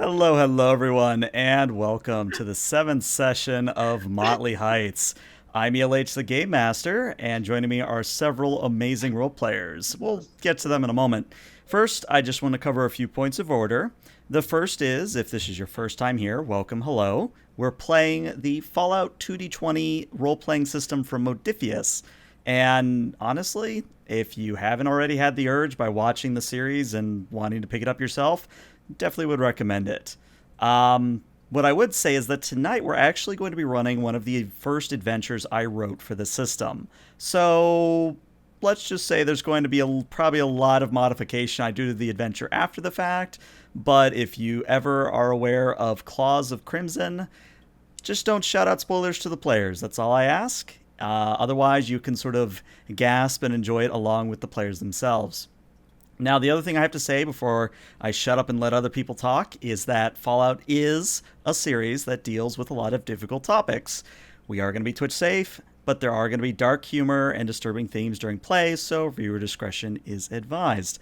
Hello, hello, everyone, and welcome to the seventh session of Motley Heights. I'm ELH, the Game Master, and joining me are several amazing role players. We'll get to them in a moment. First, I just want to cover a few points of order. The first is, if this is your first time here, welcome, hello. We're playing the Fallout 2D20 role-playing system from Modiphius. And honestly, if you haven't already had the urge by watching the series and wanting to pick it up yourself, definitely would recommend it. What I would say is that tonight we're actually going to be running one of the first adventures I wrote for the system. So let's just say there's going to be probably a lot of modification I do to the adventure after the fact. But if you ever are aware of Claws of Crimson, just don't shout out spoilers to the players. That's all I ask. Otherwise, you can sort of gasp and enjoy it along with the players themselves. Now, the other thing I have to say before I shut up and let other people talk is that Fallout is a series that deals with a lot of difficult topics. We are going to be Twitch safe, but there are going to be dark humor and disturbing themes during play, so viewer discretion is advised.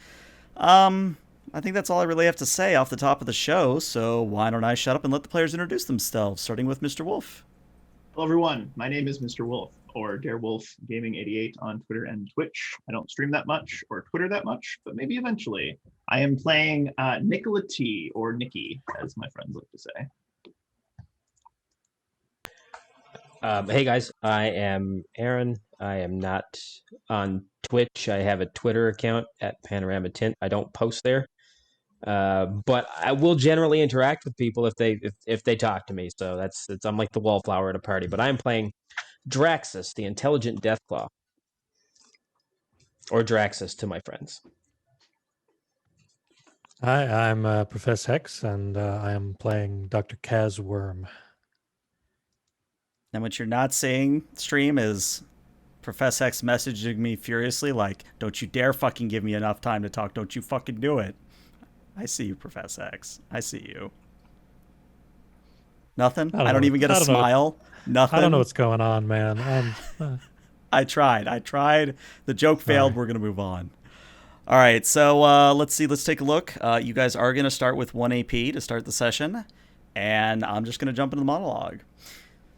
I think that's all I really have to say off the top of the show, so why don't I shut up and let the players introduce themselves, starting with Mr. Wolf. Hello, everyone. My name is Mr. Wolf, or Darewolf Gaming 88 on Twitter and Twitch. I don't stream that much or Twitter that much, but maybe eventually. I am playing Nicola T, or Nikki, as my friends like to say. Hey guys, I am Aaron. I am not on Twitch. I have a Twitter account at Panorama Tint. I don't post there, but I will generally interact with people if they talk to me. So I'm like the wallflower at a party. But I'm playing Draxus, the Intelligent Deathclaw, or Draxus to my friends. Hi, I'm Professor Hex, and I am playing Dr. Kaz Worm. And what you're not seeing, stream, is Professor X messaging me furiously like, don't you dare fucking give me enough time to talk. Don't you fucking do it. I see you, Professor X. I see you. Nothing? I don't even get a smile? Nothing? I don't know what's going on, man. I tried. The joke failed. Right. We're going to move on. All right, so let's see. Let's take a look. You guys are going to start with 1 AP to start the session, and I'm just going to jump into the monologue.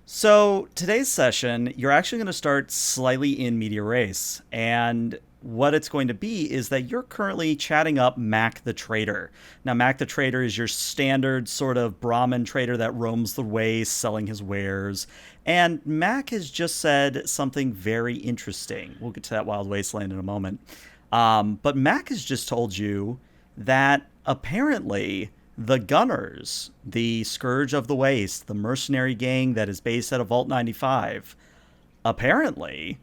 So today's session, you're actually going to start slightly in media res, and what it's going to be is that you're currently chatting up Mac the Trader. Now, Mac the Trader is your standard sort of Brahmin trader that roams the waste selling his wares, and Mac has just said something very interesting. We'll get to that Wild Wasteland in a moment. But Mac has just told you that apparently the Gunners, the Scourge of the Waste, the mercenary gang that is based out of Vault 95, apparently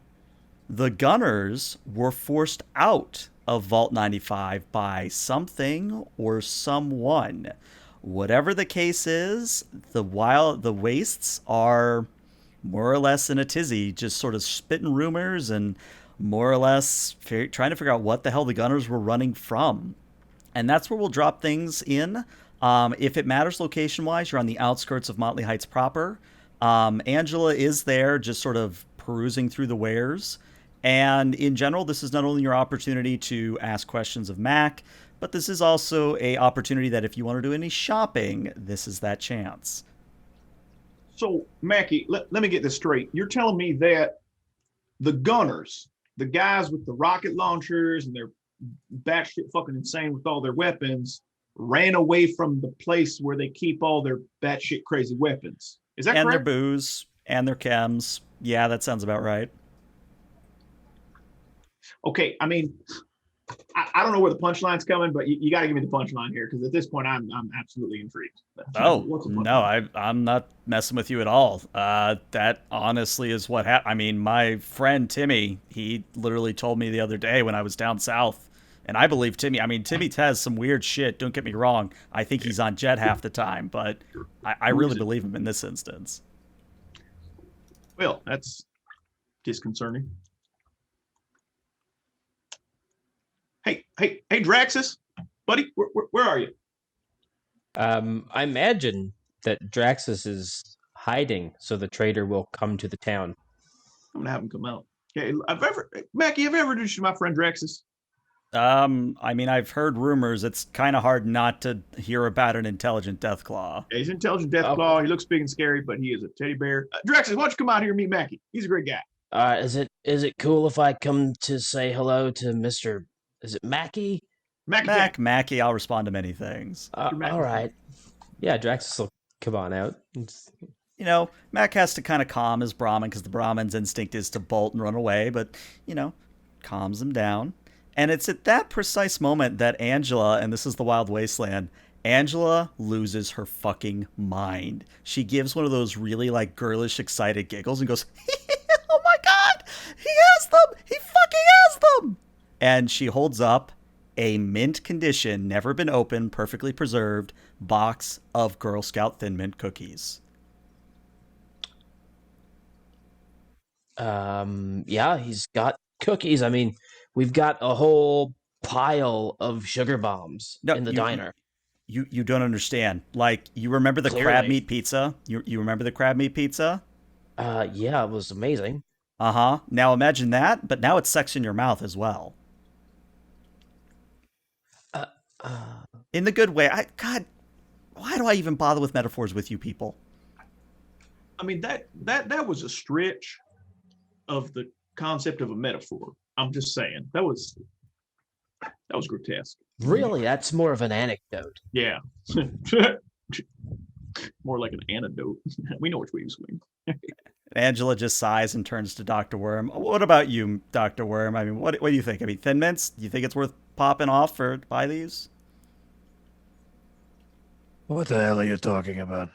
the Gunners were forced out of Vault 95 by something or someone. Whatever the case is, the Wastes are more or less in a tizzy, just sort of spitting rumors and more or less trying to figure out what the hell the Gunners were running from. And that's where we'll drop things in. If it matters location-wise, you're on the outskirts of Motley Heights proper. Angela is there just sort of perusing through the wares. And in general, this is not only your opportunity to ask questions of Mac, but this is also an opportunity that if you want to do any shopping, this is that chance. So, Mackie, let me get this straight. You're telling me that the Gunners, the guys with the rocket launchers and they're batshit fucking insane with all their weapons, ran away from the place where they keep all their batshit crazy weapons. Is that correct? And their booze and their chems. Yeah, that sounds about right. Okay, I mean, I don't know where the punchline's coming, but you got to give me the punchline here because at this point I'm absolutely intrigued. Oh no, I'm not messing with you at all. That honestly is what happened. I mean, my friend Timmy, he literally told me the other day when I was down south, and I believe Timmy. I mean, Timmy has some weird shit. Don't get me wrong. I think he's on jet half the time, but I really believe him in this instance. Well, that's disconcerting. Hey, Draxus, buddy, where are you? I imagine that Draxus is hiding, so the trader will come to the town. I'm gonna have him come out. Okay, Mackie, have you ever introduced you to my friend Draxus? I mean, I've heard rumors. It's kind of hard not to hear about an intelligent Deathclaw. Yeah, he's an Intelligent Deathclaw. Okay. He looks big and scary, but he is a teddy bear. Drexus, why don't you come out here and meet Mackie? He's a great guy. Is it cool if I come to say hello to Mr. Is it Mackie? Mackie, I'll respond to many things. All right. Yeah, Draxus will come on out. You know, Mac has to kind of calm his Brahmin because the Brahmin's instinct is to bolt and run away, but, you know, calms him down. And it's at that precise moment that Angela, and this is the Wild Wasteland, Angela loses her fucking mind. She gives one of those really, like, girlish, excited giggles and goes, oh my god! He has them! He fucking has them! And she holds up a mint condition, never been opened, perfectly preserved box of Girl Scout Thin Mint cookies. Yeah, he's got cookies. I mean, we've got a whole pile of sugar bombs in the diner. You don't understand. Like, you remember the crab meat pizza? You remember the crab meat pizza? Yeah, it was amazing. Uh-huh. Now imagine that, but now it's sex in your mouth as well. In the good way. God, why do I even bother with metaphors with you people? I mean, that was a stretch of the concept of a metaphor. I'm just saying. That was grotesque. Really? That's more of an anecdote. Yeah. More like an antidote. We know which way you swing. Angela just sighs and turns to Dr. Worm. What about you, Dr. Worm? I mean, what do you think? I mean, Thin Mints? Do you think it's worth popping off for buy these? What the hell are you talking about?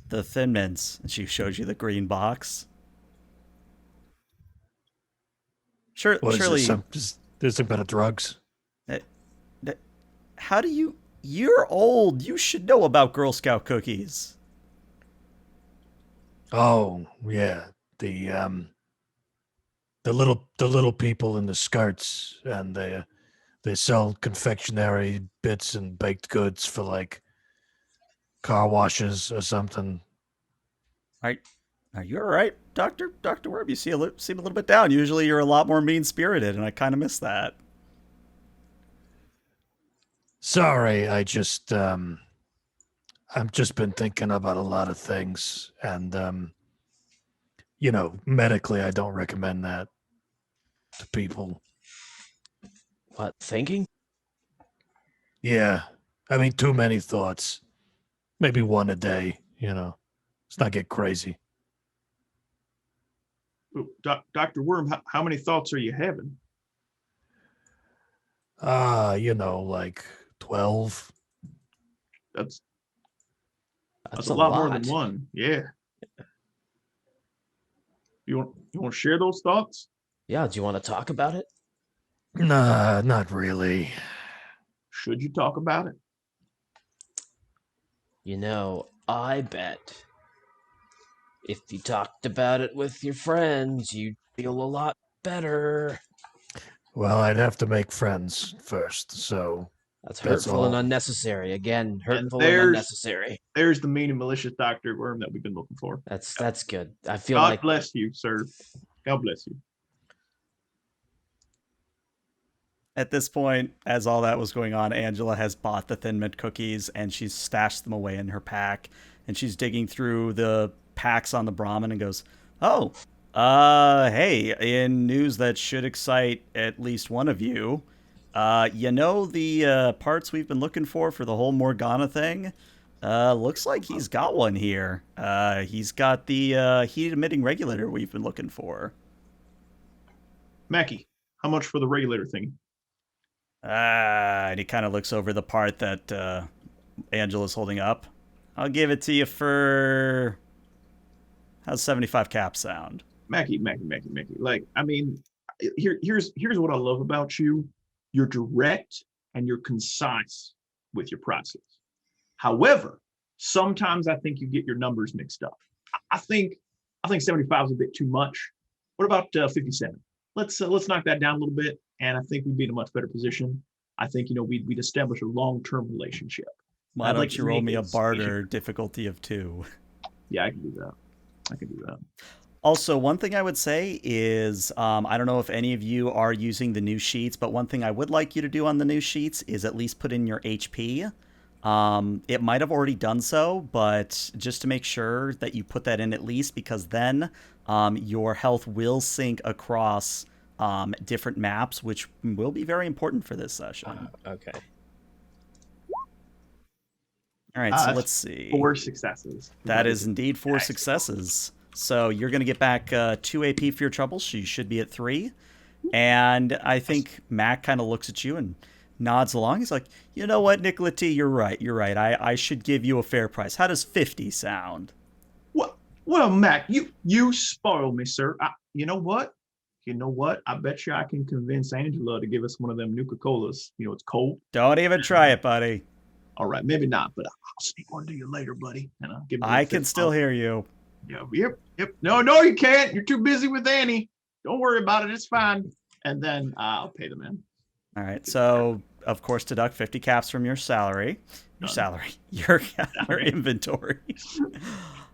The Thin Mints. And she shows you the green box. Sure, What surely. Is this some kind of drugs? How do you? You're old. You should know about Girl Scout cookies. Oh yeah, the little people in the skirts, and they sell confectionery bits and baked goods for like car washes or something. Are you all right, Doctor Worm? You seem a little bit down. Usually you're a lot more mean spirited, and I kind of miss that. Sorry, I've just been thinking about a lot of things, and medically, I don't recommend that to people. What, thinking? Yeah, I mean, too many thoughts. Maybe one a day. Let's not get crazy. Dr. Worm, how many thoughts are you having? Like 12. That's a lot more than one. Yeah. You want to share those thoughts? Yeah, do you want to talk about it? Nah, not really. Should you talk about it? I bet if you talked about it with your friends, you'd feel a lot better. Well, I'd have to make friends first, so... That's hurtful and unnecessary. Again, hurtful and unnecessary. There's the mean and malicious Dr. Worm that we've been looking for. That's good. I feel God bless you, sir. God bless you. At this point, as all that was going on, Angela has bought the Thin Mint cookies, and she's stashed them away in her pack, and she's digging through the packs on the Brahmin and goes, oh, hey, in news that should excite at least one of you, the parts we've been looking for the whole Morgana thing? Looks like he's got one here. He's got the heat emitting regulator we've been looking for. Mackie, how much for the regulator thing? And he kind of looks over the part that Angela's holding up. I'll give it to you for... How's 75 cap sound? Mackie. Like, I mean, here's what I love about you. You're direct and you're concise with your prices. However, sometimes I think you get your numbers mixed up. I think 75 is a bit too much. What about 57? Let's knock that down a little bit, and I think we'd be in a much better position. I think we'd establish a long-term relationship. Why don't you roll me a barter difficulty of 2? Yeah, I can do that. Also, one thing I would say is I don't know if any of you are using the new sheets, but one thing I would like you to do on the new sheets is at least put in your HP. It might have already done so, but just to make sure that you put that in at least, because then your health will sync across different maps, which will be very important for this session. Okay. All right, so let's see. 4 successes. That is indeed 4 Excellent. successes. So you're going to get back 2 AP for your troubles, so you should be at 3. And I think Mac kind of looks at you and nods along. He's like, you know what, Nicola T, you're right. I should give you a fair price. How does 50 sound? Well, Mac, you spoiled me, sir. You know what? I bet you I can convince Angela to give us one of them Nuka-Colas. It's cold. Don't even try it, buddy. All right, maybe not, but I'll sneak one to you later, buddy. And I'll give you I can still hear you. Yep. No, you can't. You're too busy with Annie. Don't worry about it. It's fine. And then I'll pay the man. All right. So, of course, deduct 50 caps from your salary. Your inventory.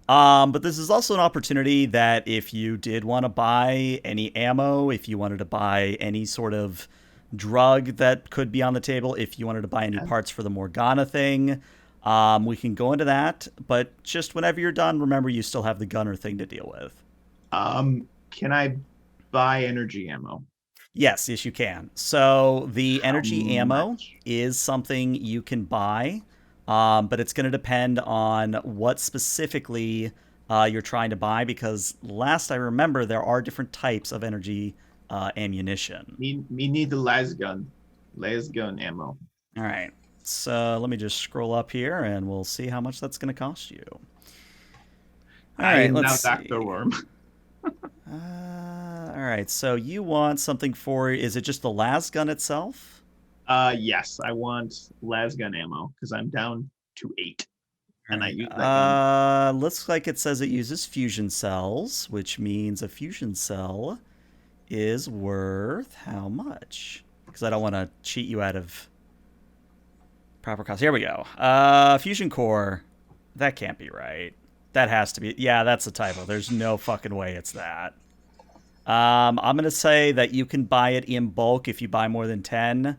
But this is also an opportunity that if you did want to buy any ammo, if you wanted to buy any sort of drug that could be on the table, if you wanted to buy any parts for the Morgana thing, we can go into that. But just whenever you're done, remember you still have the gunner thing to deal with. Can I buy energy ammo? Yes, you can. So the energy ammo is something you can buy, but it's going to depend on what specifically you're trying to buy, because last I remember, there are different types of energy ammunition. Me need the lasgun ammo. All right. So let me just scroll up here, and we'll see how much that's going to cost you. All right, let's see. Dr. Worm. All right, so you want something for, is it just the lasgun itself? Yes, I want lasgun ammo because I'm down to 8. And I use that gun. Looks like it says it uses fusion cells, which means a fusion cell is worth how much? Because I don't want to cheat you out of proper cost. Here we go. Fusion core. That can't be right. That has to be. Yeah, that's a typo. There's no fucking way it's that. I'm going to say that you can buy it in bulk if you buy more than 10.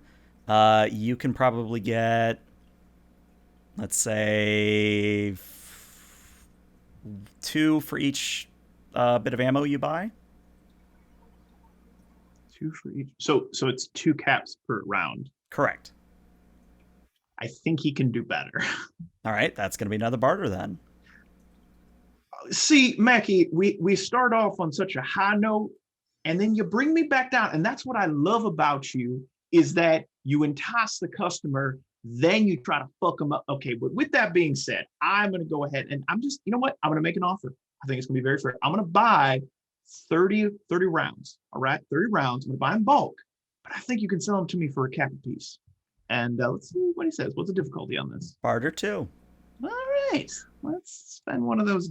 You can probably get, let's say, 2 for each bit of ammo you buy. 2 for each. So it's 2 caps per round. Correct. I think he can do better. All right, that's going to be another barter then. See, Mackie, we start off on such a high note, and then you bring me back down. And that's what I love about you, is that you entice the customer, then you try to fuck them up. Okay, but with that being said, I'm going to go ahead and you know what? I'm going to make an offer. I think it's going to be very fair. I'm going to buy 30 rounds. All right, 30 rounds. I'm going to buy in bulk, but I think you can sell them to me for a cap a piece. And let's see what he says. What's the difficulty on this? Barter 2. All right, let's spend one of those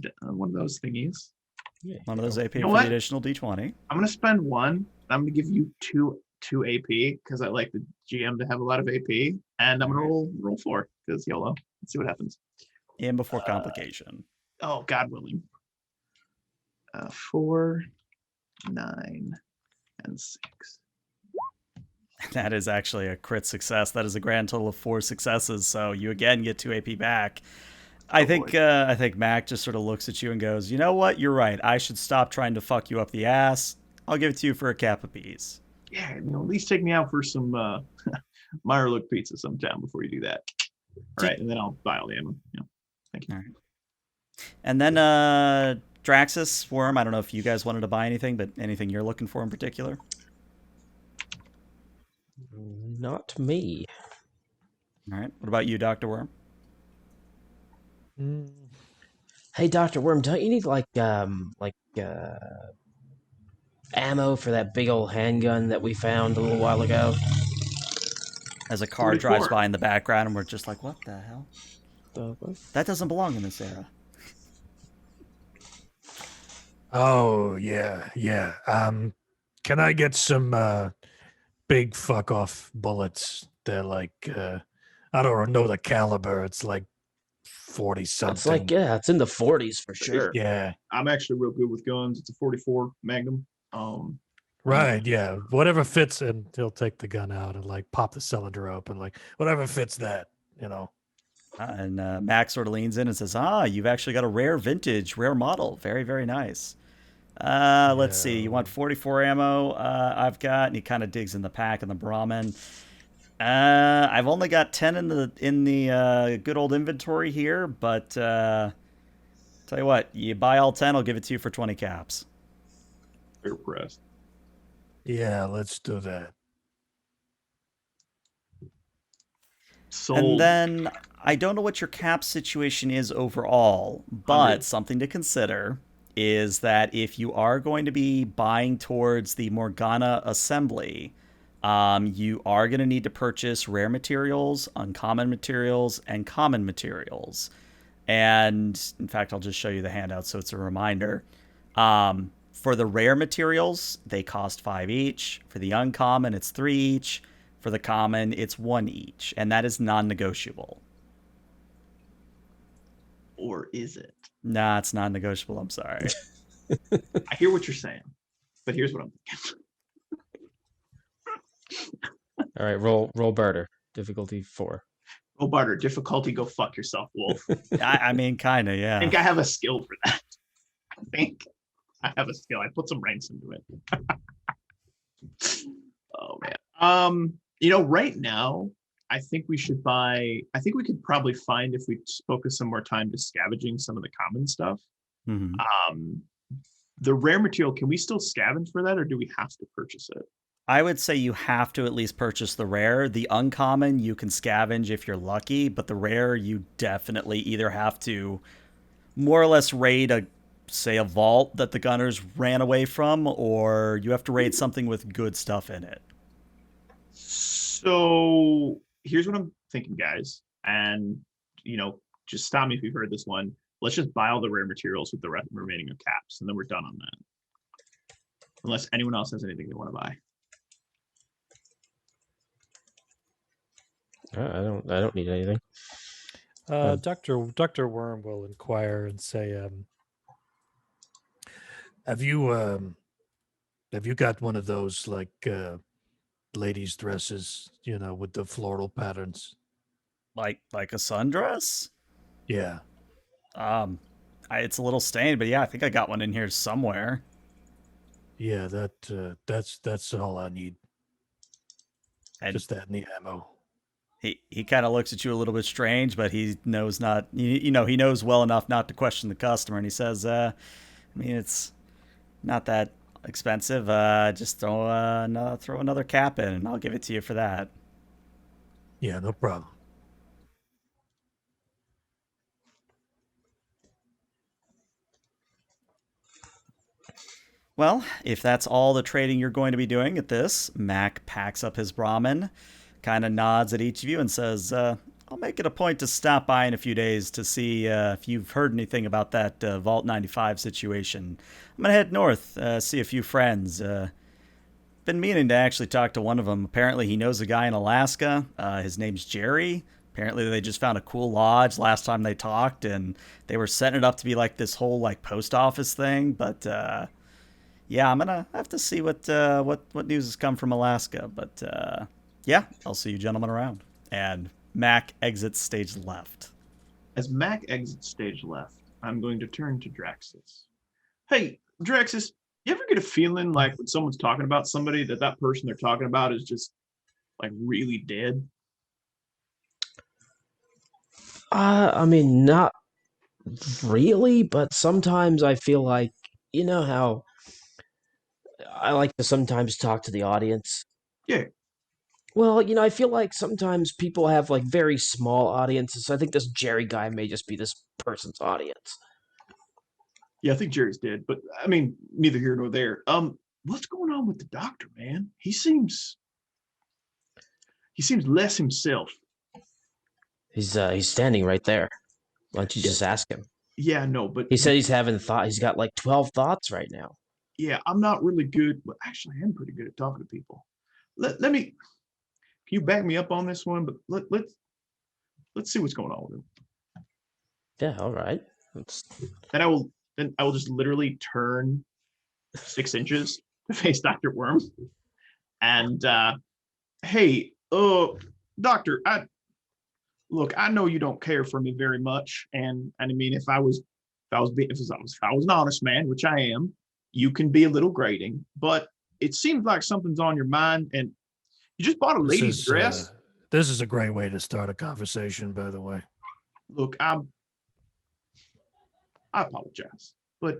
thingies. Yeah, one of those AP You know for what? the additional D20. I'm going to spend 1. I'm going to give you two AP because I like the GM to have a lot of AP, and I'm going to roll 4 because YOLO. Let's see what happens. In before complication. Oh, God willing. 4, 9, and 6. That is actually a crit success. That is a grand total of 4 successes. So you again get 2 AP back. I think Mac just sort of looks at you and goes, you know what? You're right. I should stop trying to fuck you up the ass. I'll give it to you for a cap apiece. Yeah, at least take me out for some Meyerlook pizza sometime before you do that. All right, and then I'll buy all the ammo. Yeah, thank you. All right. And then Draxus, Worm, I don't know if you guys wanted to buy anything, but anything you're looking for in particular? Not me. All right. What about you, Dr. Worm? Hey, Dr. Worm, don't you need ammo for that big old handgun that we found a little while ago? As a car 44. drives by in the background and we're just like, what the hell? What? That doesn't belong in this era. Oh, yeah. Can I get some big fuck off bullets? They're like, I don't know the caliber. It's like 40 something. It's like, yeah, it's in the 40s for sure. Yeah. I'm actually real good with guns. It's a 44 Magnum. Right, yeah. Whatever fits, and he'll take the gun out and like pop the cylinder open, like whatever fits that, you know. And Max sort of leans in and says, you've actually got a rare vintage, rare model. Very, very nice. Let's see. You want 44 ammo? I've got, and he kind of digs in the pack and the Brahmin. I've only got 10 in the good old inventory here, but tell you what, you buy all 10, I'll give it to you for 20 caps. Very pressed. Yeah, let's do that. So, And then I don't know what your cap situation is overall, but something to consider is that if you are going to be buying towards the Morgana assembly, you are going to need to purchase rare materials, uncommon materials, and common materials. And in fact, I'll just show you the handout so it's a reminder. For the rare materials, they cost 5 each. For the uncommon, it's 3 each. For the common, it's 1 each. And that is non-negotiable. or is it? Nah, it's non-negotiable. I'm sorry. I hear what you're saying, but here's what I'm thinking. All right, roll barter. Difficulty 4. Oh, Barter, difficulty, go fuck yourself, Wolf. I mean, kind of, I yeah. think I have a skill for that. I think I have a skill. I put some ranks into it. Oh man. Right now, I think we should buy. I think we could probably find, if we focus some more time to scavenging some of the common stuff. Mhm. The rare material, can we still scavenge for that, or do we have to purchase it? I would say you have to at least purchase the rare. The uncommon, you can scavenge if you're lucky, but the rare, you definitely either have to more or less raid a vault that the gunners ran away from, or you have to raid something with good stuff in it. So here's what I'm thinking, guys, and just stop me if you've heard this one. Let's just buy all the rare materials with the remaining of caps, and then we're done on that. Unless anyone else has anything they want to buy. I don't need anything. Dr. Worm will inquire and say, Have you got one of those like ladies' dresses, with the floral patterns? Like a sundress? Yeah. It's a little stained, but yeah, I think I got one in here somewhere. Yeah, that's all I need. And Just that and the ammo. he kind of looks at you a little bit strange, but he knows he knows well enough not to question the customer, and he says, I mean, it's not that expensive. Just throw another cap in, and I'll give it to you for that. Yeah, no problem. Well, if that's all the trading you're going to be doing at this, Mac packs up his Brahmin, kind of nods at each of you and says, I'll make it a point to stop by in a few days to see if you've heard anything about that Vault 95 situation. I'm going to head north, see a few friends. Been meaning to actually talk to one of them. Apparently he knows a guy in Alaska. His name's Jerry. Apparently they just found a cool lodge last time they talked, and they were setting it up to be like this whole like post office thing, but yeah, I'm gonna have to see what news has come from Alaska. But yeah, I'll see you gentlemen around. And Mac exits stage left. As Mac exits stage left, I'm going to turn to Draxus. Hey, Draxus, you ever get a feeling like when someone's talking about somebody that person they're talking about is just like really dead? I mean, not really, but sometimes I feel like, how I like to sometimes talk to the audience. Yeah. Well, I feel like sometimes people have like very small audiences. So I think this Jerry guy may just be this person's audience. Yeah, I think Jerry's dead, but I mean, neither here nor there. What's going on with the doctor, man? He seems less himself. He's standing right there. Why don't you just ask him? Yeah, no, but he said he's having thought. He's got like 12 thoughts right now. Yeah, I'm not really good. Well, actually, I am pretty good at talking to people. Let me. Can you back me up on this one? But let's see what's going on with him. Yeah, all right. Then I will just literally turn 6 inches to face Dr. Worm. And hey, doctor, I know you don't care for me very much, and I mean, if I was an honest man, which I am, you can be a little grating, but it seems like something's on your mind, and you just bought a lady's dress. This is a great way to start a conversation, by the way. Look, I apologize, but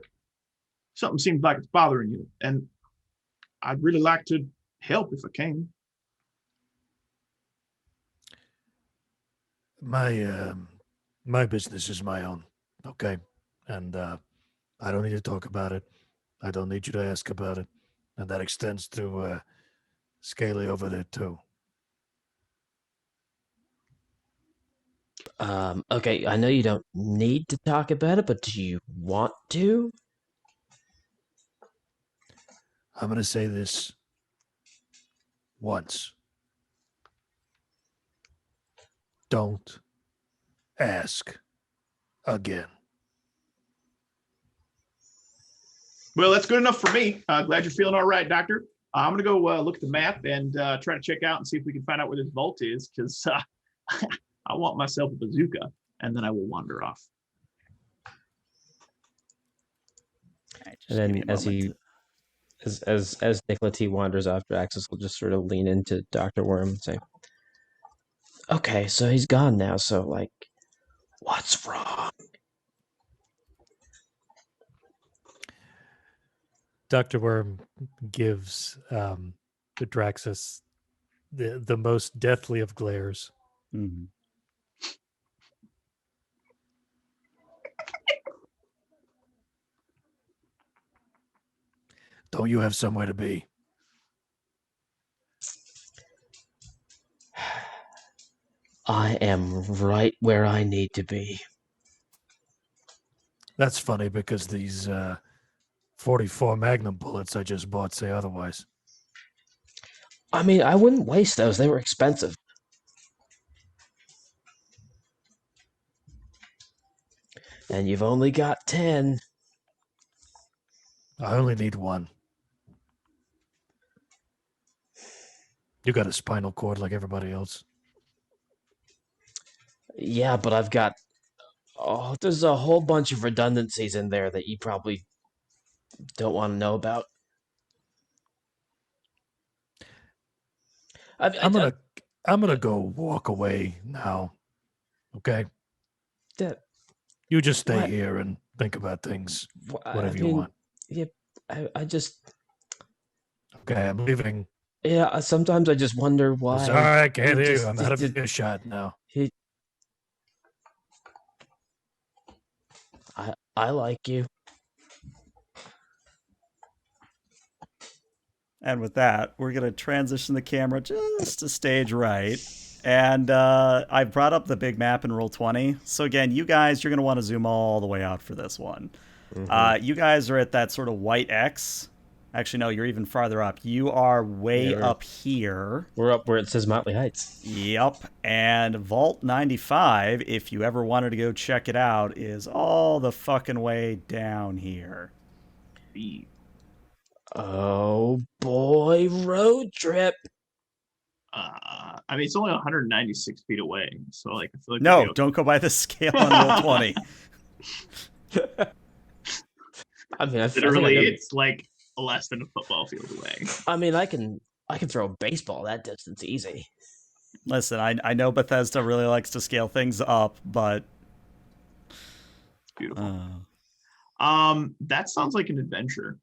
something seems like it's bothering you, and I'd really like to help if I can. My business is my own, okay? And I don't need to talk about it. I don't need you to ask about it. And that extends to Scaly over there too. Okay, I know you don't need to talk about it, but do you want to? I'm going to say this once. Don't ask again. Well, that's good enough for me. Glad you're feeling all right, Doctor. I'm gonna go look at the map and try to check out and see if we can find out where this vault is, because I want myself a bazooka, and then I will wander off. And then as Nicola T wanders off, Draxus will just sort of lean into Dr. Worm and say, "Okay, so he's gone now. So like, what's wrong?" Dr. Worm gives the Draxus the most deathly of glares. Mm-hmm. Don't you have somewhere to be? I am right where I need to be. That's funny because these 44 Magnum bullets I just bought say otherwise. I mean, I wouldn't waste those. They were expensive. And you've only got 10. I only need one. You got a spinal cord like everybody else. Yeah, but I've got... Oh, there's a whole bunch of redundancies in there that you probably don't want to know about. I'm gonna go walk away now. Okay? You just stay here and think about things. Whatever you want. Yeah, I just... Okay, I'm leaving. Yeah, sometimes I just wonder why... Sorry, I can't hear you. I'm out of earshot now. I like you. And with that, we're going to transition the camera just a stage right. And I brought up the big map in Roll20. So again, you guys, you're going to want to zoom all the way out for this one. Mm-hmm. You guys are at that sort of white X. Actually, no, you're even farther up. You are way up here. We're up where it says Motley Heights. Yep. And Vault 95, if you ever wanted to go check it out, is all the fucking way down here. Oh boy, road trip. I mean, it's only 196 feet away, so like I feel like no, don't go by the scale on Roll20. I mean, literally, it's like less than a football field away. I mean, I can throw a baseball that distance easy. Listen, I know Bethesda really likes to scale things up, but beautiful. That sounds like an adventure.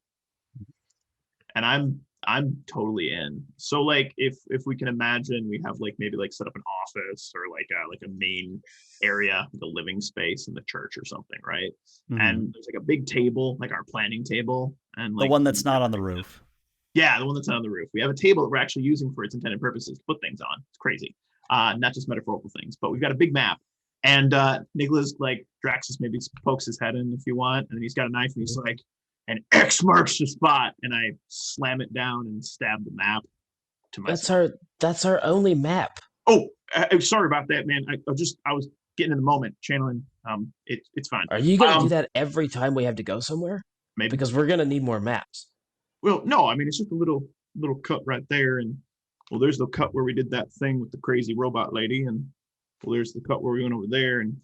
And I'm totally in. So like if we can imagine, we have like maybe like set up an office or like a main area, the living space in the church or something, right? Mm-hmm. And there's like a big table, like our planning table, and like the one that's not on the roof. Yeah, the one that's not on the roof. We have a table that we're actually using for its intended purposes to put things on. It's crazy. Not just metaphorical things, but we've got a big map. And Nicholas, like Draxus, maybe pokes his head in if you want, and then he's got a knife and he's like, and X marks the spot, and I slam it down and stab the map to myself. That's our only map. Oh, sorry about that, man. I was getting in the moment, channeling. It's fine. Are you gonna do that every time we have to go somewhere? Maybe. Because we're gonna need more maps. Well, no, I mean it's just a little cut right there, and well, there's the cut where we did that thing with the crazy robot lady, and well, there's the cut where we went over there, and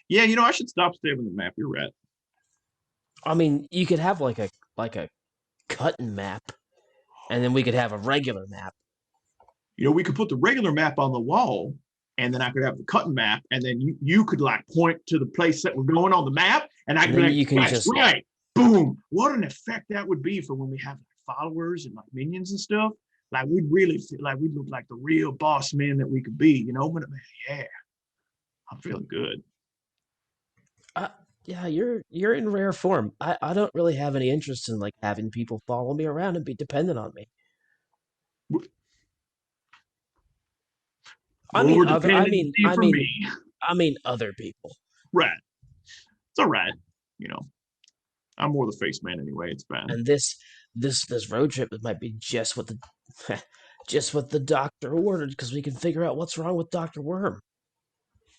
yeah, I should stop stabbing the map. You're right. I mean, you could have like a cutting map, and then we could have a regular map. We could put the regular map on the wall, and then I could have the cutting map, and then you could like point to the place that we're going on the map, and I could be like, you can that's right. Boom! What an effect that would be for when we have like followers and like minions and stuff. Like we'd really feel like we'd look like the real boss man that we could be, But yeah, I'm feeling good. Yeah, you're in rare form. I don't really have any interest in like having people follow me around and be dependent on me. I mean, other people. Right. It's all right. I'm more the face man anyway. It's fine. And this road trip might be just what the doctor ordered, because we can figure out what's wrong with Dr. Worm.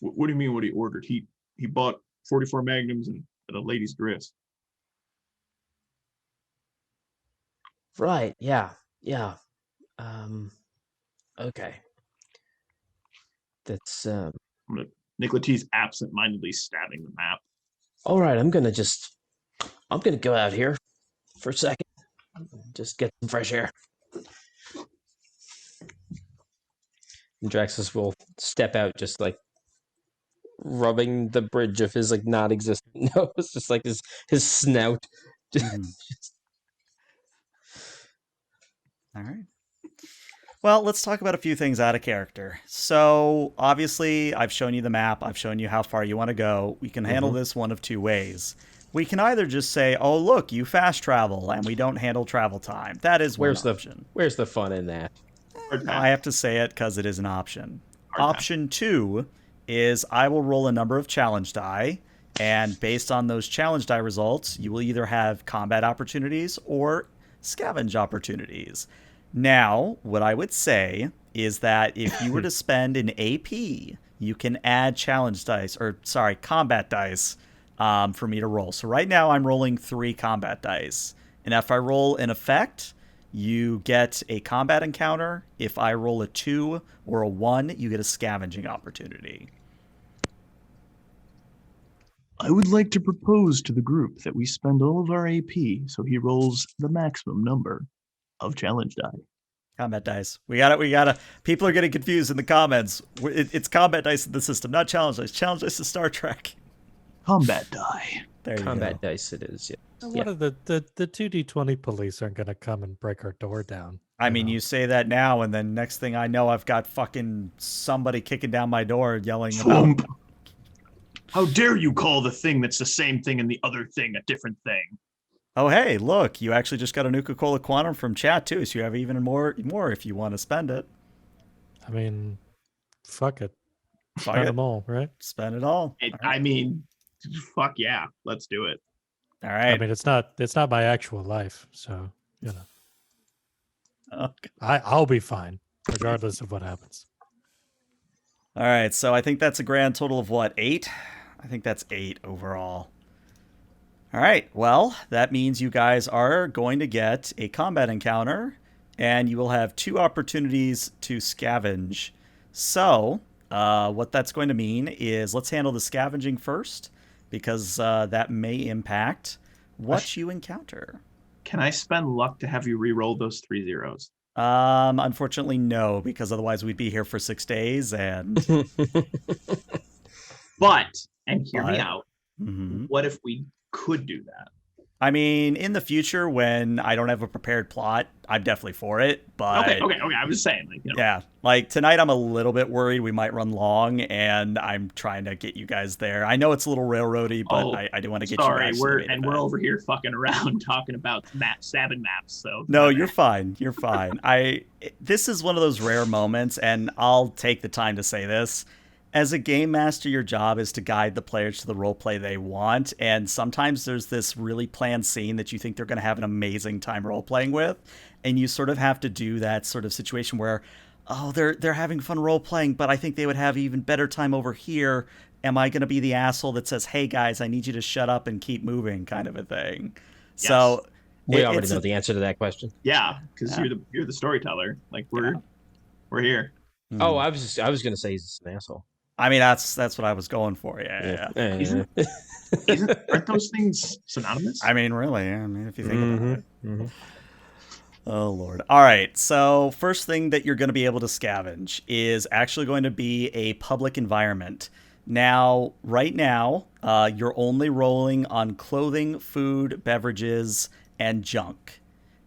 What do you mean? What he ordered? He bought 44 magnums and a lady's dress. Right? Yeah. Okay. That's Nicola T's absent-mindedly stabbing the map. All right. I'm gonna go out here for a second, just get some fresh air. And Draxus will step out, just like rubbing the bridge of his like non-existent nose, just like his snout. All right. Well, let's talk about a few things out of character. So, obviously, I've shown you the map. I've shown you how far you want to go. We can handle this one of two ways. We can either just say, oh, look, you fast travel, and we don't handle travel time. That is one option. Where's the fun in that? I have to say it because it is an option. Option 2 is I will roll a number of challenge die, and based on those challenge die results, you will either have combat opportunities or scavenge opportunities. Now, what I would say is that if you were to spend an AP, you can add combat dice for me to roll. So right now I'm rolling 3 combat dice. And if I roll an effect, you get a combat encounter. If I roll a 2 or a 1, you get a scavenging opportunity. I would like to propose to the group that we spend all of our AP so he rolls the maximum number of challenge die. Combat dice. We got it. People are getting confused in the comments. It's combat dice in the system, not challenge dice. Challenge dice is Star Trek. Combat die. There you Combat go. dice it is, yeah. What are the 2D20 police aren't going to come and break our door down? I mean, you say that now, and then next thing I know, I've got fucking somebody kicking down my door yelling about... How dare you call the thing that's the same thing and the other thing a different thing? Oh, hey, look, you actually just got a Nuka-Cola Quantum from chat, too, so you have even more if you want to spend it. I mean, fuck it. Fuck Spend it. them all, right? Spend it all. All right. I mean, fuck yeah, let's do it. All right. I mean, it's not my actual life, so, Okay. I'll be fine, regardless of what happens. All right, so I think that's a grand total of what, 8? I think that's 8 overall. All right, well, that means you guys are going to get a combat encounter, and you will have 2 opportunities to scavenge. So, what that's going to mean is let's handle the scavenging first, because that may impact what you encounter. Can I spend luck to have you re-roll those 3 zeros? Unfortunately, no, because otherwise we'd be here for 6 days, and... And hear me out, what if we could do that? I mean, in the future, when I don't have a prepared plot, I'm definitely for it. But okay. I was saying, yeah, like tonight, I'm a little bit worried we might run long, and I'm trying to get you guys there. I know it's a little railroady, but I do want to get you guys. Sorry, we're over here fucking around talking about stabbing maps. So no, you're fine. You're fine. This is one of those rare moments, and I'll take the time to say this. As a game master, your job is to guide the players to the roleplay they want, and sometimes there's this really planned scene that you think they're going to have an amazing time role-playing with, and you sort of have to do that sort of situation where, oh, they're having fun role-playing, but I think they would have even better time over here, am I going to be the asshole that says, hey guys, I need you to shut up and keep moving, kind of a thing? Yes. So We already know the answer to that question. Yeah, because you're the storyteller. Like we're here. Oh, I was going to say he's an asshole. I mean, that's what I was going for. Yeah. Aren't those things synonymous? I mean, really. I mean, if you think about it. Mm-hmm. Oh, Lord. All right. So first thing that you're going to be able to scavenge is actually going to be a public environment. Now, right now, you're only rolling on clothing, food, beverages, and junk.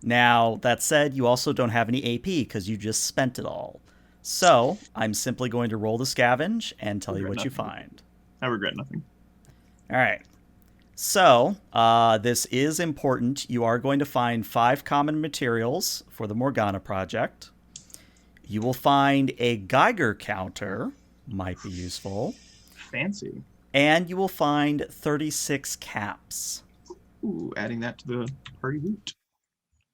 Now, that said, you also don't have any AP because you just spent it all. So I'm simply going to roll the scavenge and tell you what you find. I regret nothing. All right. So, this is important. You are going to find 5 common materials for the Morgana project. You will find a Geiger counter, might be useful. Fancy. And you will find 36 caps. Ooh, adding that to the party loot.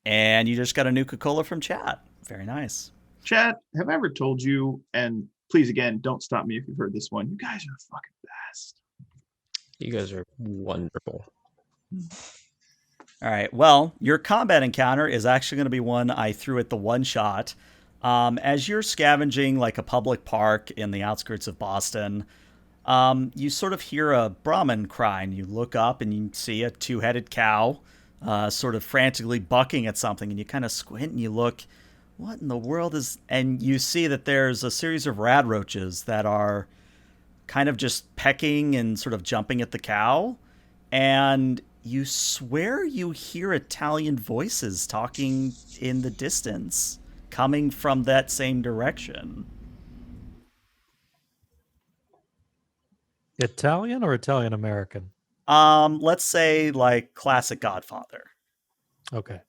And you just got a Nuka-Cola from chat. Very nice. Chat, have I ever told you, and please again, don't stop me if you've heard this one, you guys are fucking best. You guys are wonderful. All right. Well, your combat encounter is actually going to be one I threw at the one shot. As you're scavenging like a public park in the outskirts of Boston, you sort of hear a Brahmin cry, and you look up and you see a 2-headed cow sort of frantically bucking at something, and you kind of squint and you look, what in the world is... And you see that there's a series of rad roaches that are kind of just pecking and sort of jumping at the cow, and you swear you hear Italian voices talking in the distance, coming from that same direction. Italian or Italian American? Let's say like classic Godfather. Okay.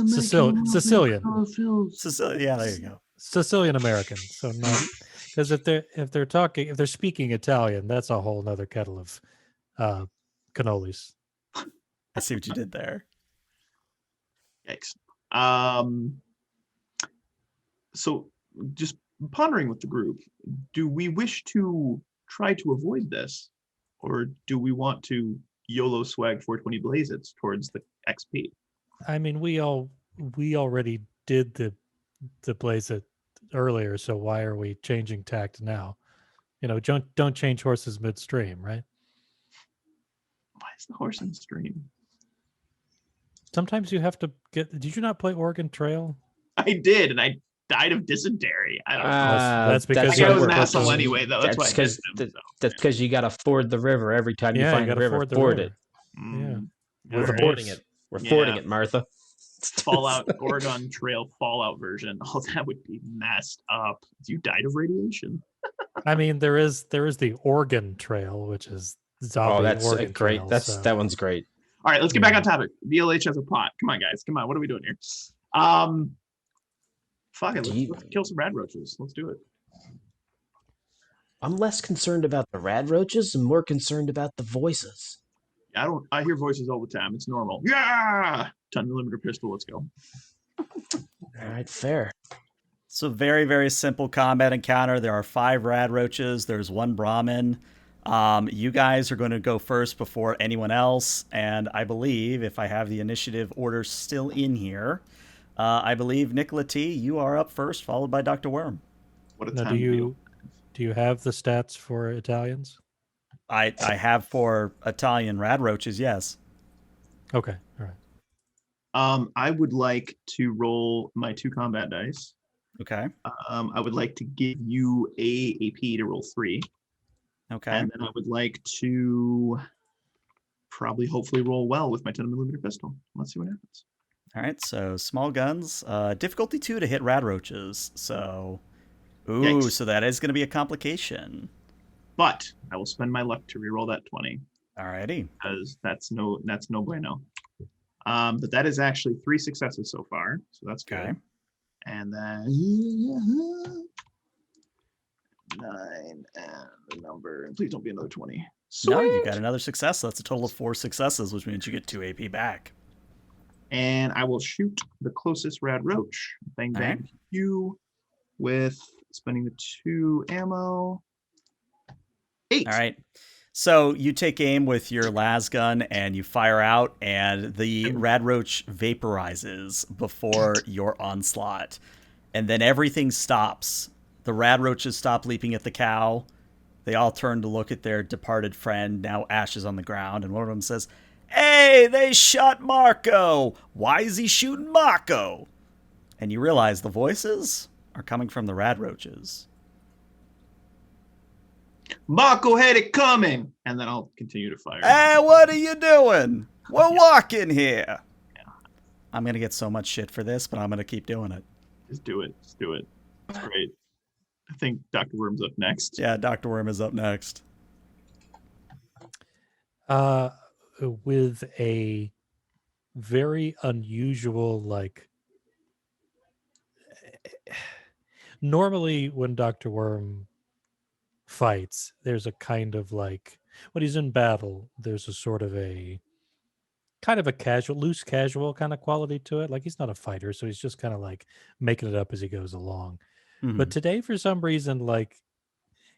Sicilian. Yeah, there you go. Sicilian American. So not because if they're speaking Italian, that's a whole nother kettle of cannolis. I see what you did there. Yikes. So just pondering with the group, do we wish to try to avoid this, or do we want to YOLO swag 420 blaze it towards the XP? I mean, we already did the blaze it earlier, so why are we changing tact now? You know, don't change horses midstream, right? Why is the horse in the stream? Sometimes you have to get... Did you not play Oregon Trail? I did, and I died of dysentery. I don't know. That's because I was an asshole anyway, though. That's because you got to ford the river every time you find the river. Ford it. Yeah. We're fording it. We're fording it, Martha. Fallout Oregon Trail Fallout version. Oh, that would be messed up. You died of radiation. I mean, there is the Oregon Trail, which is zombie. Oh, that's Oregon great. Trail, That one's great. All right, let's get back on topic. VLH has a pot. Come on, guys. Come on. What are we doing here? Fuck it. Let's kill some rad roaches. Let's do it. I'm less concerned about the rad roaches and more concerned about the voices. I hear voices all the time. It's normal. Yeah! 10mm pistol. Let's go. All right, fair. So very, very simple combat encounter. There are 5 rad roaches. There's 1 Brahmin. You guys are going to go first before anyone else. And I believe, if I have the initiative order still in here, I believe, Nicola T., you are up first, followed by Dr. Worm. What a now, time. do you have the stats for Italians? I have for Italian rad roaches, yes. Okay, all right. I would like to roll my 2 combat dice. Okay. I would like to give you a AP to roll 3. Okay. And then I would like to hopefully roll well with my 10mm pistol. Let's see what happens. All right, so small guns, difficulty 2 to hit rad roaches. So, Yikes. So that is going to be a complication. But I will spend my luck to reroll that 20. All righty. Because that's no bueno. But that is actually 3 successes so far, so that's good. Okay. And then 9 and the number. And please don't be another 20. Sweet. No, you got another success. So that's a total of 4 successes, which means you get 2 AP back. And I will shoot the closest rad roach. Bang bang. Right. You with spending the 2 ammo. 8. All right. So you take aim with your las gun and you fire out, and the rad roach vaporizes before your onslaught. And then everything stops. The rad roaches stop leaping at the cow. They all turn to look at their departed friend, now ashes on the ground, and one of them says, "Hey, they shot Marco! Why is he shooting Marco?" And you realize the voices are coming from the rad roaches. Marco had it coming. And then I'll continue to fire. Hey, what are you doing? We're walking here. I'm going to get so much shit for this, but I'm going to keep doing it. Just do it. Just do it. That's great. I think Dr. Worm's up next. Yeah, Dr. Worm is up next. With a very unusual, like, normally when Dr. Worm fights, there's a kind of like, when he's in battle, there's a sort of a kind of a casual, loose casual kind of quality to it. Like, he's not a fighter, so he's just kind of like making it up as he goes along. Mhm. But today, for some reason, like,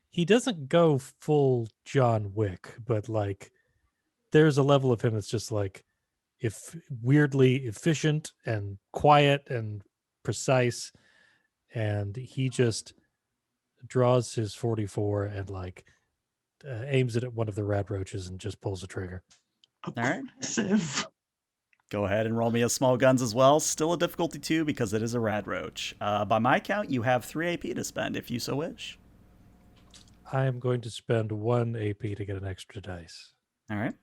he doesn't go full John Wick, but like, there's a level of him that's just like, if weirdly efficient and quiet and precise, and he just draws his 44 and like aims it at one of the rad roaches and just pulls the trigger. All right. Aggressive. Go ahead and roll me a small guns as well. Still a difficulty 2 because it is a rad roach. By my count, you have 3 AP to spend if you so wish. I am going to spend 1 AP to get an extra dice. All right.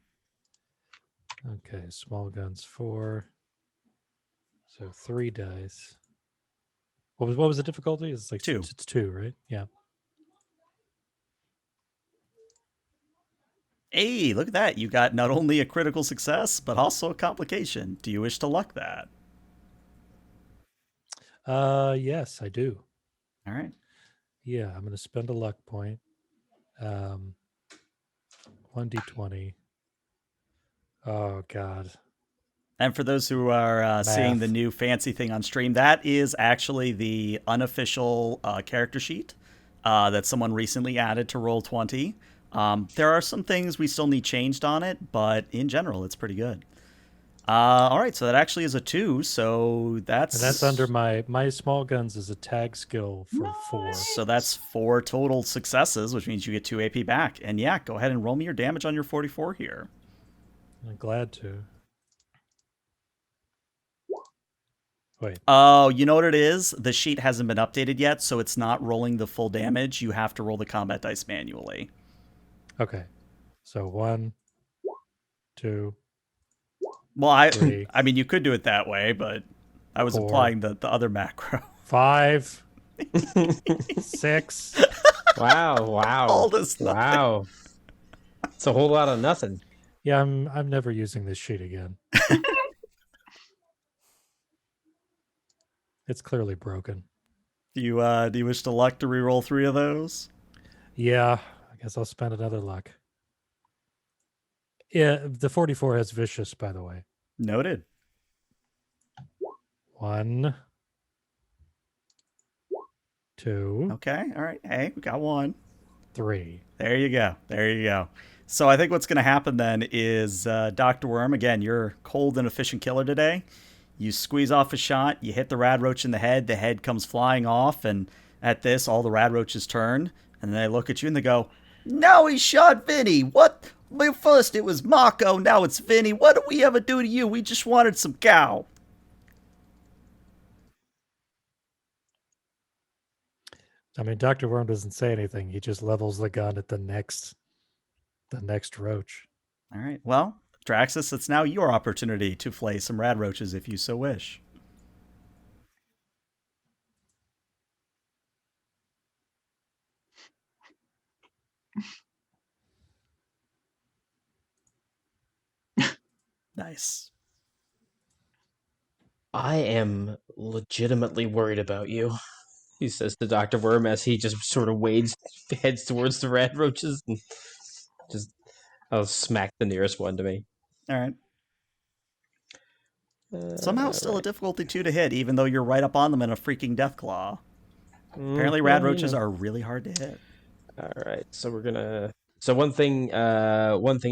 Okay, small guns 4. So 3 dice. What was the difficulty? It's like 2. It's 2, right? Yeah. Hey, look at that. You got not only a critical success, but also a complication. Do you wish to luck that? Yes, I do. All right. Yeah, I'm going to spend a luck point. 1d20. Oh, God. And for those who are seeing the new fancy thing on stream, that is actually the unofficial character sheet that someone recently added to Roll20. There are some things we still need changed on it, but in general, it's pretty good. All right, so that actually is a 2, so that's... And that's under my small guns is a tag skill for 4. So that's 4 total successes, which means you get 2 AP back. And yeah, go ahead and roll me your damage on your 44 here. I'm glad to. Wait. Oh, you know what it is? The sheet hasn't been updated yet, so it's not rolling the full damage. You have to roll the combat dice manually. Okay. So 1, 2. Well, I 3, I mean, you could do it that way, but I was 4, implying the other macro. 5, 6. Wow. All this nothing. Wow. It's a whole lot of nothing. Yeah, I'm never using this sheet again. It's clearly broken. Do you wish to luck to reroll 3 of those? Yeah, I guess I'll spend another luck. Yeah, the 44 has vicious, by the way. Noted. 1, 2, Okay, all right. Hey, we got 1. 3. There you go. There you go. So I think what's going to happen then is Dr. Worm, again, you're cold and efficient killer today. You squeeze off a shot, you hit the rad roach in the head comes flying off, and at this, all the rad roaches turn, and they look at you and they go, "Now he shot Vinny! What? Well, first it was Marco, now it's Vinny. What did we ever do to you? We just wanted some cow." I mean, Dr. Worm doesn't say anything. He just levels the gun at the next roach. All right, well, Draxus, it's now your opportunity to flay some rad roaches if you so wish. Nice. I am legitimately worried about you, he says to Dr. Worm as he just sort of heads towards the rad roaches and just I'll smack the nearest one to me. All right. Somehow still a difficulty 2 to hit, even though you're right up on them in a freaking Deathclaw. Apparently rad roaches are really hard to hit. All right, so we're gonna So one thing,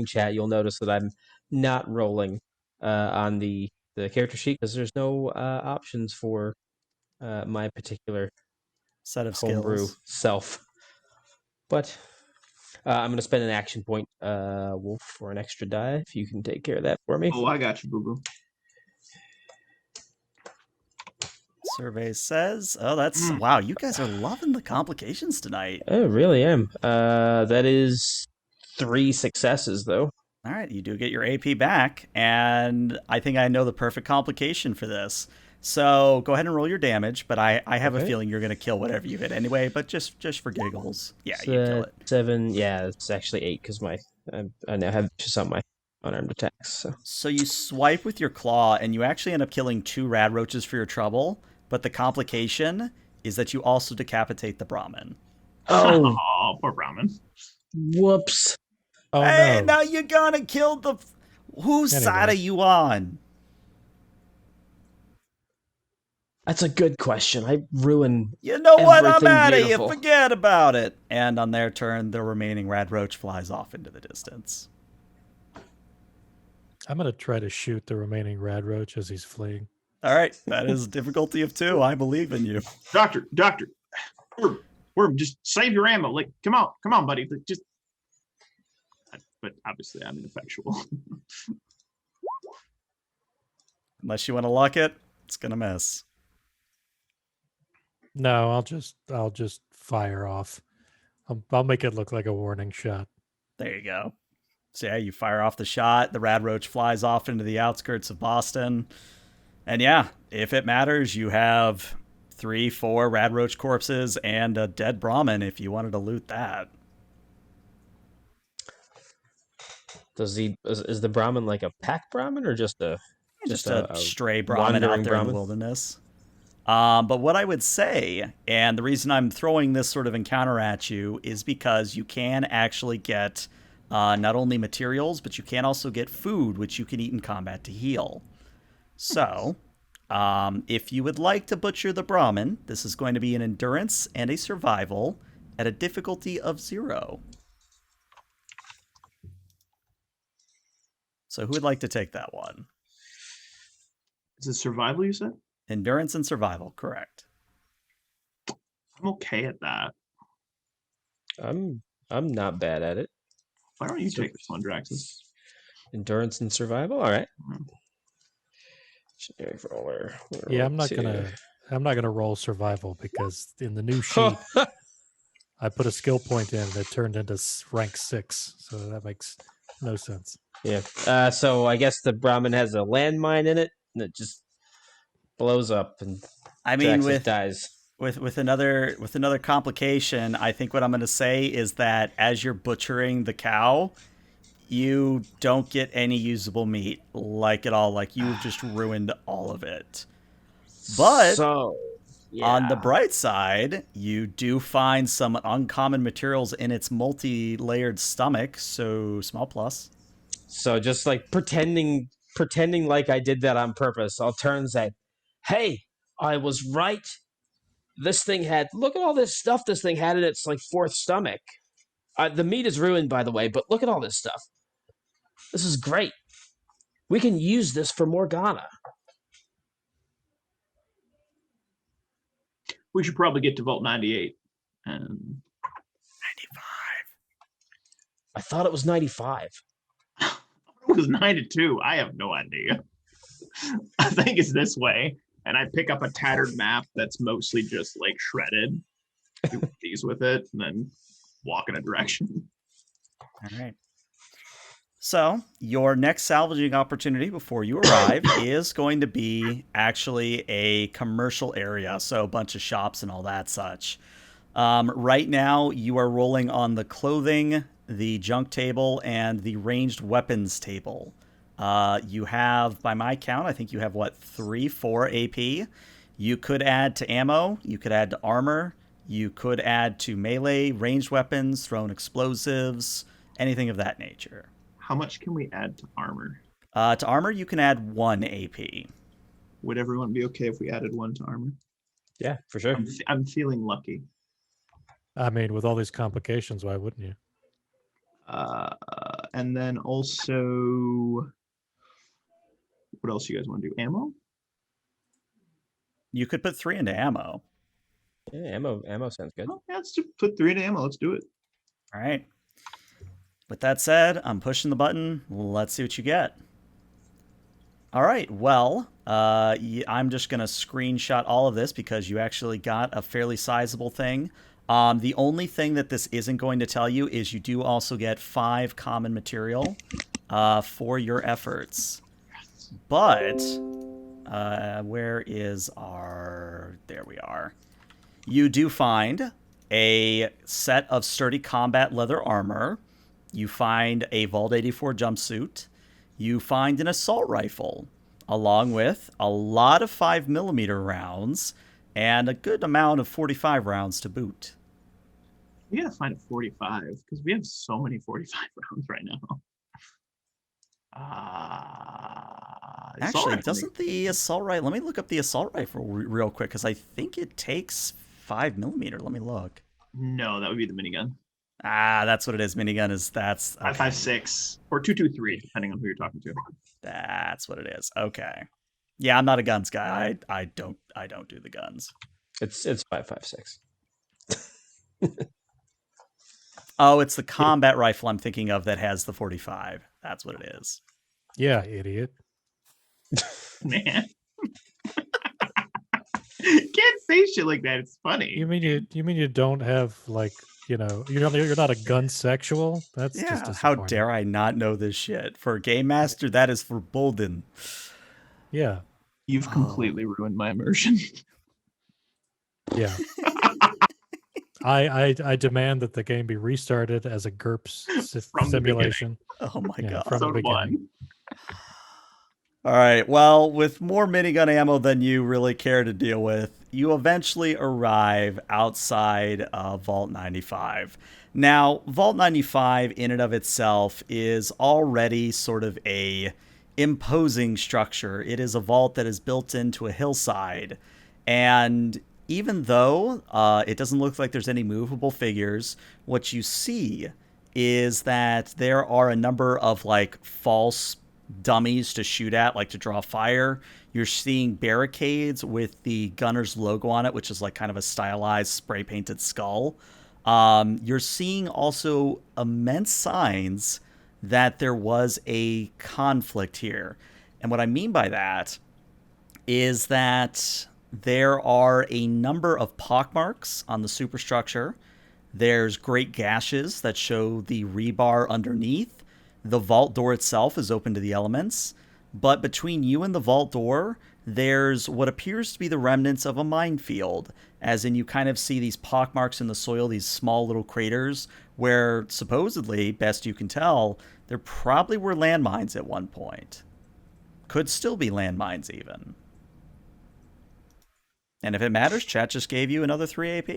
chat, you'll notice that I'm not rolling on the character sheet because there's no options for my particular Set of homebrew skills. self. But I'm going to spend an action point, Wolf, for an extra die. If you can take care of that for me. Oh, I got you, Boo Boo. Survey says, oh, that's wow. You guys are loving the complications tonight. I really am. That is 3 successes, though. All right, you do get your AP back, and I think I know the perfect complication for this. So go ahead and roll your damage, but I have a Okay. feeling you're going to kill whatever you hit anyway, but just for giggles. Yeah, So, you kill it. 7, yeah, it's actually 8 because I now have just on my unarmed attacks. So you swipe with your claw, and you actually end up killing 2 rad roaches for your trouble, but the complication is that you also decapitate the Brahmin. Oh, Oh, poor Brahmin. whoops. Oh Hey, no! now you're gonna kill the... Whose side are Anyway. you on? That's a good question. I ruin. You know what? I'm Everything out of here. beautiful. Forget about it. And on their turn, the remaining rad roach flies off into the distance. I'm gonna try to shoot the remaining rad roach as he's fleeing. All right, that is a difficulty of 2. I believe in you. Doctor, Worm, just save your ammo. Like, come on, buddy. Like, just. But obviously, I'm ineffectual. Unless you want to lock it, it's gonna miss. No, I'll just fire off. I'll make it look like a warning shot. There you go. So yeah, you fire off the shot. The rad roach flies off into the outskirts of Boston. And yeah, if it matters, you have 3, 4 rad roach corpses and a dead Brahmin if you wanted to loot that. Is the Brahmin like a pack Brahmin or just a stray Brahmin out wandering there in the Brahmin? wilderness? But what I would say, and the reason I'm throwing this sort of encounter at you, is because you can actually get not only materials, but you can also get food, which you can eat in combat to heal. So, if you would like to butcher the Brahmin, this is going to be an endurance and a survival at a difficulty of 0. So who would like to take that one? Is it survival, you said? Endurance and survival, correct. I'm okay at that. I'm not bad at it. Why don't you take this one, Draxus? Endurance and survival. All right. Mhm. Generic roller. Yeah, I'm not gonna roll survival because in the new sheet I put a skill point in that turned into rank 6, so that makes no sense. Yeah. So I guess the Brahmin has a landmine in it, and it just blows up, and I mean, Draxus dies. with another complication, I think what I'm going to say is that as you're butchering the cow, you don't get any usable meat, like at all. Like you've just ruined all of it. But so, yeah. on the bright side, you do find some uncommon materials in its multi-layered stomach, so small plus. So just like pretending like I did that on purpose, I'll turn and say, "Hey, I was right. This thing had, look at all this stuff this thing had in its like 4th stomach. The meat is ruined, by the way, but look at all this stuff. This is great. We can use this for Morgana." We should probably get to Vault 98. 95. I thought it was 95. It was 92. I have no idea. I think it's this way. And I pick up a tattered map that's mostly just like shredded. Do these with it and then walk in a direction. All right. So your next salvaging opportunity before you arrive is going to be actually a commercial area, so a bunch of shops and all that such. Right now, you are rolling on the clothing, the junk table, and the ranged weapons table. You have, by my count, I think you have, 3, 4 AP. You could add to ammo. You could add to armor. You could add to melee, ranged weapons, thrown explosives, anything of that nature. How much can we add to armor? To armor, you can add 1 AP. Would everyone be okay if we added 1 to armor? Yeah, for sure. I'm feeling lucky. I mean, with all these complications, why wouldn't you? And then also, what else you guys want to do? Ammo? You could put 3 into ammo. Yeah, ammo sounds good. Oh, yeah, let's put 3 into ammo. Let's do it. All right. With that said, I'm pushing the button. Let's see what you get. All right. Well, I'm just going to screenshot all of this because you actually got a fairly sizable thing. The only thing that this isn't going to tell you is you do also get 5 common material for your efforts. But where is our... There we are. You do find a set of sturdy combat leather armor. You find a Vault 84 jumpsuit. You find an assault rifle, along with a lot of 5mm rounds and a good amount of 45 rounds to boot. We gotta find a 45 because we have so many 45 rounds right now. Actually, doesn't the assault rifle... Let me look up the assault rifle real quick because I think it takes 5mm. Let me look. No, that would be the minigun. That's what it is. Minigun is... That's... Okay. 5.56 or 223, depending on who you're talking to. That's what it is. Okay. Yeah, I'm not a guns guy. I don't do the guns. It's 5.56. Oh, it's the combat rifle I'm thinking of that has the 45. That's what it is. Yeah, idiot. Man. Can't say shit like that. It's funny. You mean you don't have like, you know, you're not a gun sexual? That's just how disappointing. dare I not know this shit? For a game master, that is forbidden. Yeah. You've completely ruined my immersion. Yeah. I demand that the game be restarted as a GURPS simulation. Oh my god. From the beginning. All right. Well, with more minigun ammo than you really care to deal with, you eventually arrive outside of Vault 95. Now, Vault 95 in and of itself is already sort of a imposing structure. It is a vault that is built into a hillside, and even though it doesn't look like there's any movable figures, what you see is that there are a number of like false dummies to shoot at, like to draw fire. You're seeing barricades with the gunner's logo on it, which is like kind of a stylized spray painted skull. You're seeing also immense signs that there was a conflict here. And what I mean by that is that there are a number of pockmarks on the superstructure. There's great gashes that show the rebar underneath. The vault door itself is open to the elements, but between you and the vault door, there's what appears to be the remnants of a minefield, as in you kind of see these pockmarks in the soil, these small little craters, where supposedly, best you can tell, there probably were landmines at one point. Could still be landmines even. And if it matters, chat just gave you another 3 AP.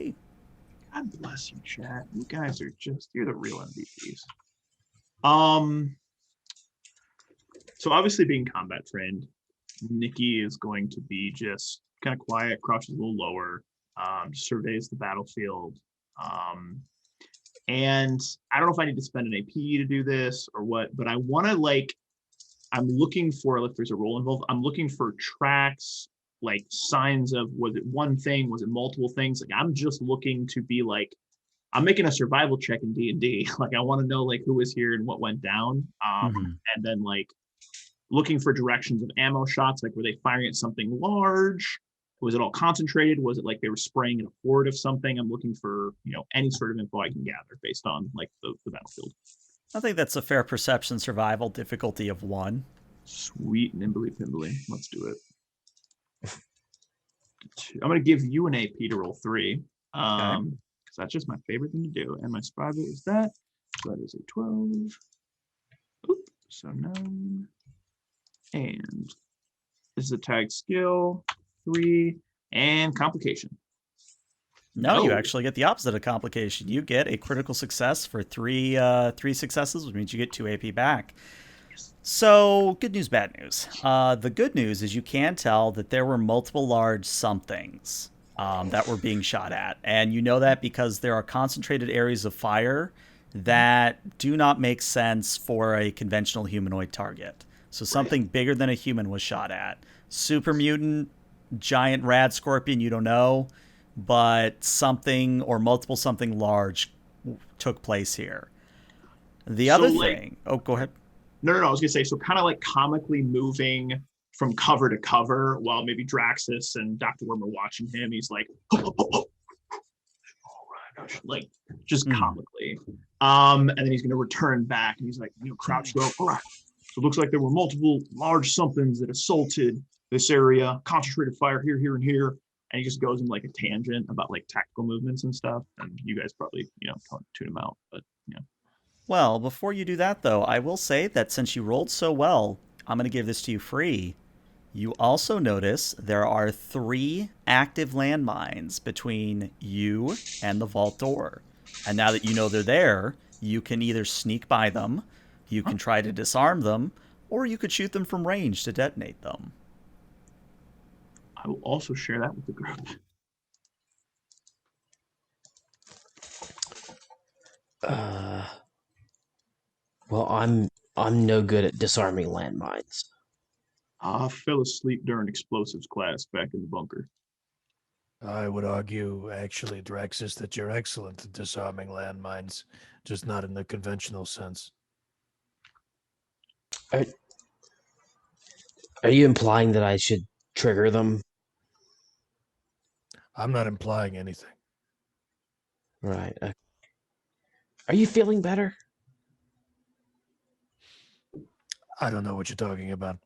God bless you, chat. You guys are you're the real MVPs. So obviously being combat trained, Nikki is going to be just kind of quiet, crouches a little lower, surveys the battlefield. And I don't know if I need to spend an AP to do this or what, but I want to I'm looking for, if there's a role involved, I'm looking for tracks, like signs of, was it one thing? Was it multiple things? Like, I'm just looking to be like, I'm making a survival check in D&D. Like, I want to know like who was here and what went down. And then like looking for directions of ammo shots. Like, were they firing at something large? Was it all concentrated? Was it like they were spraying at a horde of something? I'm looking for, any sort of info I can gather based on like the battlefield. I think that's a fair perception survival difficulty of 1. Sweet, nimbly pimbly. Let's do it. I'm going to give you an AP to roll 3. Because that's just my favorite thing to do. And my survival is that. So that is a 12. Oop, so 9. And this is a tag skill, 3, and complication. No, you actually get the opposite of complication. You get a critical success for 3 successes, which means you get 2 AP back. So, good news, bad news. The good news is you can tell that there were multiple large somethings that were being shot at. And you know that because there are concentrated areas of fire that do not make sense for a conventional humanoid target. So something bigger than a human was shot at. Super mutant, giant rad scorpion, you don't know, but something or multiple something large took place here. The So, other like- thing, oh, go ahead. No, I was gonna say, so kind of like comically moving from cover to cover while maybe Draxus and Dr. Worm are watching him. He's like, oh my gosh, like just comically. And then he's gonna return back and he's like, crouch low. All right. So it looks like there were multiple large somethings that assaulted this area, concentrated fire here, here, and here. And he just goes in like a tangent about like tactical movements and stuff. And you guys probably, tune him out, but Well, before you do that, though, I will say that since you rolled so well, I'm going to give this to you free. You also notice there are 3 active landmines between you and the vault door. And now that you know they're there, you can either sneak by them, you can try to disarm them, or you could shoot them from range to detonate them. I will also share that with the group. Well, I'm no good at disarming landmines. I fell asleep during explosives class back in the bunker. I would argue, actually, Draxus, that you're excellent at disarming landmines, just not in the conventional sense. Are you implying that I should trigger them? I'm not implying anything. Right. Are you feeling better? I don't know what you're talking about.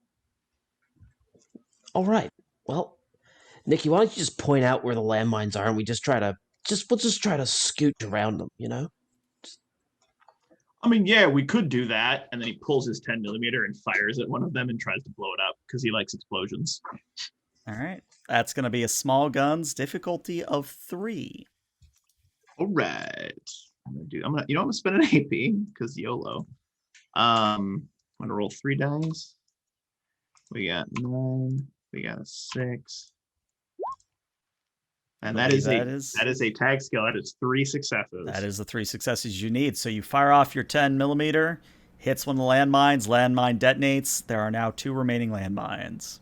All right. Well, Nikki, why don't you just point out where the landmines are, and we just we'll just try to scoot around them, I mean, yeah, we could do that. And then he pulls his 10 millimeter and fires at one of them and tries to blow it up because he likes explosions. All right. That's going to be a small guns difficulty of 3. All right. I'm gonna spend an AP because YOLO. I'm gonna roll 3 dice. We got 9. We got a 6. And that is a tag skill. That is 3 successes. That is the 3 successes you need. So you fire off your 10 millimeter, hits one of the landmines, landmine detonates. There are now 2 remaining landmines.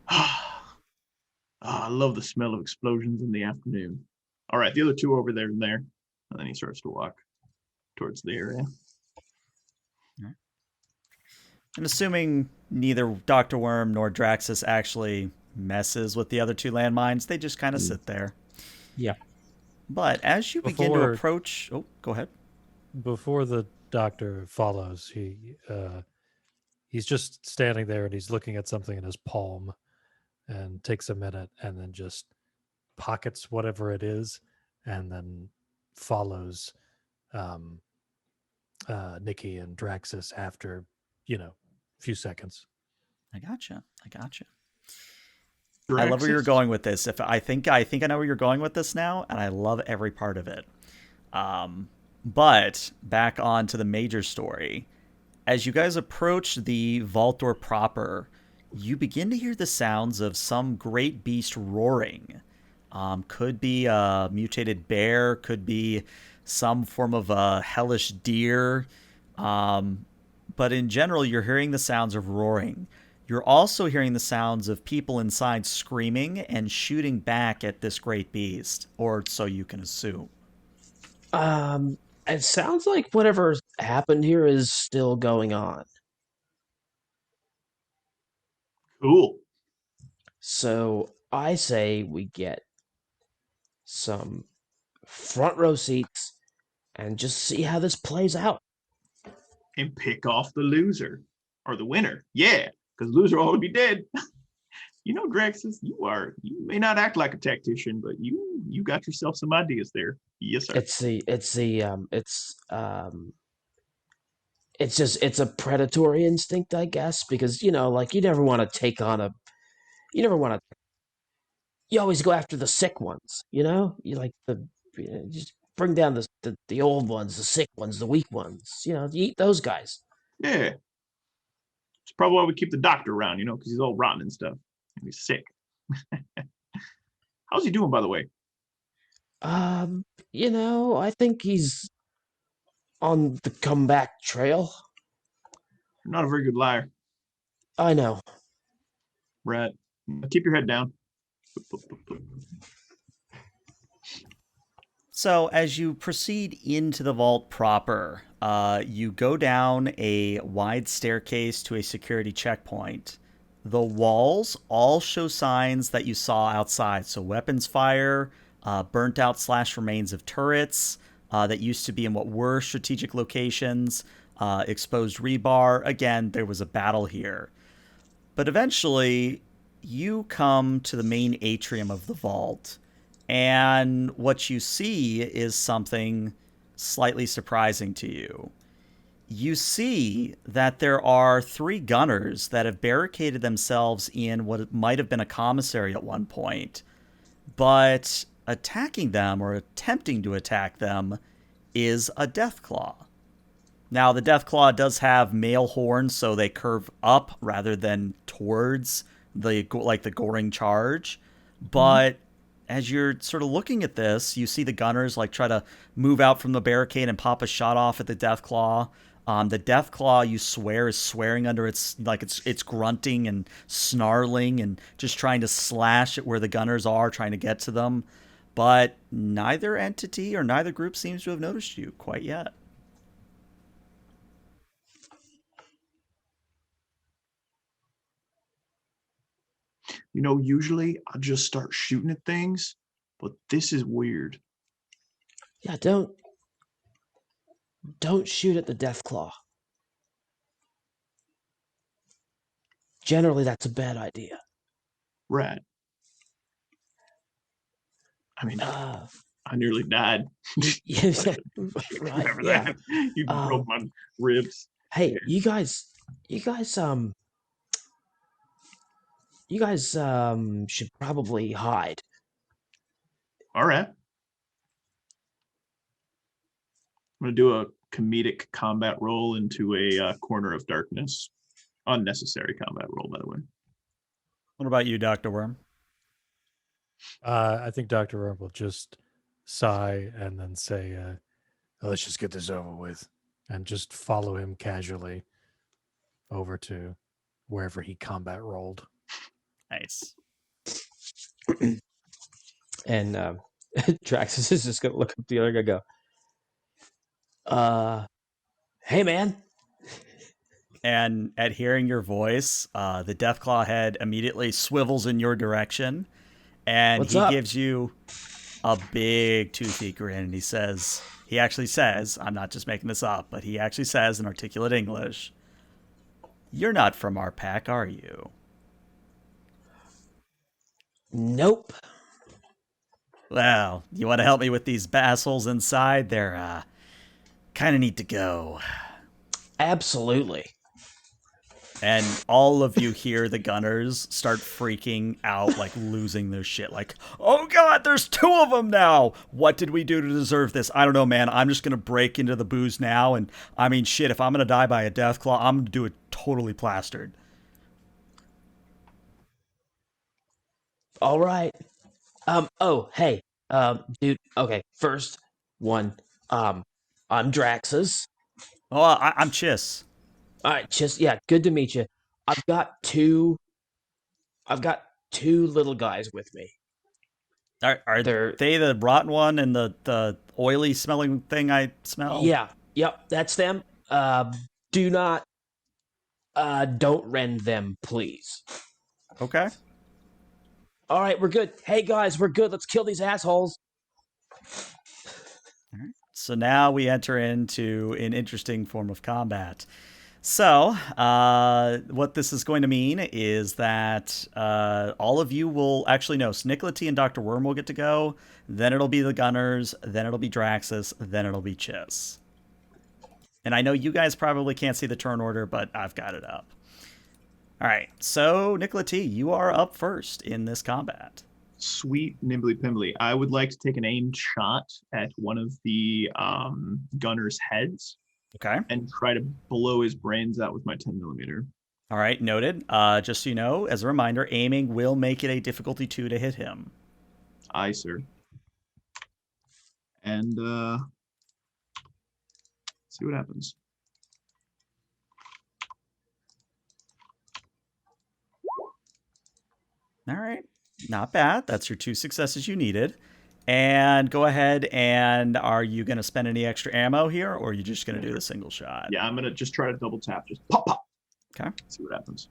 I love the smell of explosions in the afternoon. All right, the other 2 over there and there. And then he starts to walk towards the area. And assuming neither Dr. Worm nor Draxus actually messes with the other 2 landmines, they just kind of sit there. Yeah. But as you begin to approach... Oh, go ahead. Before the doctor follows, he's just standing there and he's looking at something in his palm and takes a minute and then just pockets whatever it is and then follows Nikki and Draxus after, a few seconds. I gotcha. I love where you're going with this. I think I know where you're going with this now, and I love every part of it. But back on to the major story. As you guys approach the vault door proper, you begin to hear the sounds of some great beast roaring. Could be a mutated bear, could be some form of a hellish deer. But in general, you're hearing the sounds of roaring. You're also hearing the sounds of people inside screaming and shooting back at this great beast, or so you can assume. It sounds like whatever happened here is still going on. Cool. So I say we get some front row seats and just see how this plays out. And pick off the loser or the winner. Yeah, because loser will already be dead. Draxus, you may not act like a tactician, but you got yourself some ideas there. Yes, sir. It's a predatory instinct, I guess, because you never want to take on you always go after the sick ones, you like just bring down the old ones, the sick ones, the weak ones, you eat those guys. Yeah. It's probably why we keep the doctor around, because he's all rotten and stuff. And he's sick. How's he doing, by the way? I think he's on the comeback trail. You're not a very good liar, I know. Brett. Keep your head down. So as you proceed into the vault proper, you go down a wide staircase to a security checkpoint. The walls all show signs that you saw outside. So weapons fire, burnt out / remains of turrets that used to be in what were strategic locations, exposed rebar. Again, there was a battle here. But eventually, you come to the main atrium of the vault. And what you see is something slightly surprising to you. You see that there are 3 gunners that have barricaded themselves in what might have been a commissary at one point. But attacking them, or attempting to attack them, is a Deathclaw. Now, the Deathclaw does have male horns, so they curve up rather than towards the goring charge. But as you're sort of looking at this, you see the gunners try to move out from the barricade and pop a shot off at the Deathclaw. The Deathclaw, you swear, is swearing under it's grunting and snarling and just trying to slash at where the gunners are, trying to get to them. But neither entity or neither group seems to have noticed you quite yet. Usually I just start shooting at things, but this is weird. Yeah, don't shoot at the Deathclaw. Generally, that's a bad idea. Right. I mean, Uh, I nearly died. right, Remember yeah. that? You broke my ribs. Hey, you guys should probably hide. All right. I'm going to do a comedic combat roll into a corner of darkness. Unnecessary combat roll, by the way. What about you, Dr. Worm? I think Dr. Worm will just sigh and then say, Let's just get this over with. and just follow him casually over to wherever he combat rolled. Nice. And Draxus is just gonna look up the other guy and go, hey man. And at hearing your voice, the Deathclaw head immediately swivels in your direction, and What's he up? gives you a big toothy grin, and he actually says, I'm not just making this up, but he actually says in articulate English, "You're not from our pack, are you?" Nope. Well, you want to help me with these assholes inside? They're, kind of need to go. Absolutely. And all of you hear the gunners start freaking out, losing their shit. Oh god, there's 2 of them now! What did we do to deserve this? I don't know, man. I'm just gonna break into the booze now, and I mean, shit, if I'm gonna die by a Deathclaw, I'm gonna do it totally plastered. All right. Oh, hey. Dude, okay. First one. I'm Draxus. Oh, I'm Chiss. All right, yeah, good to meet you. I've got two little guys with me. Are they the rotten one and the oily smelling thing I smell? Yeah, yep, that's them. Don't rend them, please. Okay. All right, we're good. Hey guys, we're good. Let's kill these assholes. All right. So now we enter into an interesting form of combat. So, what this is going to mean is that all of you will actually know. Nicola T and Dr. Worm will get to go. Then it'll be the Gunners. Then it'll be Draxus. Then it'll be Chiss. And I know you guys probably can't see the turn order, but I've got it up. All right. So, Nicola T, you are up first in this combat. Sweet nimbly pimbly. I would like to take an aimed shot at one of the gunner's heads. Okay. And try to blow his brains out with my 10mm. All right, noted. Just so you know, as a reminder, aiming will make it a difficulty 2 to hit him. Aye, sir. And See what happens. All right. Not bad. That's your 2 successes you needed. And go ahead and are you going to spend any extra ammo here, or are you just going to do the single shot? Yeah, I'm gonna just try to double tap. Just pop, pop. Okay. See what happens.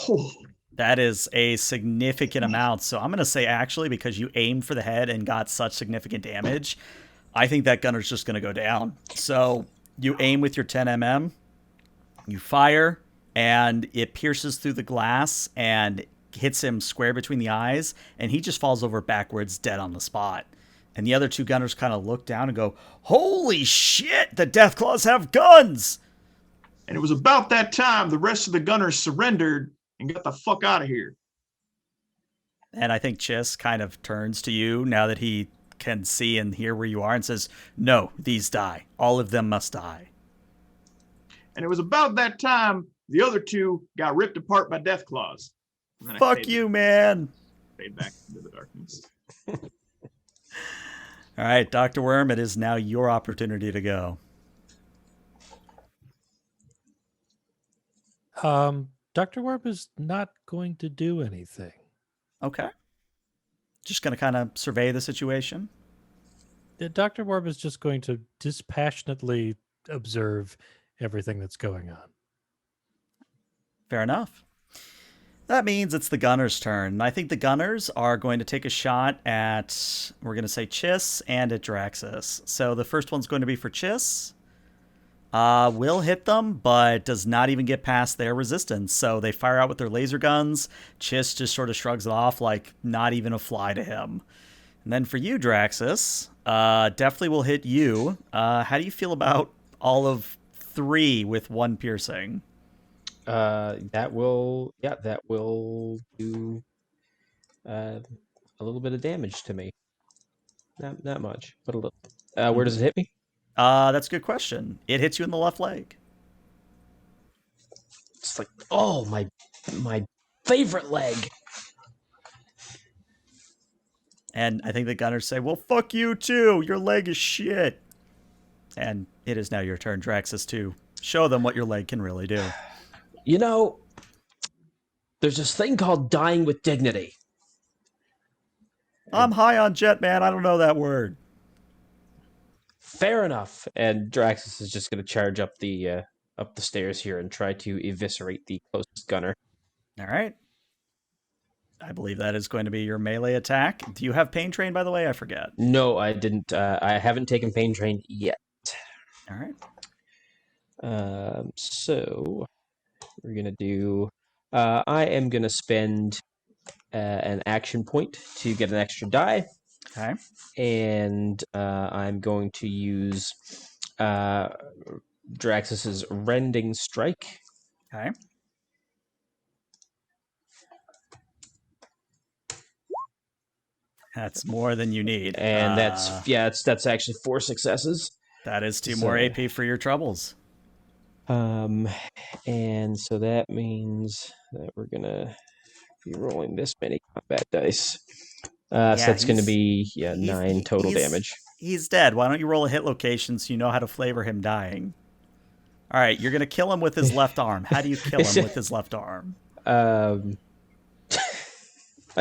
Oh, That is a significant amount. So I'm going to say, actually, because you aimed for the head and got such significant damage, I think that gunner's just going to go down. So you aim with your 10 mm, you fire, and it pierces through the glass and hits him square between the eyes, and he just falls over backwards, dead on the spot. And the other 2 gunners kind of look down and go, "Holy shit, the Deathclaws have guns!" and it was about that time the rest of the gunners surrendered and got the fuck out of here. And I think Chiss kind of turns to you now that he can see and hear where you are and says, "No, these die. All of them must die." And it was about that time the other 2 got ripped apart by Deathclaws. And then I Fuck fade- you, man. Fade back into the darkness. All right, Dr. Worm, it is now your opportunity to go. Dr. Warp is not going to do anything. Okay. Just going to kind of survey the situation. Dr. Warp is just going to dispassionately observe everything that's going on. Fair enough. That means it's the gunners' turn. And I think the gunners are going to take a shot at, we're going to say Chiss and at Draxus. So the first one's going to be for Chiss. Will hit them, but does not even get past their resistance. So they fire out with their laser guns. Chiss just sort of shrugs it off like not even a fly to him. And then for you, Draxus, definitely will hit you. How do you feel about all of 3 with 1 piercing? That will do a little bit of damage to me. Not much, but a little. Where does it hit me? That's a good question. It hits you in the left leg. It's like, oh, my favorite leg. And I think the gunners say, "Well, fuck you too. Your leg is shit." And it is now your turn, Draxus, to show them what your leg can really do. You know, there's this thing called dying with dignity. I'm high on jet, man. I don't know that word. Fair enough. And Draxus is just going to charge up the stairs here and try to eviscerate the closest gunner. All right. I believe that is going to be your melee attack. Do you have Pain Train, by the way? I forget. No, I didn't. I haven't taken Pain Train yet. All right. So we're going to do... I am going to spend an action point to get an extra die. Okay. And I'm going to use Draxus's Rending Strike. Okay. That's more than you need. And that's actually 4 successes. That is 2 more AP for your troubles. And so that means that we're gonna be rolling this many combat dice. So that's going to be 9 total damage. He's dead. Why don't you roll a hit location so you know how to flavor him dying? All right, you're going to kill him with his left arm. How do you kill him with his left arm? I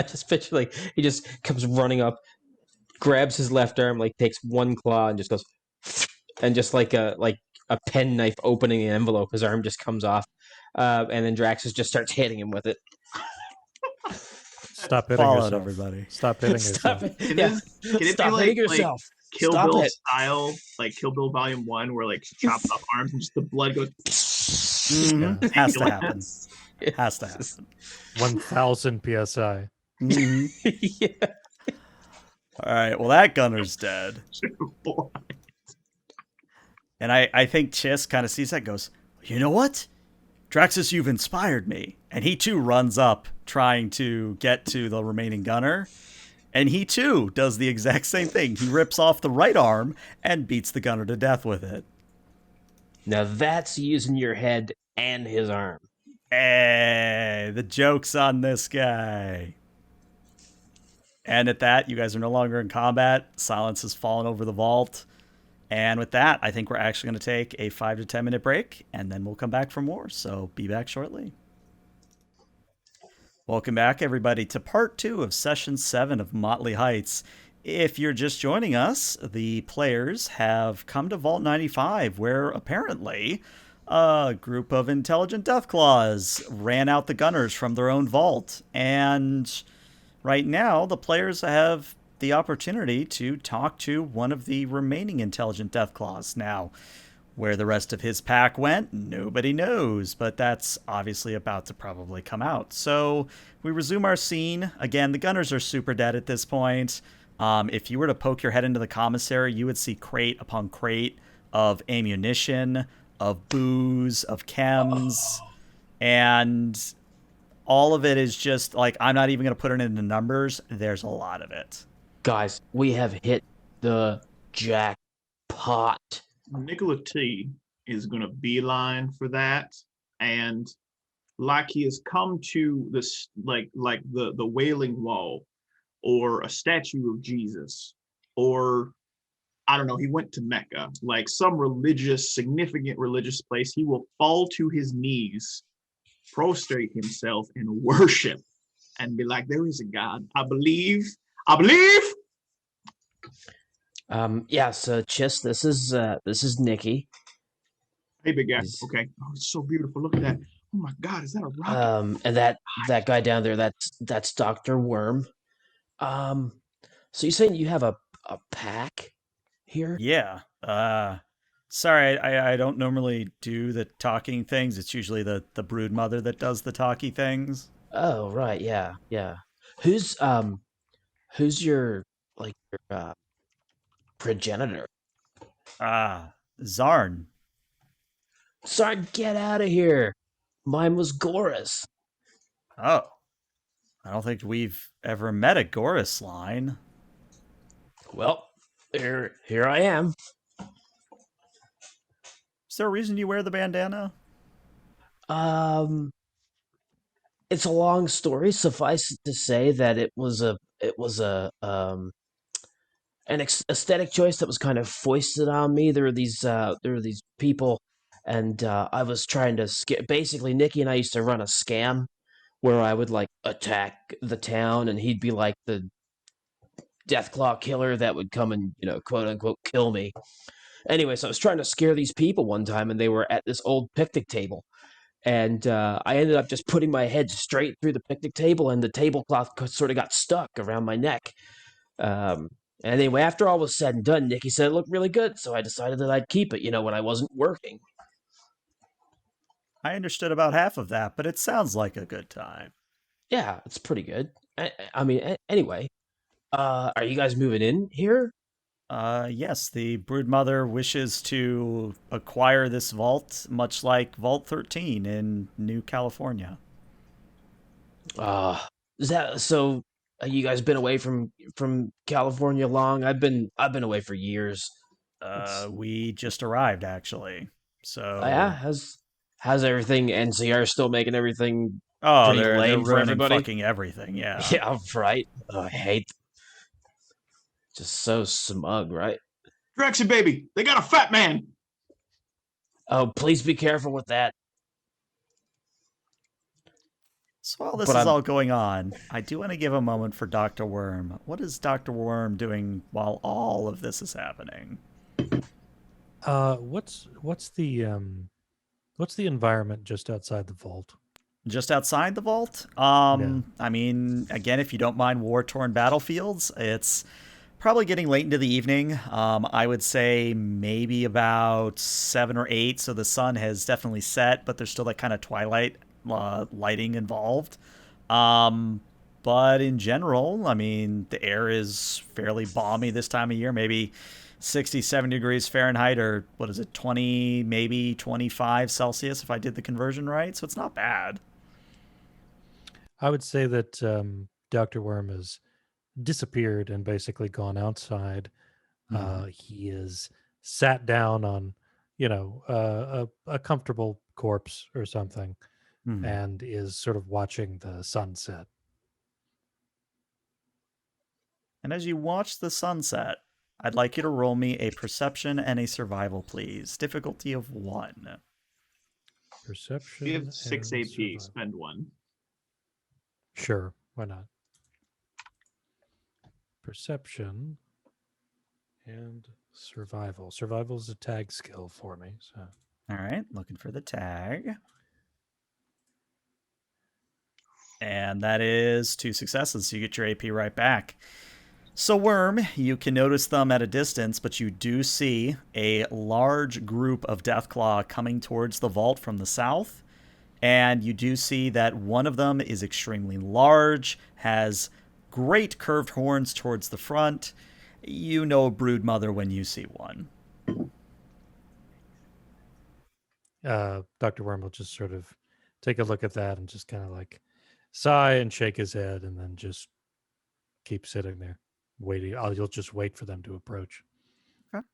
just picture like he just comes running up, grabs his left arm, like takes 1 claw and just goes, and just like a pen knife opening the envelope, his arm just comes off, and then Draxus just starts hitting him with it. Stop hitting Fall yourself, out, everybody. Stop hitting Stop yourself. it. Can it Stop be hitting yourself. Kill Stop Bill it. style, like Kill Bill Volume 1, where like chopped off arms and just the blood goes. Mm-hmm. Has to happen. Has to happen. 1,000 psi. Mm-hmm. Yeah. All right, well, that gunner's dead. And I think Chiss kind of sees that and goes, "You know what? Draxus, you've inspired me." And he too runs up trying to get to the remaining gunner. And he too does the exact same thing. He rips off the right arm and beats the gunner to death with it. Now that's using your head and his arm. Hey, the joke's on this guy. And at that, you guys are no longer in combat. Silence has fallen over the vault. And with that, I think we're actually going to take a 5 to 10 minute break, and then we'll come back for more. So be back shortly. Welcome back, everybody, to part 2 of Session 7 of Motley Heights. If you're just joining us, the players have come to Vault 95, where apparently a group of Intelligent Deathclaws ran out the gunners from their own vault. And right now, the players have the opportunity to talk to one of the remaining Intelligent Deathclaws. Now, where the rest of his pack went, nobody knows, but that's obviously about to probably come out. So we resume our scene. Again, the gunners are super dead at this point. If you were to poke your head into the commissary, you would see crate upon crate of ammunition, of booze, of chems, and all of it is just like, I'm not even going to put it into numbers. There's a lot of it. Guys, we have hit the jackpot. Nicola T is going to beeline for that, and like he has come to this, like the Wailing Wall, or a statue of Jesus, or I don't know, he went to Mecca, like some significant religious place. He will fall to his knees, prostrate himself, and worship, and be like, "There is a God. I believe. I believe." Yeah, so Chis, this is Nikki. Hey, big guy. Okay. Oh, it's so beautiful. Look at that. Oh my God, is that a rocket? And that guy down there, that's Dr. Worm. So you're saying you have a pack here? Yeah. Sorry, I don't normally do the talking things. It's usually the brood mother that does the talky things. Oh, right, yeah. Who's your progenitor? Zarn. Sorry, get out of here. Mine was Goris. Oh. I don't think we've ever met a Goris line. Well, here I am. Is there a reason you wear the bandana? It's a long story. Suffice it to say that it was an aesthetic choice that was kind of foisted on me. There were these people, and I was trying to basically, Nikki and I used to run a scam where I would like attack the town, and he'd be like the Deathclaw killer that would come and, quote unquote kill me. Anyway, so I was trying to scare these people one time, and they were at this old picnic table. And I ended up just putting my head straight through the picnic table, and the tablecloth sort of got stuck around my neck. Anyway, after all was said and done, Nikki said it looked really good, so I decided that I'd keep it, when I wasn't working. I understood about half of that, but it sounds like a good time. Yeah, it's pretty good. Anyway, are you guys moving in here? Yes, the broodmother wishes to acquire this vault, much like Vault 13 in New California. Is that so? You guys been away from California long? I've been away for years. We just arrived, actually. So yeah, how's everything? NCR still making everything oh, pretty they're lame for ruining everybody? fucking everything. Yeah. Yeah, right. I hate. Just so smug, right? Drexy baby, they got a fat man. Oh, please be careful with that. So while this is all going on, I do want to give a moment for Dr. Worm. What is Dr. Worm doing while all of this is happening? What's the environment just outside the vault? Just outside the vault? Yeah. I mean, again, if you don't mind war-torn battlefields, it's probably getting late into the evening. I would say maybe about 7 or 8, so the sun has definitely set, but there's still that kind of twilight lighting involved. But in general, I mean, the air is fairly balmy this time of year, maybe 60, 70 degrees Fahrenheit, or what is it, 20, maybe 25 Celsius if I did the conversion right, so it's not bad. I would say that Dr. Worm has disappeared and basically gone outside. He is sat down on, a comfortable corpse or something, and is sort of watching the sunset. And as you watch the sunset, I'd like you to roll me a perception and a survival, please. Difficulty of 1. Perception. Give 6 and AP. survival. Spend 1. Sure, why not? Perception and survival. Survival is a tag skill for me. So All right, looking for the tag. And that is 2 successes, so you get your AP right back. So, Worm, you can notice them at a distance, but you do see a large group of Deathclaw coming towards the vault from the south. And you do see that one of them is extremely large, has great curved horns towards the front. You know a broodmother when you see one. Dr. Worm will just sort of take a look at that and just kind of like sigh and shake his head and then just keep sitting there waiting. You'll just wait for them to approach. Okay.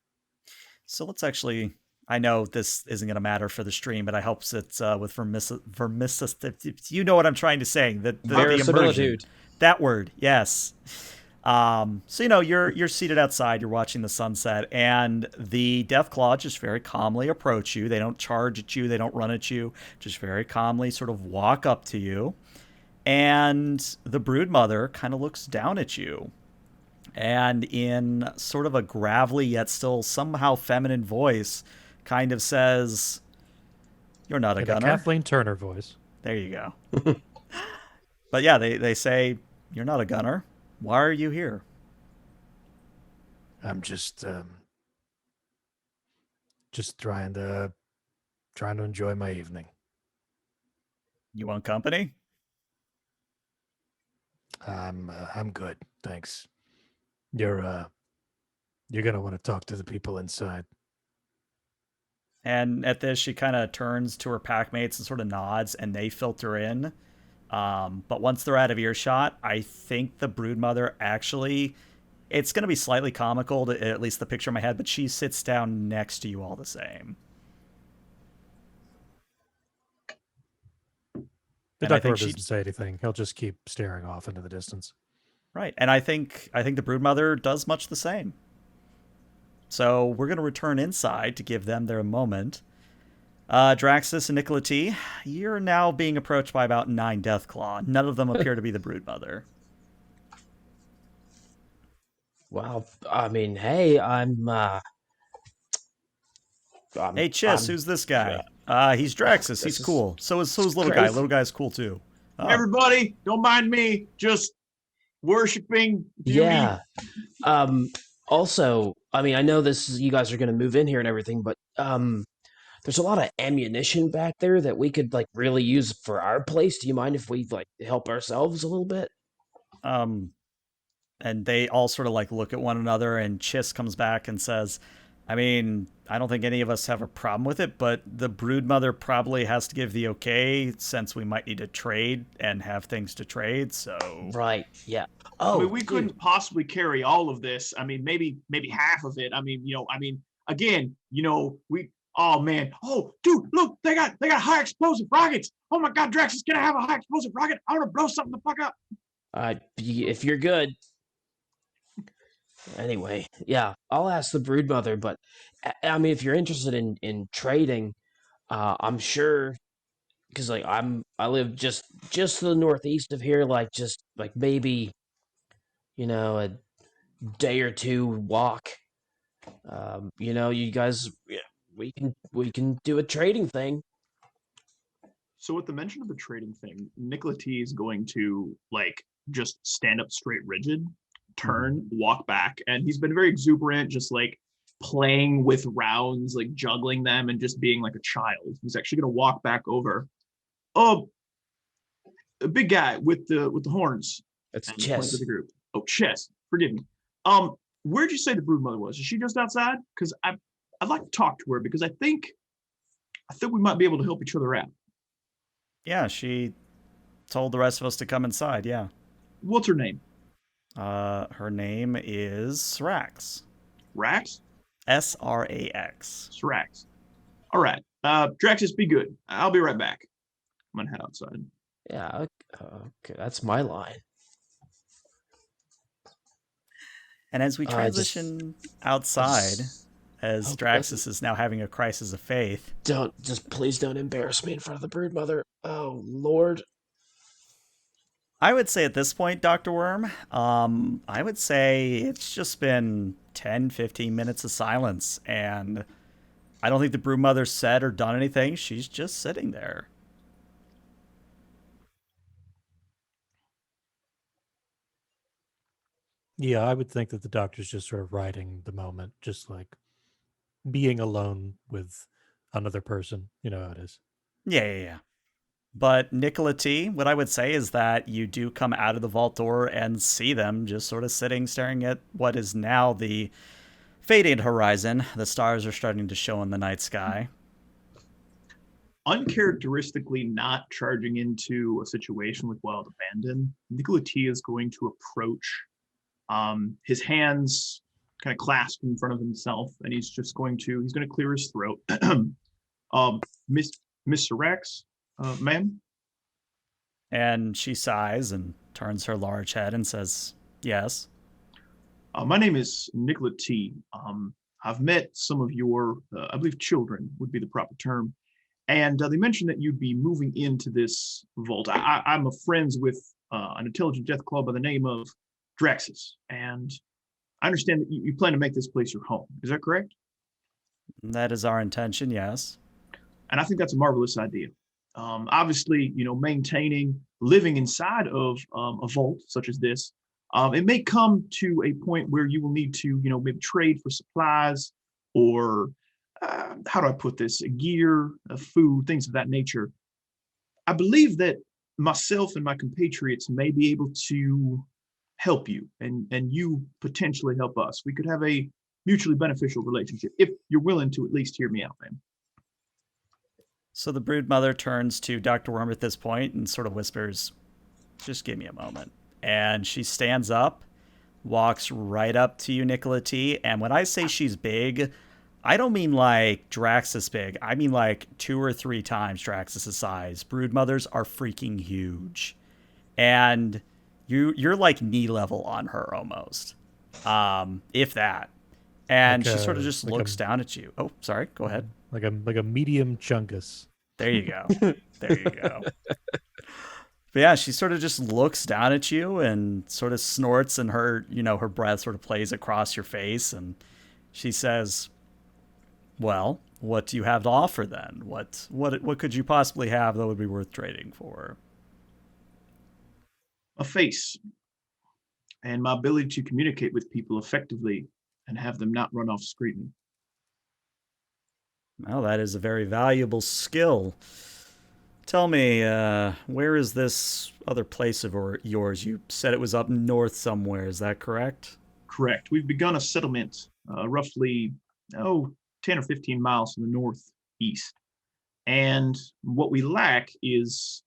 So let's actually, I know this isn't going to matter for the stream, but I hope it's with vermicist. You know what I'm trying to say. The immersion. Verisimilitude. That word, yes. So you're seated outside, you're watching the sunset, and the Deathclaw just very calmly approach you. They don't charge at you, they don't run at you, just very calmly sort of walk up to you. And the broodmother kind of looks down at you. And in sort of a gravelly yet still somehow feminine voice, kind of says, "You're not a In gunner." a Kathleen Turner voice. There you go. But yeah, they say, "You're not a gunner. Why are you here?" I'm just trying to enjoy my evening. You want company? I'm good, thanks. You're gonna want to talk to the people inside. And at this, she kind of turns to her packmates and sort of nods, and they filter in. But once they're out of earshot, I think the broodmother actually, it's going to be slightly comical, to at least the picture in my head, but she sits down next to you all the same. The And I Dr. Worm think doesn't say anything. He'll just keep staring off into the distance. Right, and I think the broodmother does much the same. So we're going to return inside to give them their moment. Draxus and Nicola T, you're now being approached by about 9 Deathclaw. None of them appear to be the broodmother. Well, I mean, hey, Hey, Chiss, who's this guy? He's Draxus. He's cool. So is little guy. crazy. Little guy's cool too. Oh. Everybody, don't mind me. Just worshiping beauty. Yeah. Also, I mean, I know you guys are going to move in here and everything, but there's a lot of ammunition back there that we could like really use for our place. Do you mind if we like help ourselves a little bit? And they all sort of like look at one another, and Chiss comes back and says, I mean, I don't think any of us have a problem with it, but the broodmother probably has to give the okay since we might need to trade and have things to trade, so... Right, yeah. I Oh, mean, we couldn't possibly carry all of this. I mean, maybe half of it. I mean, again, oh man, oh dude, look, they got high explosive rockets. Oh my God, Drax is gonna have a high explosive rocket. I want to blow something the fuck up. if you're good. Anyway, yeah, I'll ask the broodmother, but I mean, if you're interested in trading, I'm sure, because like I live just to the northeast of here, like just like maybe, a day or two walk. You guys, yeah, we can do a trading thing. So with the mention of the trading thing, Nicola T is going to like just stand up straight rigid, turn, walk back, and he's been very exuberant, just like playing with rounds, like juggling them and just being like a child. He's actually going to walk back over. Oh, a big guy with the horns. That's And he points chess. to the group. Oh, Chess. Forgive me. Where'd you say the broodmother was? Is she just outside? Because I'd like to talk to her because I think we might be able to help each other out. Yeah, she told the rest of us to come inside, yeah. What's her name? Her name is Srax. Rax? S-R-A-X. Srax. All right. Draxus, be good. I'll be right back. I'm gonna head outside. Yeah, okay, that's my line. And as we transition outside, as Oh, Draxus is now having a crisis of faith, please don't embarrass me in front of the broodmother. Oh Lord. I would say at this point, Dr. Worm, I would say it's just been 10, 15 minutes of silence, and I don't think the broodmother said or done anything. She's just sitting there. Yeah, I would think that the doctor's just sort of riding the moment, just like being alone with another person. You know how it is. Yeah. But Nicola T, what I would say is that you do come out of the vault door and see them just sort of sitting, staring at what is now the fading horizon. The stars are starting to show in the night sky. Uncharacteristically not charging into a situation with wild abandon, Nicola T is going to approach, his hands kind of clasped in front of himself, and he's going to clear his throat. Miss Rex, ma'am? And she sighs and turns her large head and says, yes. My name is Nicola T. I've met some of your, I believe children would be the proper term. And they mentioned that you'd be moving into this vault. I'm a friends with an Intelligent Deathclaw by the name of Draxus. And I understand that you plan to make this place your home. Is that correct? That is our intention, yes. And I think that's a marvelous idea. Obviously, living inside of a vault such as this, it may come to a point where you will need to, maybe trade for supplies or, how do I put this, gear, food, things of that nature. I believe that myself and my compatriots may be able to help you and you potentially help us. We could have a mutually beneficial relationship if you're willing to at least hear me out, man. So the broodmother turns to Dr. Worm at this point and sort of whispers, just give me a moment. And she stands up, walks right up to you, Nicola T. And when I say she's big, I don't mean like Draxus big. I mean like 2 or 3 times Draxus' size. Broodmothers are freaking huge. And you're like knee level on her almost. If that. And she sort of just looks down at you. Oh, sorry. Go ahead. Like a medium chungus. There you go. There you go. But yeah, she sort of just looks down at you and sort of snorts, and her, her breath sort of plays across your face, and she says, "Well, what do you have to offer then? What could you possibly have that would be worth trading for?" A face and my ability to communicate with people effectively and have them not run off screaming. Well, that is a very valuable skill. Tell me, where is this other place of yours? You said it was up north somewhere. Is that correct? Correct. We've begun a settlement roughly, 10 or 15 miles to the northeast. And what we lack is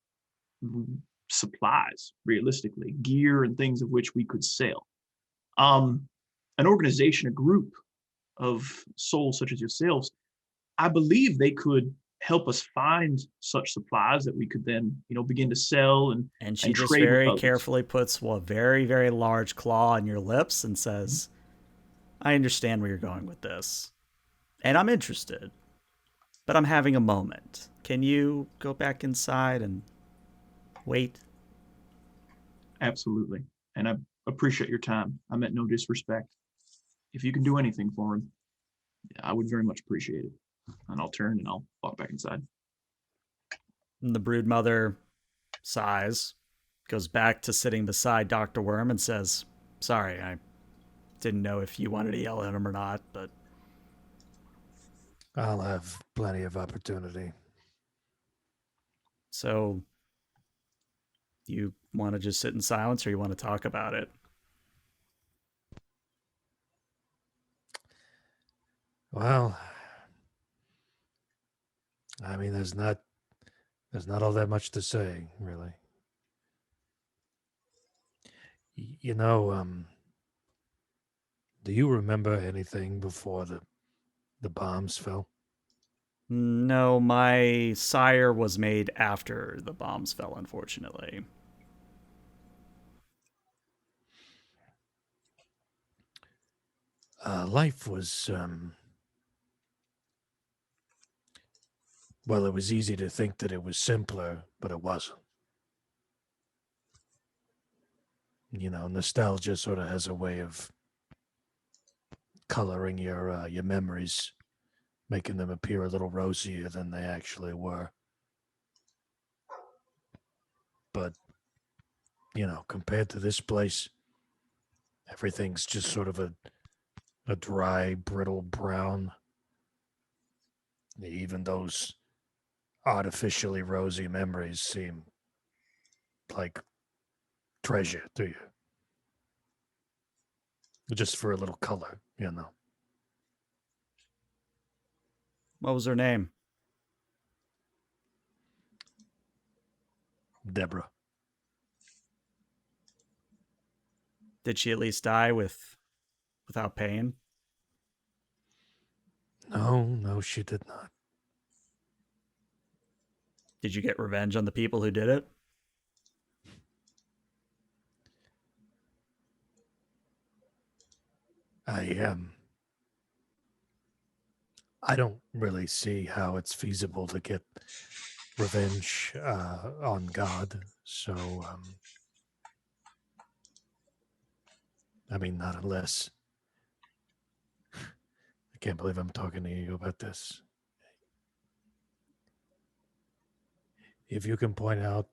supplies, realistically, gear and things of which we could sell. An organization, a group of souls such as yourselves, I believe they could help us find such supplies that we could then, begin to sell and she and just trade very with others. carefully puts a very, very large claw on your lips and says, I understand where you're going with this. And I'm interested. But I'm having a moment. Can you go back inside and wait? Absolutely. And I appreciate your time. I meant no disrespect. If you can do anything for him, I would very much appreciate it. And I'll turn and I'll walk back inside. And the broodmother sighs, goes back to sitting beside Dr. Worm and says, sorry, I didn't know if you wanted to yell at him or not, but I'll have plenty of opportunity. So you want to just sit in silence or you want to talk about it? Well, I mean, there's not all that much to say, really. Do you remember anything before the bombs fell? No, my sire was made after the bombs fell, unfortunately. Life was, well, it was easy to think that it was simpler, but it wasn't. You know, nostalgia sort of has a way of coloring your memories, making them appear a little rosier than they actually were. But, you know, compared to this place, everything's just sort of a dry, brittle brown. Even those artificially rosy memories seem like treasure to you. Just for a little color, you know. What was her name? Deborah. Did she at least die without pain? No, she did not. Did you get revenge on the people who did it? I don't really see how it's feasible to get revenge on God. So, I mean, not unless. I can't believe I'm talking to you about this. If you can point out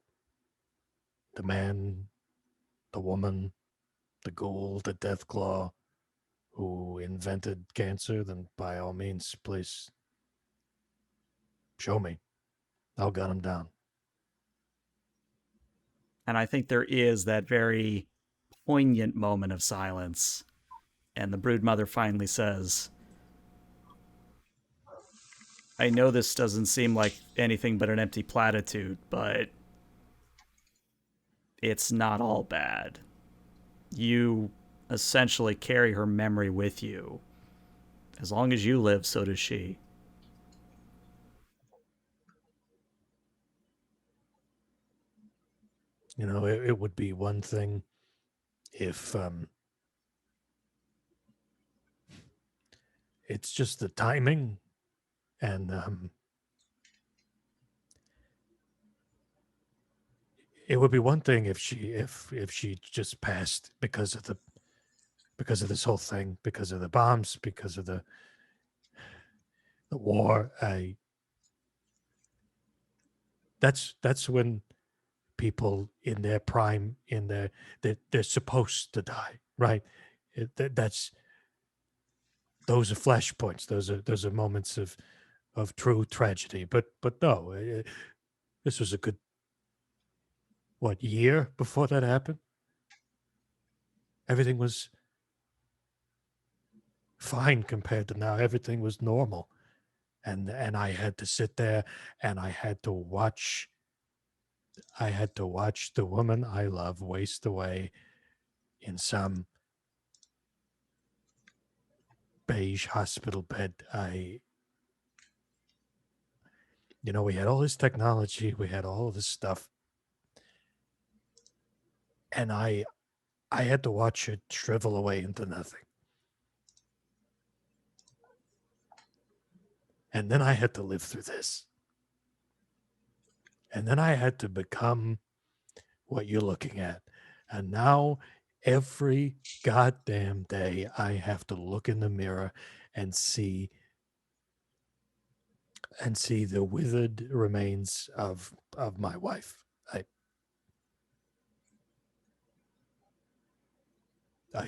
the man, the woman, the ghoul, the Deathclaw who invented cancer, then by all means, please show me. I'll gun him down. And I think there is that very poignant moment of silence. And the broodmother finally says, I know this doesn't seem like anything but an empty platitude, but it's not all bad. You essentially carry her memory with you. As long as you live, so does she. You know, it would be one thing if it's just the timing and it would be one thing if she just passed because of this whole thing, because of the bombs, because of the war. That's when people in their prime, they're supposed to die, right? That's those are flashpoints. Those are moments of true tragedy. But no, this was a good year before that happened. Everything was fine compared to now. Everything was normal, and I had to sit there and I had to watch. I had to watch the woman I love waste away in some beige hospital bed. We had all this technology, we had all of this stuff, and I had to watch it shrivel away into nothing. And then I had to live through this. And then I had to become what you're looking at. And now every goddamn day I have to look in the mirror and see the withered remains of my wife.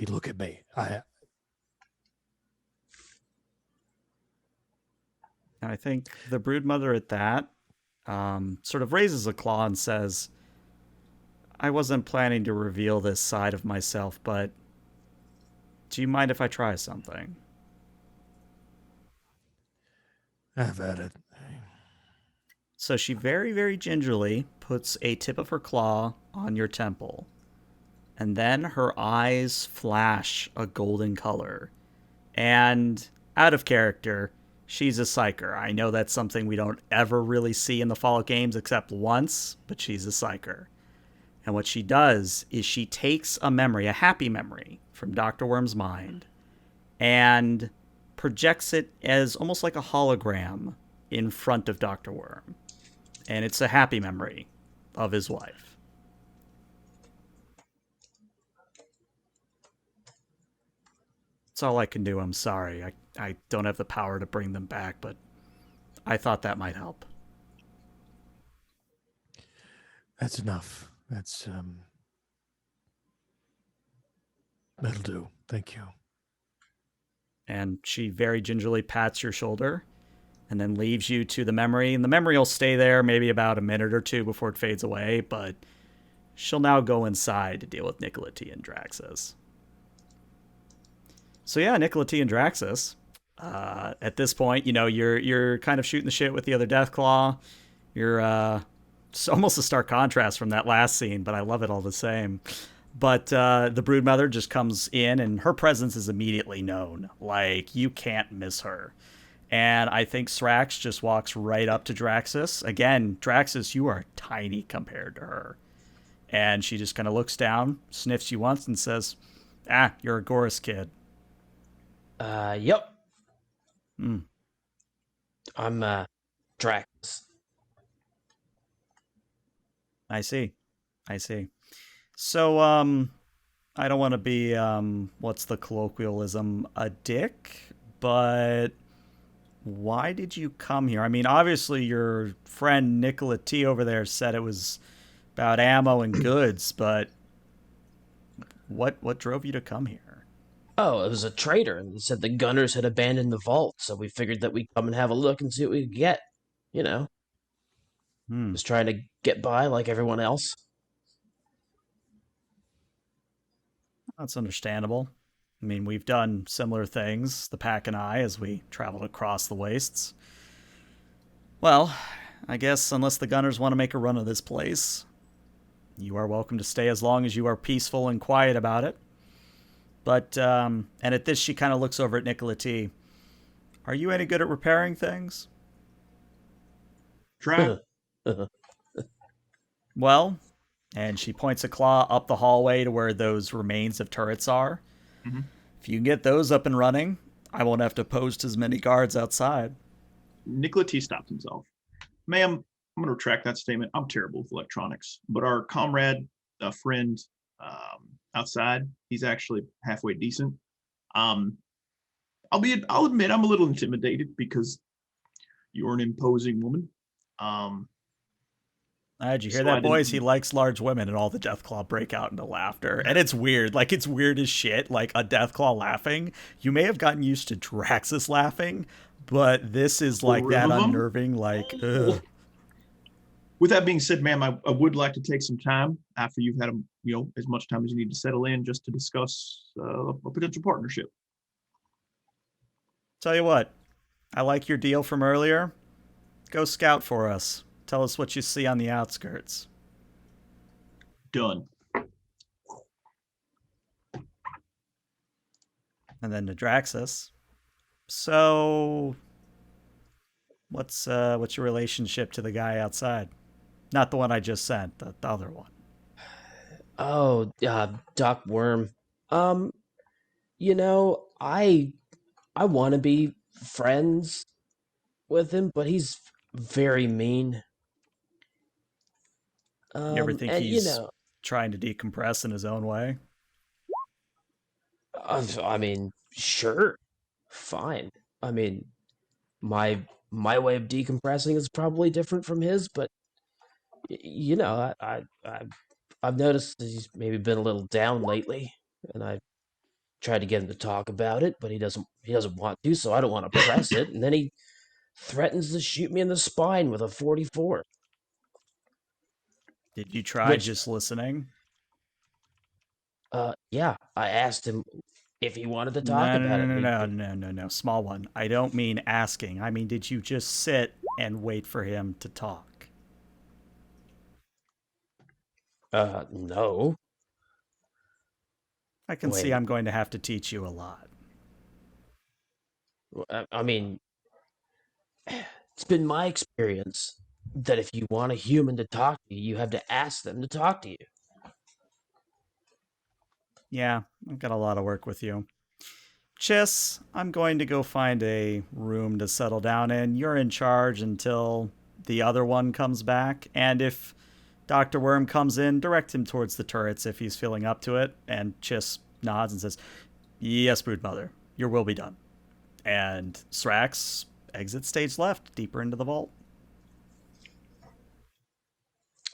Look at me. I think the broodmother at that sort of raises a claw and says, I wasn't planning to reveal this side of myself, but do you mind if I try something? Have at it. So she very, very gingerly puts a tip of her claw on your temple. And then her eyes flash a golden color. And out of character, she's a psyker. I know that's something we don't ever really see in the Fallout games except once, but she's a psyker. And what she does is she takes a memory, a happy memory, from Dr. Worm's mind, and projects it as almost like a hologram in front of Dr. Worm. And it's a happy memory of his wife. That's all I can do. I'm sorry. I don't have the power to bring them back, but I thought that might help. That's enough. That'll do. Thank you. And she very gingerly pats your shoulder and then leaves you to the memory. And the memory will stay there maybe about a minute or two before it fades away, but she'll now go inside to deal with Nicola T and Draxus. So yeah, Nicola T and Draxus. At this point, you're kind of shooting the shit with the other Deathclaw. You're it's almost a stark contrast from that last scene, but I love it all the same. But the Broodmother just comes in, and her presence is immediately known. Like, you can't miss her. And I think Srax just walks right up to Draxus. Again, Draxus, you are tiny compared to her. And she just kind of looks down, sniffs you once, and says, you're a Gorus kid. Yep. Mm. I'm, Drax. I see. So, I don't want to be, what's the colloquialism, a dick, but why did you come here? I mean, obviously your friend Nicola T over there said it was about ammo and goods, but what drove you to come here? Oh, it was a trader, and he said the gunners had abandoned the vault, so we figured that we'd come and have a look and see what we could get. Just trying to get by like everyone else. That's understandable. I mean, we've done similar things, the pack and I, as we traveled across the wastes. Well, I guess unless the gunners want to make a run of this place, you are welcome to stay as long as you are peaceful and quiet about it. But, and at this, she kind of looks over at Nicola T. Are you any good at repairing things? Try. Well, and she points a claw up the hallway to where those remains of turrets are. Mm-hmm. If you can get those up and running, I won't have to post as many guards outside. Nicola T stopped himself. Ma'am, I'm going to retract that statement. I'm terrible with electronics, but our comrade, a friend outside, he's actually halfway decent. I'll admit I'm a little intimidated because you're an imposing woman. Did you hear that, boys? He likes large women, and all the Deathclaw break out into laughter. And it's weird. Like, it's weird as shit. Like, a Deathclaw laughing. You may have gotten used to Draxus laughing, but this is like that unnerving, like, ugh. With that being said, ma'am, I would like to take some time after you've had as much time as you need to settle in, just to discuss a potential partnership. Tell you what, I like your deal from earlier. Go scout for us. Tell us what you see on the outskirts. Done. And then to Draxus. So, what's your relationship to the guy outside? Not the one I just sent, the other one. Oh, Doc Worm. I want to be friends with him, but he's very mean. You ever think he's trying to decompress in his own way? I mean, sure, fine. I mean, my way of decompressing is probably different from his, but I've noticed that he's maybe been a little down lately, and I tried to get him to talk about it, but he doesn't want to, so I don't want to press it, and then he threatens to shoot me in the spine with a 44. Did you try just listening? Yeah, I asked him if he wanted to talk about it. No, small one. I don't mean asking. I mean, did you just sit and wait for him to talk? No. I can see I'm going to have to teach you a lot. I mean, it's been my experience that if you want a human to talk to you, you have to ask them to talk to you. Yeah, I've got a lot of work with you. Chiss, I'm going to go find a room to settle down in. You're in charge until the other one comes back. And if Dr. Worm comes in, direct him towards the turrets if he's feeling up to it. And Chiss nods and says, yes, Broodmother, your will be done. And Srax exits stage left, deeper into the vault.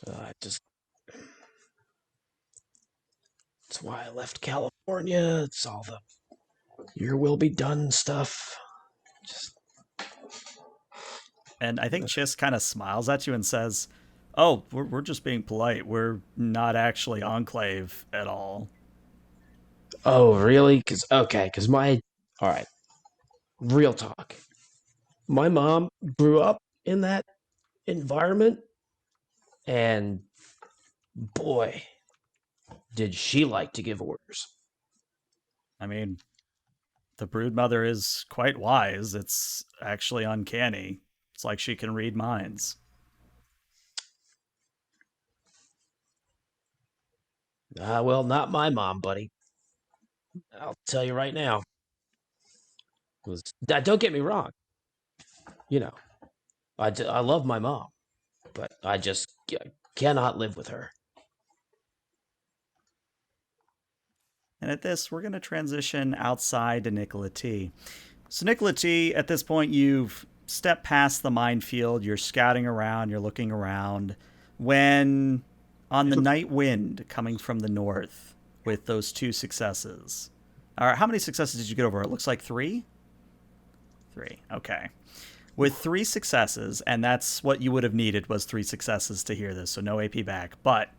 That's why I left California. It's all the your will be done stuff. And I think Chiss kind of smiles at you and says, oh, we're just being polite. We're not actually Enclave at all. Oh, really? Because all right, real talk. My mom grew up in that environment, and boy, did she like to give orders. I mean, the Broodmother is quite wise. It's actually uncanny. It's like she can read minds. Well, not my mom, buddy. I'll tell you right now. Don't get me wrong. You know, I love my mom, but I just cannot live with her. And at this, we're going to transition outside to Nicola T. So Nicola T, at this point, you've stepped past the minefield. You're scouting around. You're looking around. When on the night wind coming from the north with those 2 successes. All right, how many successes did you get over? It looks like 3? 3, okay. With 3 successes, and that's what you would have needed was 3 successes to hear this, so no AP back. But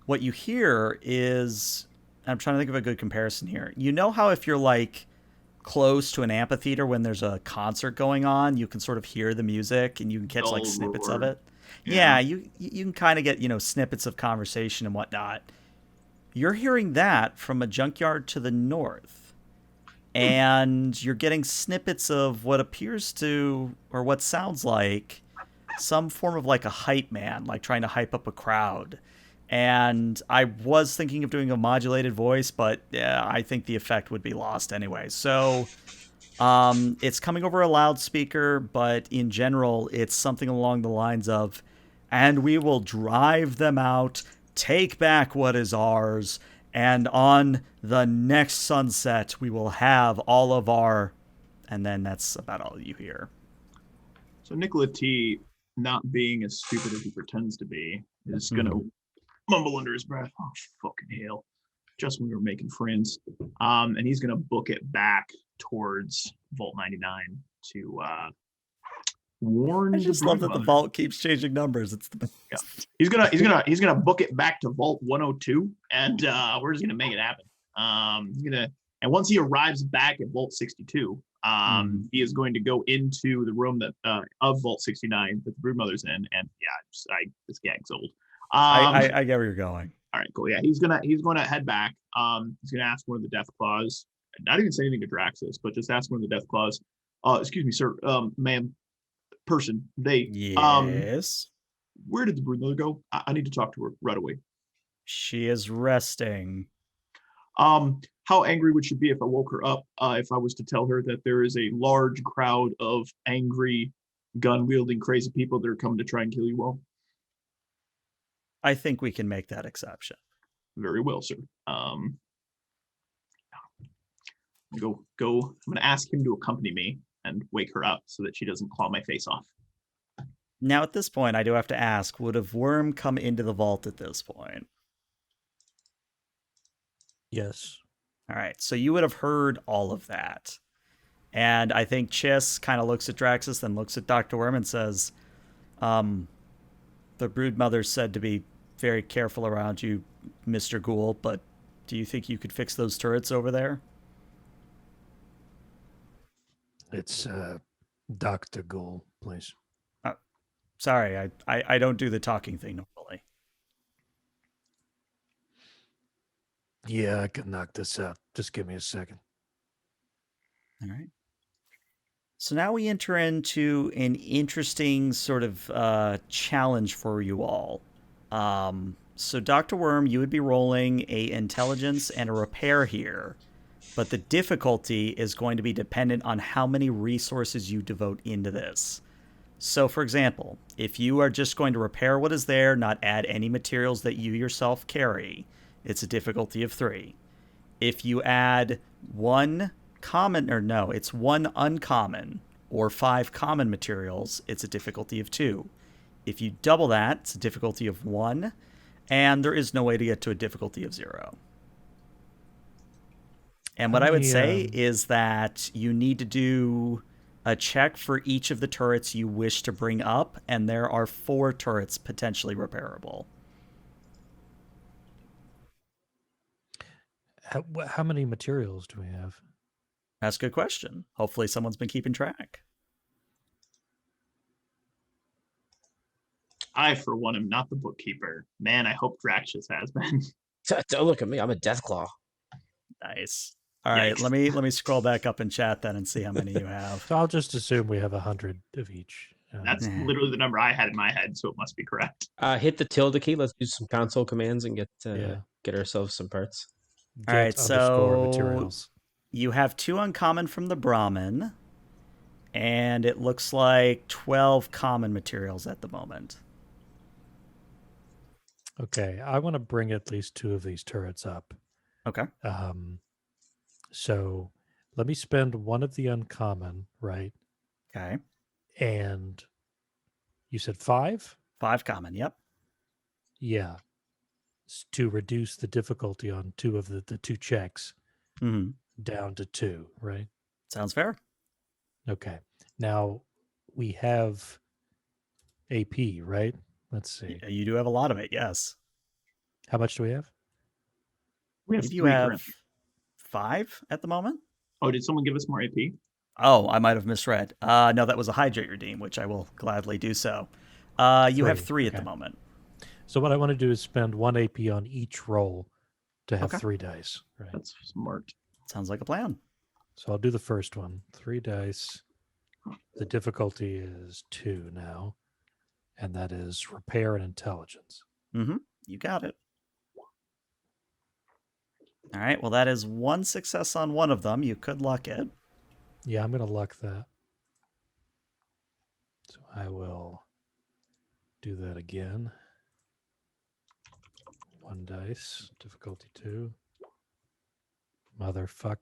what you hear is, I'm trying to think of a good comparison here. You know how if you're like close to an amphitheater when there's a concert going on, you can sort of hear the music and you can catch like snippets of it? Yeah, you can kind of get, snippets of conversation and whatnot. You're hearing that from a junkyard to the north. And you're getting snippets of what appears to, or what sounds like, some form of like a hype man, like trying to hype up a crowd. And I was thinking of doing a modulated voice, but I think the effect would be lost anyway. So it's coming over a loudspeaker, but in general, it's something along the lines of, and we will drive them out, take back what is ours, and on the next sunset, we will have all of our... And then that's about all you hear. So Nicola T, not being as stupid as he pretends to be, is going to mumble under his breath, oh, fucking hell. Just when we were making friends. And he's going to book it back towards Vault 99 to warn. I just love that the vault keeps changing numbers. It's the best. Yeah. He's gonna book it back to Vault 102, and we're just gonna make it happen. And once he arrives back at Vault 62, he is going to go into the room that of Vault 69 that the Broodmother's in, and this gag's old. I get where you're going. All right, cool. Yeah, he's gonna head back. He's gonna ask one of the Deathclaws. Not even say anything to Draxus, but just ask one of the Deathclaws. Excuse me, sir, ma'am, person. They yes. Where did the Broodmother go? I need to talk to her right away. She is resting. How angry would she be if I woke her up? If I was to tell her that there is a large crowd of angry, gun-wielding, crazy people that are coming to try and kill you all? I think we can make that exception. Very well, sir. Go. I'm going to ask him to accompany me and wake her up so that she doesn't claw my face off. Now, at this point, I do have to ask, would a worm come into the vault at this point? Yes. All right, so you would have heard all of that. And I think Chiss kind of looks at Draxus, then looks at Dr. Worm and says, the Broodmother said to be very careful around you, Mr. Ghoul, but do you think you could fix those turrets over there? It's Dr. Ghoul, please. Sorry, I don't do the talking thing normally. Yeah, I can knock this out. Just give me a second. All right. So now we enter into an interesting sort of challenge for you all. So Dr. Worm, you would be rolling a intelligence and a repair here. but the difficulty is going to be dependent on how many resources you devote into this. So, for example, if you are just going to repair what is there, not add any materials that you yourself carry, it's a difficulty of 3. If you add one uncommon or 5 common materials, it's a difficulty of 2. If you double that, it's a difficulty of 1, and there is no way to get to a difficulty of 0. And what I would say is that you need to do a check for each of the turrets you wish to bring up, and there are 4 turrets potentially repairable. How many materials do we have? That's a good question. Hopefully someone's been keeping track. I, for one, am not the bookkeeper. Man, I hope Draxus has been. Don't look at me. I'm a Deathclaw. Nice. All right, Yikes. let me scroll back up in chat then and see how many you have. So I'll just assume we have 100 of each. That's literally the number I had in my head, so it must be correct. Hit the tilde key. Let's do some console commands and Yeah. get ourselves some parts. All right, so materials. you have 2 uncommon from the Brahmin, and it looks like 12 common materials at the moment. Okay, I want to bring at least 2 of these turrets up. Okay. So let me spend 1 of the uncommon, right? Okay. And you said 5? 5 common, yep. Yeah. To reduce the difficulty on 2 of the 2 checks down to 2, right? Sounds fair. Okay. Now we have AP, right? Let's see. You do have a lot of it, yes. How much do we have? We have If you 3 have currently. 5 at the moment? Oh, did someone give us more AP? Oh, I might have misread. No, that was a hydrate redeem, which I will gladly do so. You have 3 at the moment. So what I want to do is spend 1 AP on each roll to have 3 dice. Right. That's smart. Sounds like a plan. So I'll do the first one. 3 dice. The difficulty is 2 now. And that is repair and intelligence. You got it. All right, well, that is 1 success on one of them. You could luck it. Yeah, I'm going to luck that. So I will do that again. 1 dice, difficulty 2. Motherfuck.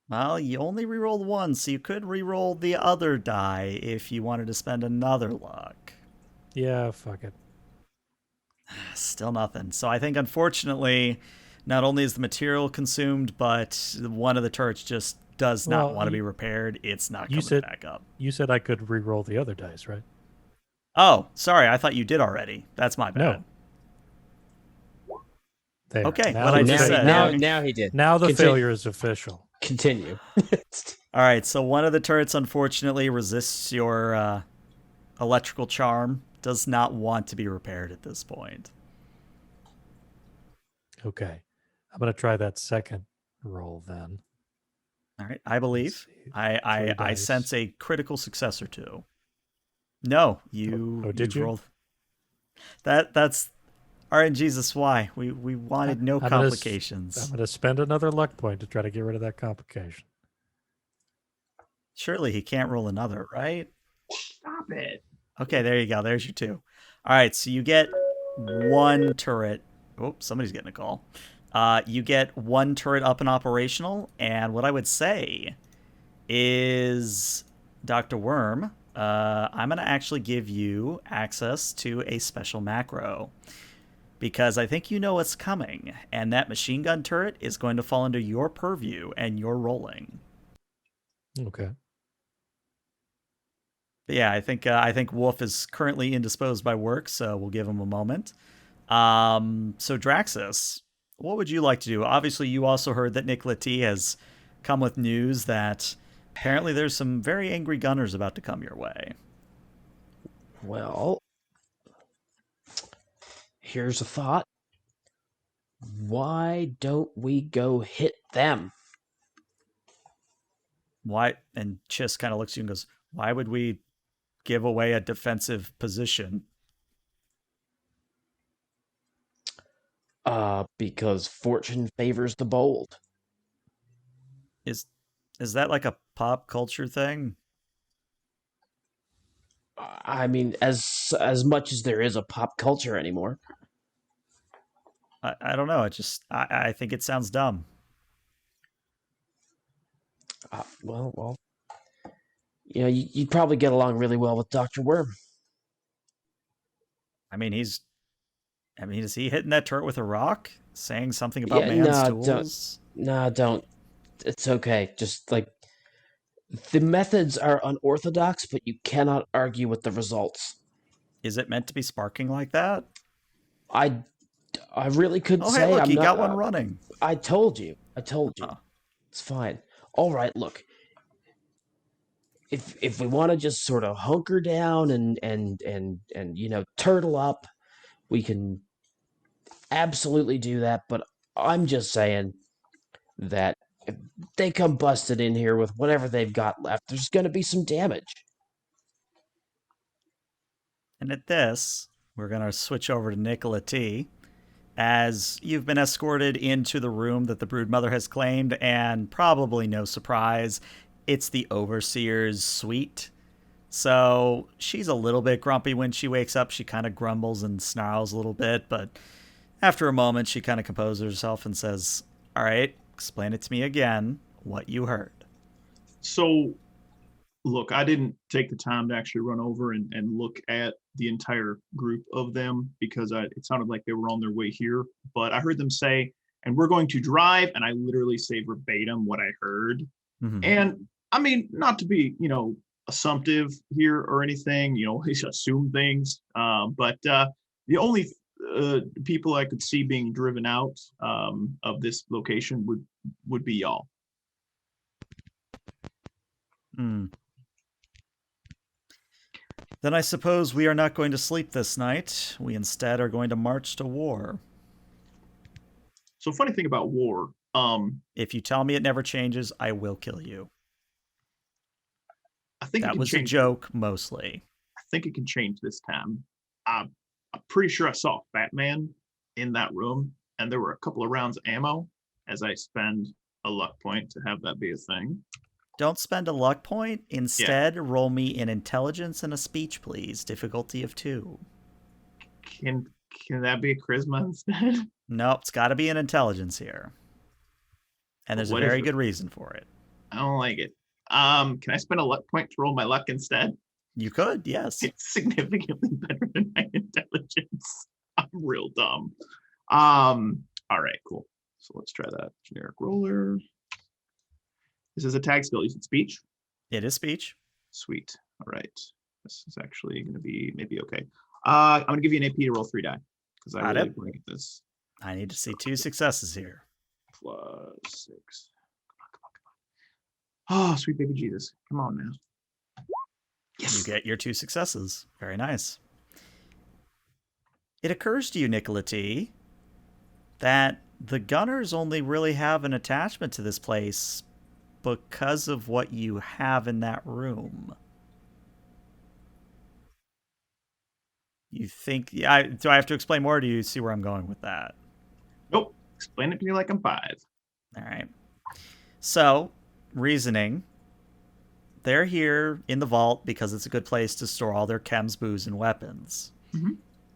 Well, you only rerolled 1, so you could reroll the other die if you wanted to spend another luck. Yeah, fuck it. Still nothing. So I think, unfortunately, not only is the material consumed, but one of the turrets just does not want to be repaired. It's not coming back up. You said I could re-roll the other dice, right? Oh, sorry. I thought you did already. That's my bad. No. There. Okay, Now what I just said. Now he did. Now the Continue. failure is official. Continue. All right, so one of the turrets, unfortunately, resists your electrical charm. Does not want to be repaired at this point. Okay. I'm going to try that second roll then. All right, I believe. I dice. sense a critical success or 2. No, you. Oh, did you? Rolled. That's RNGesus. Why we wanted no complications. I'm going to spend another luck point to try to get rid of that complication. Surely he can't roll another, right? Stop it. Okay, there you go. There's your 2. All right, so you get 1 turret. Oh, somebody's getting a call. You get 1 turret up and operational, and what I would say is, Dr. Worm, I'm going to actually give you access to a special macro, because I think you know what's coming, and that machine gun turret is going to fall under your purview and your rolling. Okay. But yeah, I think Wolf is currently indisposed by work, so we'll give him a moment. So Draxus, what would you like to do? Obviously, you also heard that Nicola T has come with news that apparently there's some very angry gunners about to come your way. Well, here's a thought. Why don't we go hit them? Why? And Chiss kind of looks at you and goes, why would we give away a defensive position? Because fortune favors the bold. Is that like a pop culture thing? I mean, as much as there is a pop culture anymore. I don't know. I think it sounds dumb. Well, you'd probably get along really well with Dr. Worm. I mean, is he hitting that turret with a rock, saying something about Yeah, man's no, tools? don't. It's okay. Just like the methods are unorthodox, but you cannot argue with the results. Is it meant to be sparking like that? I really couldn't Oh, hey, say. look, I'm he not. got one running. I told you. Oh. It's fine. All right, look. If we want to just sort of hunker down and turtle up, we can absolutely do that. But I'm just saying that if they come busted in here with whatever they've got left, there's going to be some damage. And at this, we're going to switch over to Nicola T. As you've been escorted into the room that the Broodmother has claimed, and probably no surprise, it's the Overseer's suite. So she's a little bit grumpy when she wakes up. She kind of grumbles and snarls a little bit, but after a moment, she kind of composes herself and says, "All right, explain it to me again, what you heard." So, look, I didn't take the time to actually run over and look at the entire group of them because it sounded like they were on their way here. But I heard them say, "And we're going to drive," and I literally say verbatim what I heard. Mm-hmm. And I mean, not to be, assumptive here or anything, assume things. But the only people I could see being driven out of this location would be y'all. Then I suppose we are not going to sleep this night. We instead are going to march to war. So funny thing about war. If you tell me it never changes, I will kill you. I think that was a joke, mostly. I think it can change this time. I'm pretty sure I saw Batman in that room, and there were a couple of rounds of ammo. As I spend a luck point to have that be a thing. Don't spend a luck point. Instead, roll me an intelligence and a speech, please. Difficulty of 2. Can that be a charisma instead? Nope, it's got to be an intelligence here. And there's a very good reason for it. I don't like it. Can I spend a luck point to roll my luck instead? You could, yes. It's significantly better than my intelligence. I'm real dumb. All right, cool. So let's try that. Generic roller. This is a tag skill. You said speech? It is speech. Sweet. All right. This is actually going to be maybe okay. I'm going to give you an AP to roll 3 die because I really want to get this. I need to see 2 successes here. Plus 6. Come on. Oh, sweet baby Jesus. Come on now. Yes. You get your 2 successes. Very nice. It occurs to you, Nicola T, that the Gunners only really have an attachment to this place because of what you have in that room. You think... do I have to explain more, or do you see where I'm going with that? Nope. Explain it to me like I'm 5. All right. So, reasoning. They're here in the vault because it's a good place to store all their chems, booze, and weapons. Mm-hmm.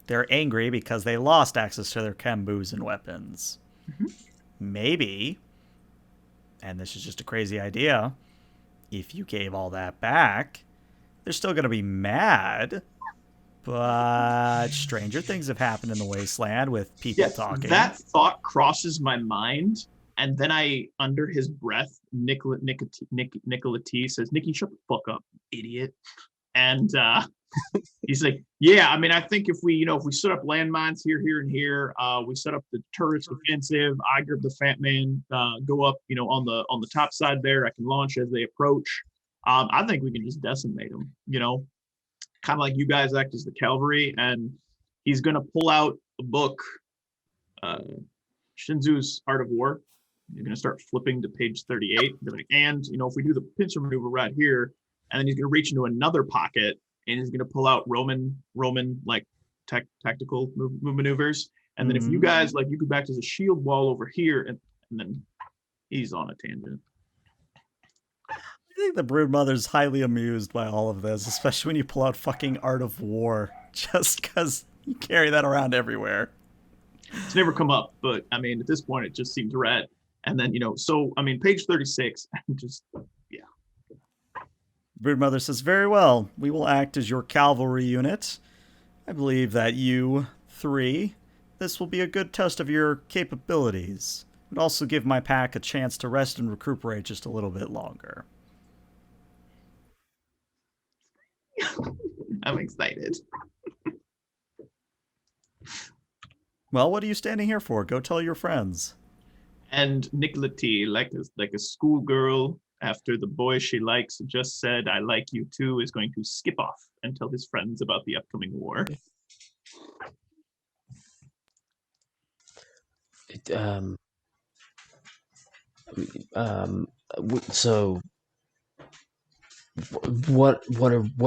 They're angry because they lost access to their chem, booze, and weapons. Mm-hmm. Maybe, and this is just a crazy idea, if you gave all that back, they're still going to be mad, but stranger things have happened in the wasteland with people talking. That thought crosses my mind, and then I, under his breath, Nicola T says, "Nikki, shut the fuck up, idiot." And he's like, "Yeah, I mean, I think if we set up landmines here, and here, we set up the turrets defensive. I grab the Fat Man, go up, on the top side there. I can launch as they approach. I think we can just decimate them. Kind of like you guys act as the cavalry." And he's gonna pull out a book, Shinzu's Art of War. You're gonna start flipping to page 38. They're like, and if we do the pincer maneuver right here, and then he's gonna reach into another pocket and he's gonna pull out Roman like tactical maneuvers. And then if you guys you could act as a shield wall over here, and then he's on a tangent. think the Broodmother's highly amused by all of this, especially when you pull out fucking Art of War, just because you carry that around everywhere. It's never come up, but I mean, at this point, it just seems red. And then, so, I mean, page 36, just, yeah. Broodmother says, very well, we will act as your cavalry unit. I believe that you three, this will be a good test of your capabilities. It would also give my pack a chance to rest and recuperate just a little bit longer. I'm excited. Well, what are you standing here for? Go tell your friends. And Nicola T, like a schoolgirl, after the boy she likes just said, I like you too, is going to skip off and tell his friends about the upcoming war. So what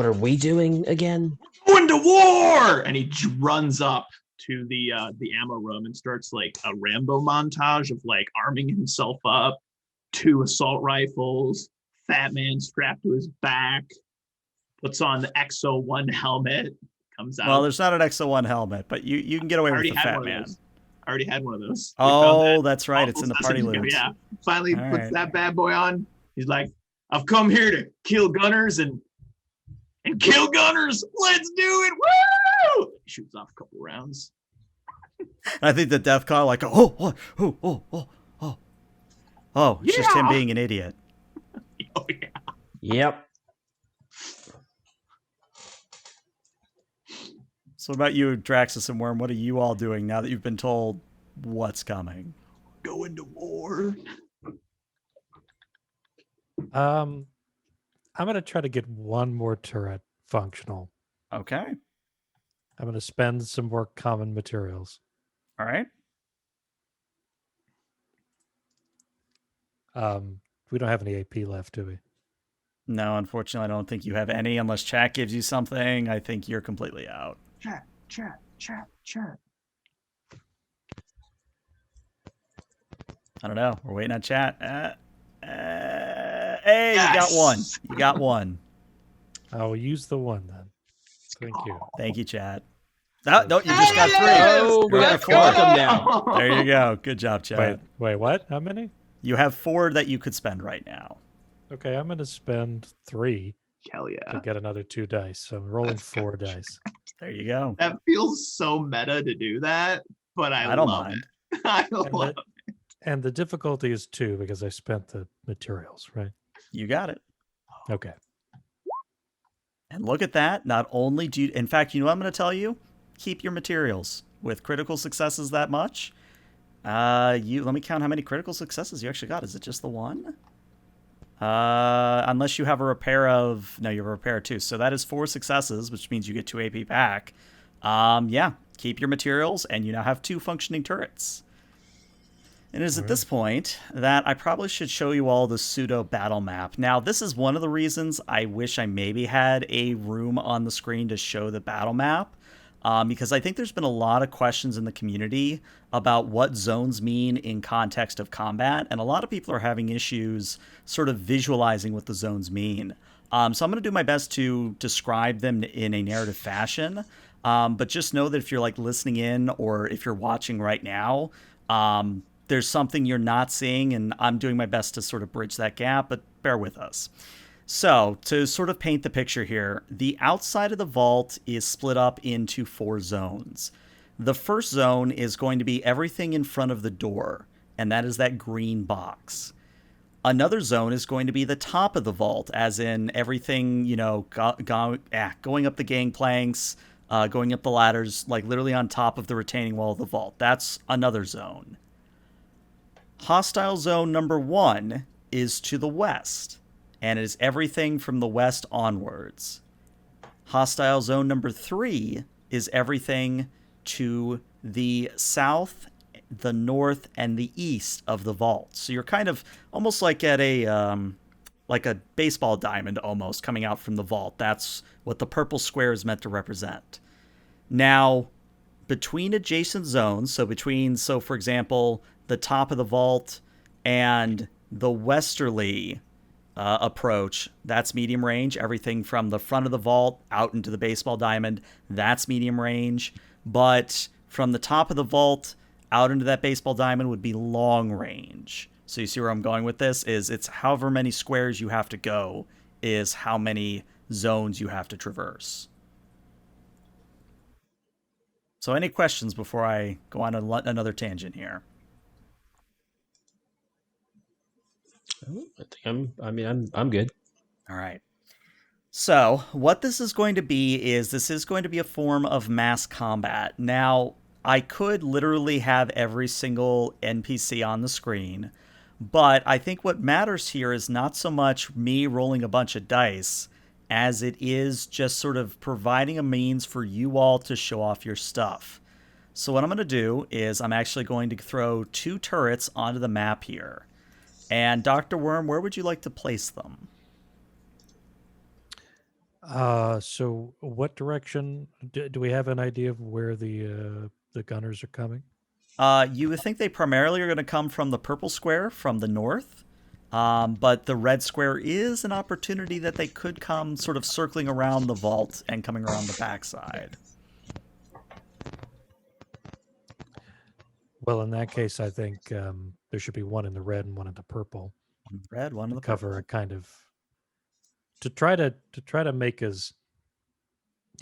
are we doing again? Going to war! And he runs up to the ammo room and starts like a Rambo montage of like arming himself up, 2 assault rifles, fat man strapped to his back, puts on the XO1 helmet, comes out. Well, there's not an XO1 helmet, but you can get away with the fat man. I already had one of those. Oh, that's right. It's in the party loot. Yeah. Finally puts that bad boy on. He's like, I've come here to kill gunners and kill gunners. Let's do it. Woo! He shoots off a couple rounds. I think the Deathclaw like, it's just him being an idiot. Oh, yeah. Yep. So what about you, Draxus and Worm? What are you all doing now that you've been told what's coming? Going to war. I'm gonna try to get one more turret functional. Okay. I'm gonna spend some more common materials. All right. We don't have any AP left, do we? No, unfortunately, I don't think you have any unless chat gives you something. I think you're completely out. Chat. I don't know. We're waiting on chat. Hey, yes! You got one. I'll use the one then. Thank you. Thank you, chat. No, you just got 3. Oh, we got 4 of them now. There you go. Good job, chat. Wait, what? How many? You have 4 that you could spend right now. Okay, I'm going to spend 3 Hell yeah. to get another 2 dice. So I'm rolling 4 dice. There you go. That feels so meta to do that, but I don't love mind. it. I love it. And the difficulty is 2 because I spent the materials, right? You got it. Okay. And look at that. Not only do you... In fact, you know what I'm going to tell you? Keep your materials. With critical successes that much, let me count how many critical successes you actually got. Is it just the 1? Unless you have a repair of... No, you have a repair of 2. So that is 4 successes, which means you get 2 AP back. Yeah, keep your materials, and you now have 2 functioning turrets. And it is at this point that I probably should show you all the Pseudo Battle Map. Now, this is one of the reasons I wish I maybe had a room on the screen to show the battle map. Because I think there's been a lot of questions in the community about what zones mean in context of combat, and a lot of people are having issues sort of visualizing what the zones mean. So I'm going to do my best to describe them in a narrative fashion, but just know that if you're like listening in or if you're watching right now, there's something you're not seeing, and I'm doing my best to sort of bridge that gap, but bear with us. So, to sort of paint the picture here, the outside of the vault is split up into 4 zones. The first zone is going to be everything in front of the door, and that is that green box. Another zone is going to be the top of the vault, as in everything, going up the gangplanks, going up the ladders, like literally on top of the retaining wall of the vault. That's another zone. Hostile zone number 1 is to the west, and it is everything from the west onwards. Hostile zone number 3 is everything to the south, the north, and the east of the vault. So you're kind of almost like at a baseball diamond almost coming out from the vault. That's what the purple square is meant to represent. Now, between adjacent zones, so for example, the top of the vault and the westerly approach, that's medium range. Everything from the front of the vault out into the baseball diamond, that's medium range. But from the top of the vault out into that baseball diamond would be long range. So you see where I'm going with this? Is it's however many squares you have to go is how many zones you have to traverse. So any questions before I go on another tangent here? I'm good. All right. So what this is going to be is this is going to be a form of mass combat. Now, I could literally have every single NPC on the screen, but I think what matters here is not so much me rolling a bunch of dice as it is just sort of providing a means for you all to show off your stuff. So what I'm going to do is I'm actually going to throw 2 turrets onto the map here. And Dr. Worm, where would you like to place them? So what direction do we have an idea of where the gunners are coming? You would think they primarily are going to come from the purple square from the north, but the red square is an opportunity that they could come sort of circling around the vault and coming around the backside. Well, in that case, I think there should be one in the red and one in the purple. One in the red, one in the cover purple. a kind of to try to make as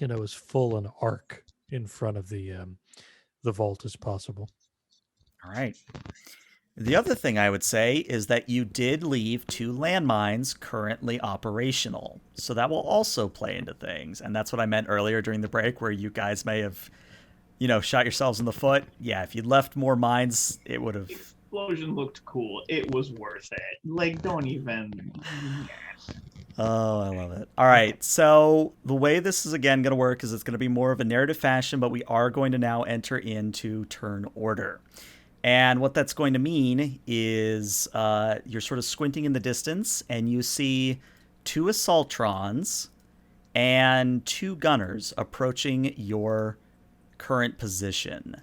as full an arc in front of the vault as possible. All right. The other thing I would say is that you did leave 2 landmines currently operational. So that will also play into things. And that's what I meant earlier during the break where you guys may have, shot yourselves in the foot. Yeah, if you'd left more mines, it would have... Explosion looked cool. It was worth it. Like, don't even... Oh, I love it. All right, so the way this is, again, going to work is it's going to be more of a narrative fashion, but we are going to now enter into turn order. And what that's going to mean is you're sort of squinting in the distance, and you see 2 assaultrons and 2 gunners approaching your current position.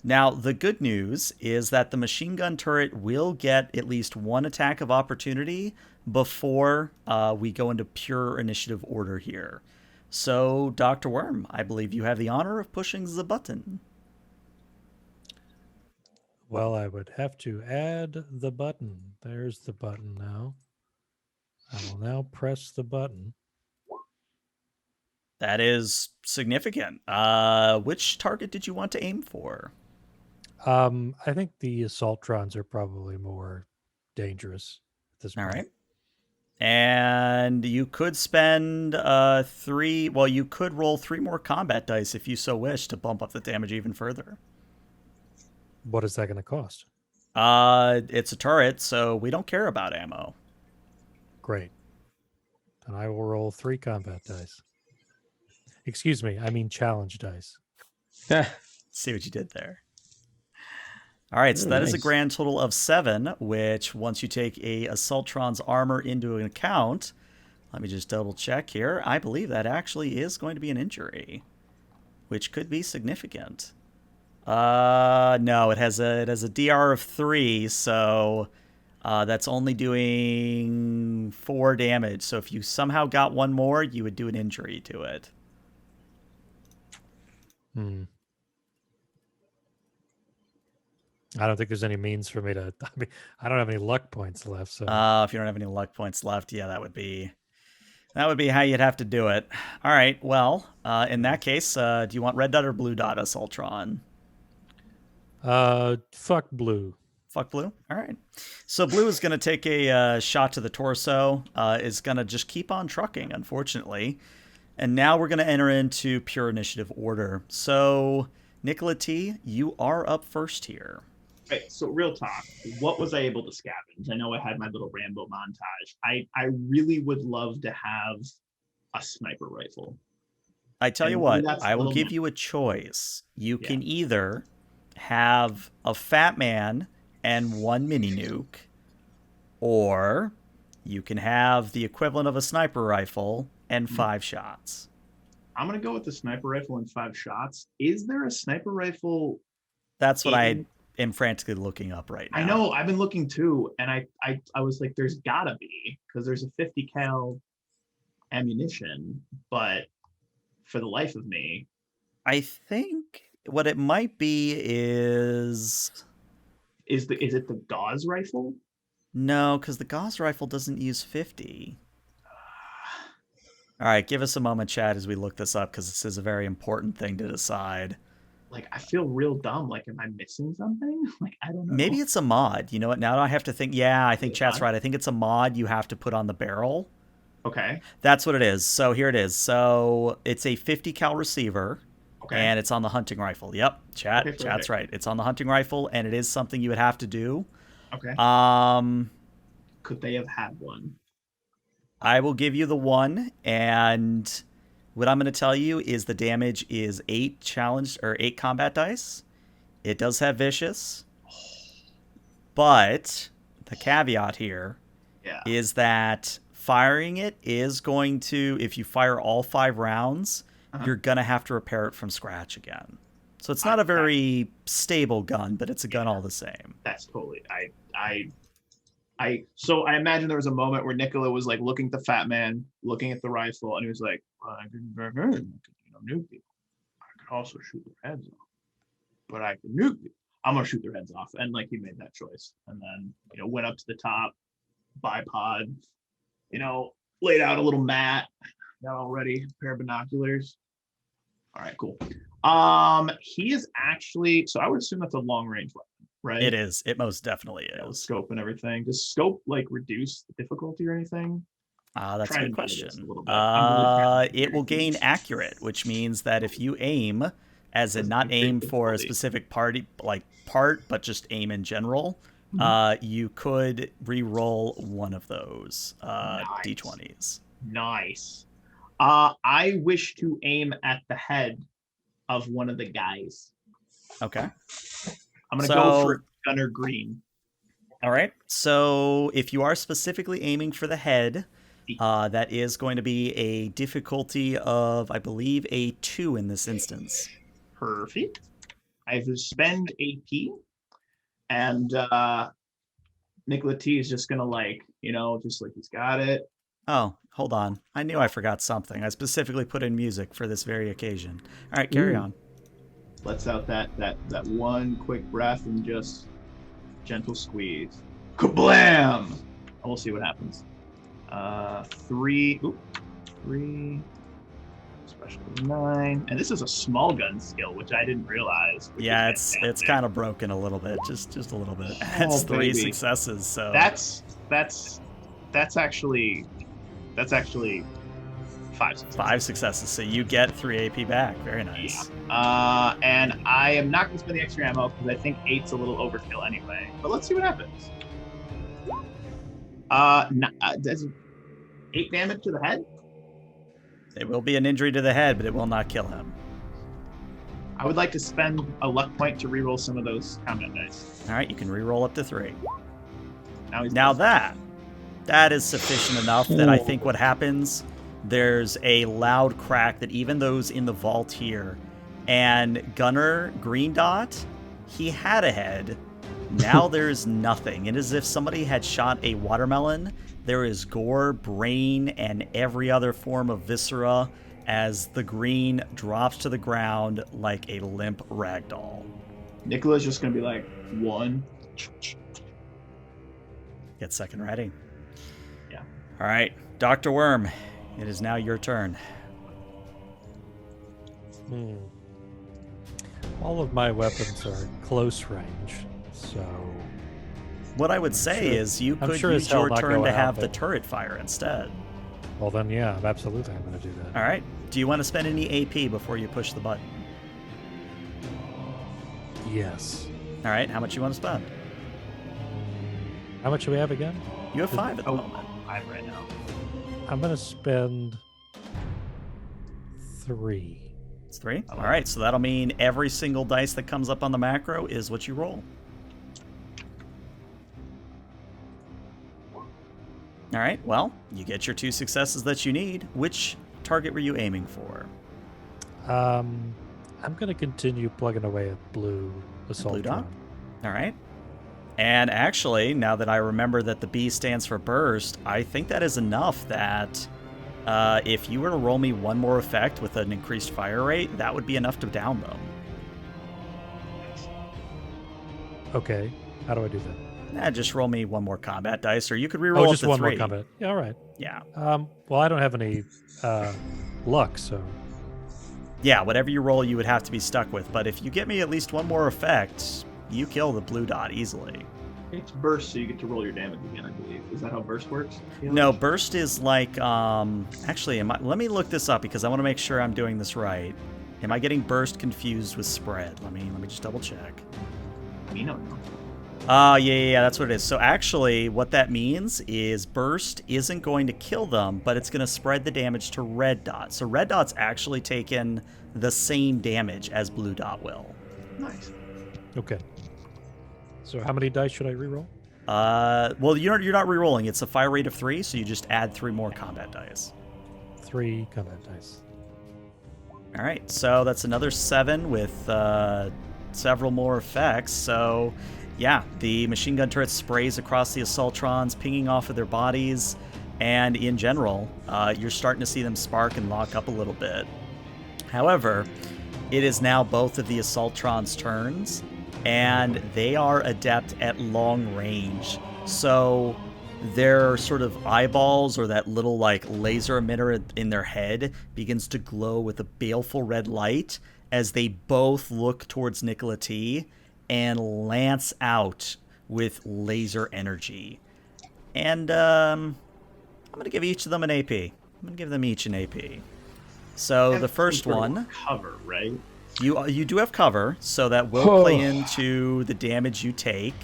Now, the good news is that the machine gun turret will get at least 1 attack of opportunity before we go into pure initiative order here. So, Dr. Worm, I believe you have the honor of pushing the button. Well, I would have to add the button. There's the button now. I will now press the button. That is significant. Which target did you want to aim for? I think the assaultrons are probably more dangerous at this point. All right. And you could spend 3... Well, you could roll 3 more combat dice if you so wish to bump up the damage even further. What is that going to cost? It's a turret, so we don't care about ammo. Great. And I will roll 3 combat dice. Excuse me, I mean challenge dice. See what you did there. All right, so that is a grand total of 7, which once you take a Assaultron's armor into account, let me just double check here. I believe that actually is going to be an injury, which could be significant. No, it has a DR of 3, so that's only doing 4 damage. So if you somehow got 1 more, you would do an injury to it. I don't think there's any means for me to... I mean, I don't have any luck points left, so... If you don't have any luck points left, yeah, that would be how you'd have to do it. All right, well, in that case, do you want red dot or blue dot, Assaultron? Fuck blue. Fuck blue? All right. So blue is going to take a shot to the torso, is going to just keep on trucking, unfortunately. And now we're going to enter into pure initiative order. So, Nicola T., you are up first here. Right, so real talk, what was I able to scavenge? I know I had my little Rambo montage. I really would love to have a sniper rifle. I tell you what, I will give you a choice. You can either have a fat man and 1 mini nuke, or you can have the equivalent of a sniper rifle and 5 shots. I'm going to go with the sniper rifle and 5 shots. Is there a sniper rifle? That's what am frantically looking up right now. I know. I've been looking too, and I was like, there's gotta be, because there's a 50 cal ammunition, but for the life of me, I think what it might be is is it the Gauss rifle? no, because the Gauss rifle doesn't use 50. All right, give us a moment, Chad, as we look this up, because this is a very important thing to decide. Like, I feel real dumb. Like, am I missing something? Like, I don't know. Maybe it's a mod. You know what? Now I have to think. Yeah, I think Chad's right. I think it's a mod you have to put on the barrel. Okay. That's what it is. So here it is. So it's a 50 cal receiver. Okay. And it's on the hunting rifle. Yep, Chad's right. It's on the hunting rifle, and it is something you would have to do. Okay. Could they have had one? I will give you the one, and what I'm going to tell you is the damage is 8 combat dice. It does have vicious, but the caveat here is that firing it is going to, if you fire all 5 rounds, you're going to have to repair it from scratch again. So it's not a very stable gun, but it's a gun all the same. That's totally, so I imagine there was a moment where Nicola was like looking at the fat man, looking at the rifle, and he was like, well, I can nuke people. I could also shoot their heads off, but I can nuke people. I'm going to shoot their heads off. And like, he made that choice. And then, went up to the top, bipod, laid out a little mat, got all ready, a pair of binoculars. All right, cool. He is actually, so I would assume that's a long range weapon, right? It is. It most definitely is. Scope and everything. Does scope like reduce the difficulty or anything? That's a good question. It will gain accurate, which means that if you aim, as in not aim for a specific part, but just aim in general, you could re-roll one of those D20s. Nice. I wish to aim at the head of one of the guys. Okay. I'm going to go for Gunner Green. All right. So if you are specifically aiming for the head, that is going to be a difficulty of, I believe, a 2 in this instance. Perfect. I have spend AP, and Nicola T is just going to just like he's got it. Oh, hold on. I knew I forgot something. I specifically put in music for this very occasion. All right, carry on. Lets out that one quick breath and just gentle squeeze. Kablam! And we'll see what happens. 3, special 9, and this is a small gun skill, which I didn't realize. Yeah, it's kind of broken a little bit, just a little bit. It's 3 successes, so that's actually 5 successes. 5 successes, so you get 3 AP back. Very nice. Yeah. And I am not going to spend the extra ammo because I think 8's a little overkill anyway. But let's see what happens. Does 8 damage to the head? It will be an injury to the head, but it will not kill him. I would like to spend a luck point to reroll some of those combat dice. All right, you can reroll up to 3. Now that is sufficient enough that I think what happens, there's a loud crack that even those in the vault hear. And Gunner Green Dot, he had a head. Now there's nothing. It is as if somebody had shot a watermelon. There is gore, brain, and every other form of viscera as the green drops to the ground like a limp ragdoll. Nicola's just going to be like, 1. Get second ready. Yeah. All right, Dr. Worm, it is now your turn. All of my weapons are close range, so... What I would say is you could use your turn to have the turret fire instead. Well then, yeah, absolutely I'm going to do that. All right. Do you want to spend any AP before you push the button? Yes. All right. How much you want to spend? How much do we have again? You have 5 at the moment. 5 right now. I'm going to spend 3. It's 3? All right. So that'll mean every single dice that comes up on the macro is what you roll. All right, well, you get your 2 successes that you need. Which target were you aiming for? I'm going to continue plugging away at blue assault Blue dot? drone. All right. And actually, now that I remember that the B stands for burst, I think that is enough that if you were to roll me one more effect with an increased fire rate, that would be enough to down them. Okay. How do I do that? Just roll me one more combat dice, or you could reroll Oh, up just to one 3. more combat. Yeah, all right. Yeah. Well, I don't have any luck, so Yeah, whatever you roll, you would have to be stuck with. But if you get me at least one more effect, you kill the blue dot easily. It's burst, so you get to roll your damage again, I believe. Is that how burst works? No, burst is like, actually, let me look this up because I want to make sure I'm doing this right. Am I getting burst confused with spread? Let me just double check. Me no. Yeah, that's what it is. So actually, what that means is burst isn't going to kill them, but it's going to spread the damage to red dot. So red dot's actually taken the same damage as blue dot will. Nice. okay. So how many dice should I reroll? Well, you're not re-rolling. It's a fire rate of 3, so you just add 3 more combat dice. 3 combat dice. All right, so that's another 7 with several more effects. So, yeah, the machine gun turret sprays across the assaultrons, pinging off of their bodies, and in general, you're starting to see them spark and lock up a little bit. However, it is now both of the assaultrons' turns, and they are adept at long range. So their sort of eyeballs, or that little like laser emitter in their head, begins to glow with a baleful red light as they both look towards Nicola T and lance out with laser energy. And I'm going to give each of them an AP. I'm going to give them each an AP. So the first one, cover, right? you do have cover, so that will play into the damage you take.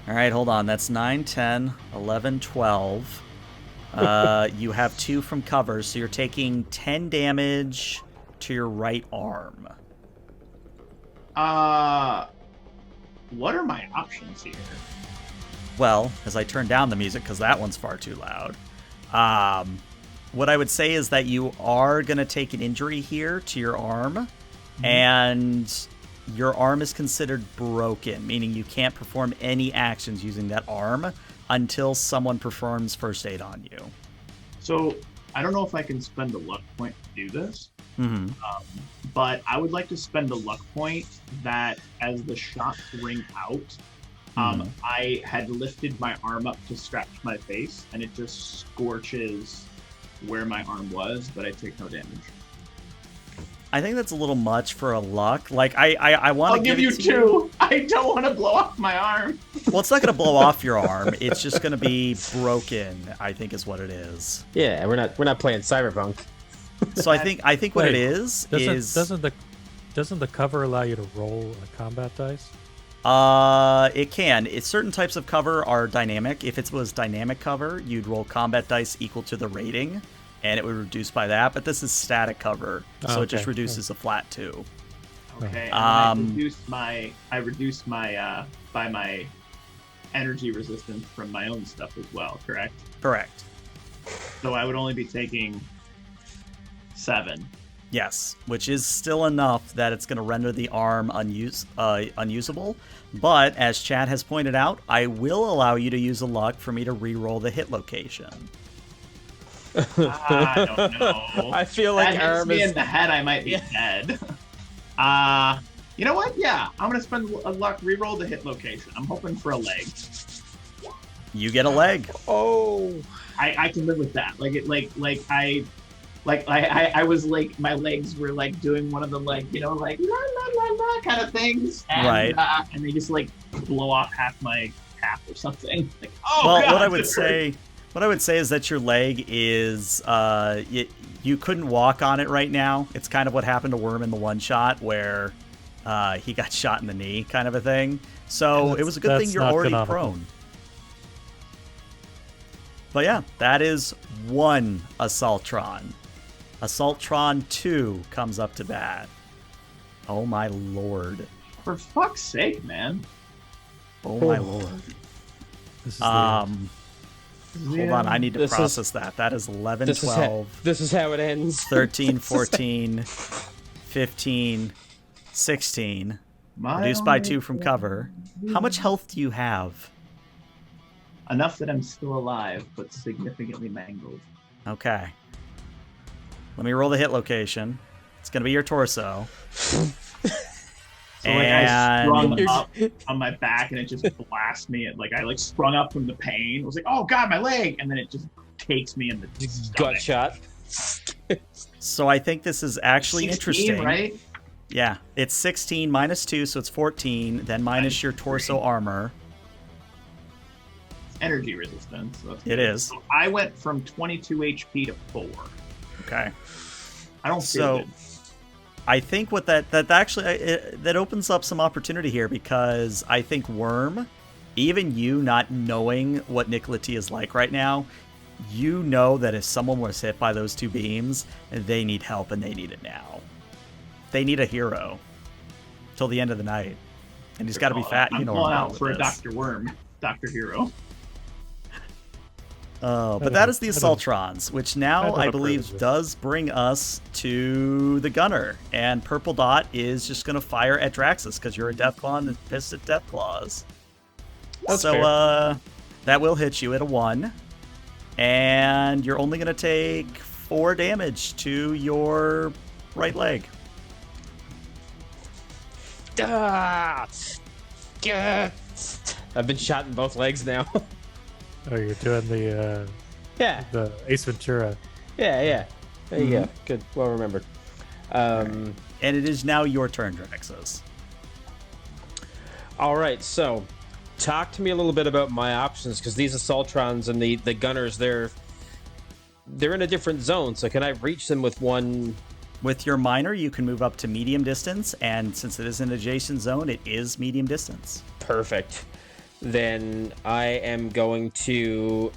All right, hold on. That's 9, 10, 11, 12. You have 2 from cover, so you're taking 10 damage to your right arm. What are my options here? Well, as I turn down the music because that one's far too loud. What I would say is that you are going to take an injury here to your arm, and your arm is considered broken, meaning you can't perform any actions using that arm until someone performs first aid on you. So I don't know if I can spend a luck point to do this, but I would like to spend a luck point that as the shots ring out, I had lifted my arm up to scratch my face, and it just scorches where my arm was, but I take no damage. I think that's a little much for a luck. Like, I want to give you 2. I don't want to blow off my arm. Well, it's not going to blow off your arm. It's just going to be broken, I think is what it is. Yeah, we're not playing Cyberpunk. So I think what it is doesn't the cover allow you to roll a combat dice? It can. Certain types of cover are dynamic. If it was dynamic cover, you'd roll combat dice equal to the rating, and it would reduce by that. But this is static cover, so it just reduces a flat 2. Okay. And I reduced my by my energy resistance from my own stuff as well. Correct. Correct. So I would only be taking 7. Yes, which is still enough that it's going to render the arm unusable. But as Chad has pointed out, I will allow you to use a luck for me to re-roll the hit location. I don't know. I feel like that hits me in the head, I might be dead. You know what? Yeah, I'm gonna spend a luck re-roll the hit location. I'm hoping for a leg. You get a leg. Oh, I can live with that. I was like, my legs were like doing one of the like la la la la kind of things, and, right? And they just like blow off half my calf or something. Like, God, what I would say is that your leg is you couldn't walk on it right now. It's kind of what happened to Worm in the one shot where he got shot in the knee, kind of a thing. So it was a good thing you're already prone. But yeah, that is 1 Assaultron. Assaultron 2 comes up to bat. Oh my lord. For fuck's sake, man. Oh my lord. This is hold on, I need to process that. That is 11, 12. This is how it ends. 13, 14, 15, 16. Reduced by 2 from cover. How much health do you have? Enough that I'm still alive, but significantly mangled. Okay. Let me roll the hit location. It's going to be your torso. So I sprung And up on my back, and it just blasts me. I sprung up from the pain. I was like, "Oh God, my leg!" And then it just takes me in the Gut stomach. shot. so I think this is actually 16, interesting. right? Yeah, it's 16 minus 2, so it's 14, then minus your torso armor. Energy resistance. So that's It good. is. So I went from 22 HP to 4. Okay. I don't feel So good. I think what that actually that opens up some opportunity here, because I think Worm, even you not knowing what Nikola T is like right now, you know that if someone was hit by those 2 beams, they need help, and they need it now. They need a hero till the end of the night, and he's got to be fat. I'm You know, calling where I'm out going for with a this. Dr. Worm, Dr. Hero. But that is the Assaultrons, which now I believe does bring us to the Gunner. And Purple Dot is just going to fire at Draxus because you're a Deathclaw and pissed at Deathclaws. That's so fair. that will hit you at a 1. And you're only going to take 4 damage to your right leg. Ah! I've been shot in both legs now. Oh, you're doing the Yeah. Ace Ventura. Yeah. There you go. Good. Well remembered. And it is now your turn, Draxus. All right. So, talk to me a little bit about my options, because these Assaultrons and the Gunners, they're in a different zone. So, can I reach them with one? With your minor, you can move up to medium distance, and since it is an adjacent zone, it is medium distance. Perfect. Then I am going to.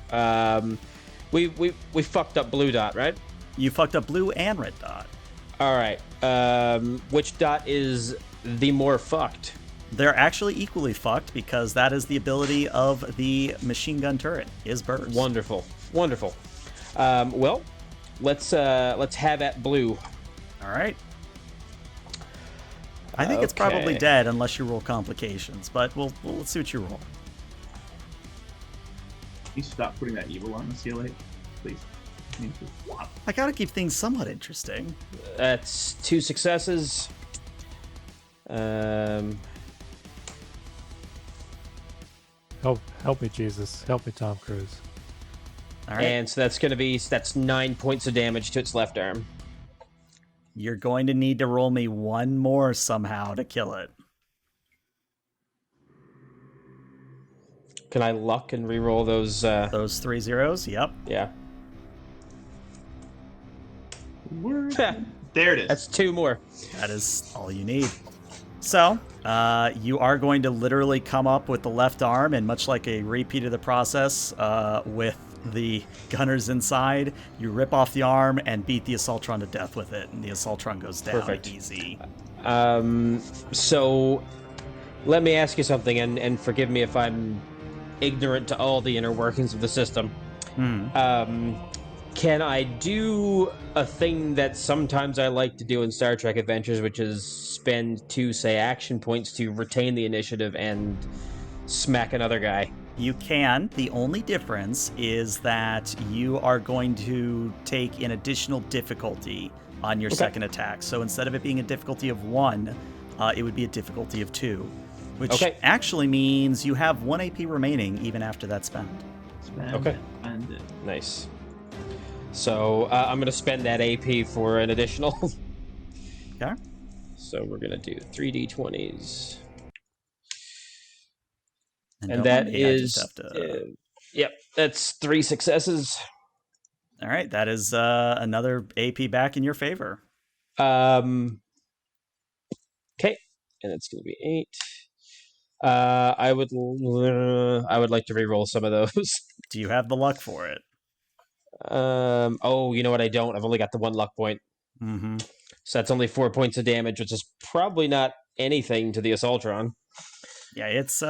We fucked up Blue Dot, right? You fucked up Blue and Red Dot. All right. Which dot is the more fucked? They're actually equally fucked, because that is the ability of the machine gun turret, is burst. Wonderful. Well, let's have at Blue. All right. I think it's probably Okay. dead unless you roll complications, but let's see what you roll. Can you stop putting that evil on the CLA, please? I need to swap. I gotta keep things somewhat interesting. That's 2 successes. Help me, Jesus. Help me, Tom Cruise. All right. And so that's 9 points of damage to its left arm. You're going to need to roll me 1 more somehow to kill it. Can I luck and re-roll those? Those 3 zeros? Yep. Yeah. There it is. That's 2 more. That is all you need. So, you are going to literally come up with the left arm, and much like a repeat of the process with the gunners inside, you rip off the arm and beat the Assaultron to death with it, and the Assaultron goes down. Perfect. Easy. So let me ask you something, and forgive me if I'm ignorant to all the inner workings of the system. Can I do a thing that sometimes I like to do in Star Trek Adventures, which is spend 2, say, action points to retain the initiative and smack another guy? You can. The only difference is that you are going to take an additional difficulty on your second attack. So instead of it being a difficulty of 1, it would be a difficulty of 2, which actually means you have 1 AP remaining even after that spend. Spend it. Nice. So I'm going to spend that AP for an additional. Okay. So we're going to do 3d20s. And And don't that mind me, I just is, have to... yep, that's 3 successes. All right, that is another AP back in your favor. Okay, and it's going to be 8. I would like to re-roll some of those. Do you have the luck for it? Oh, you know what? I don't. I've only got the 1 luck point. Mm-hmm. So that's only 4 points of damage, which is probably not anything to the Assaultron. Yeah, it's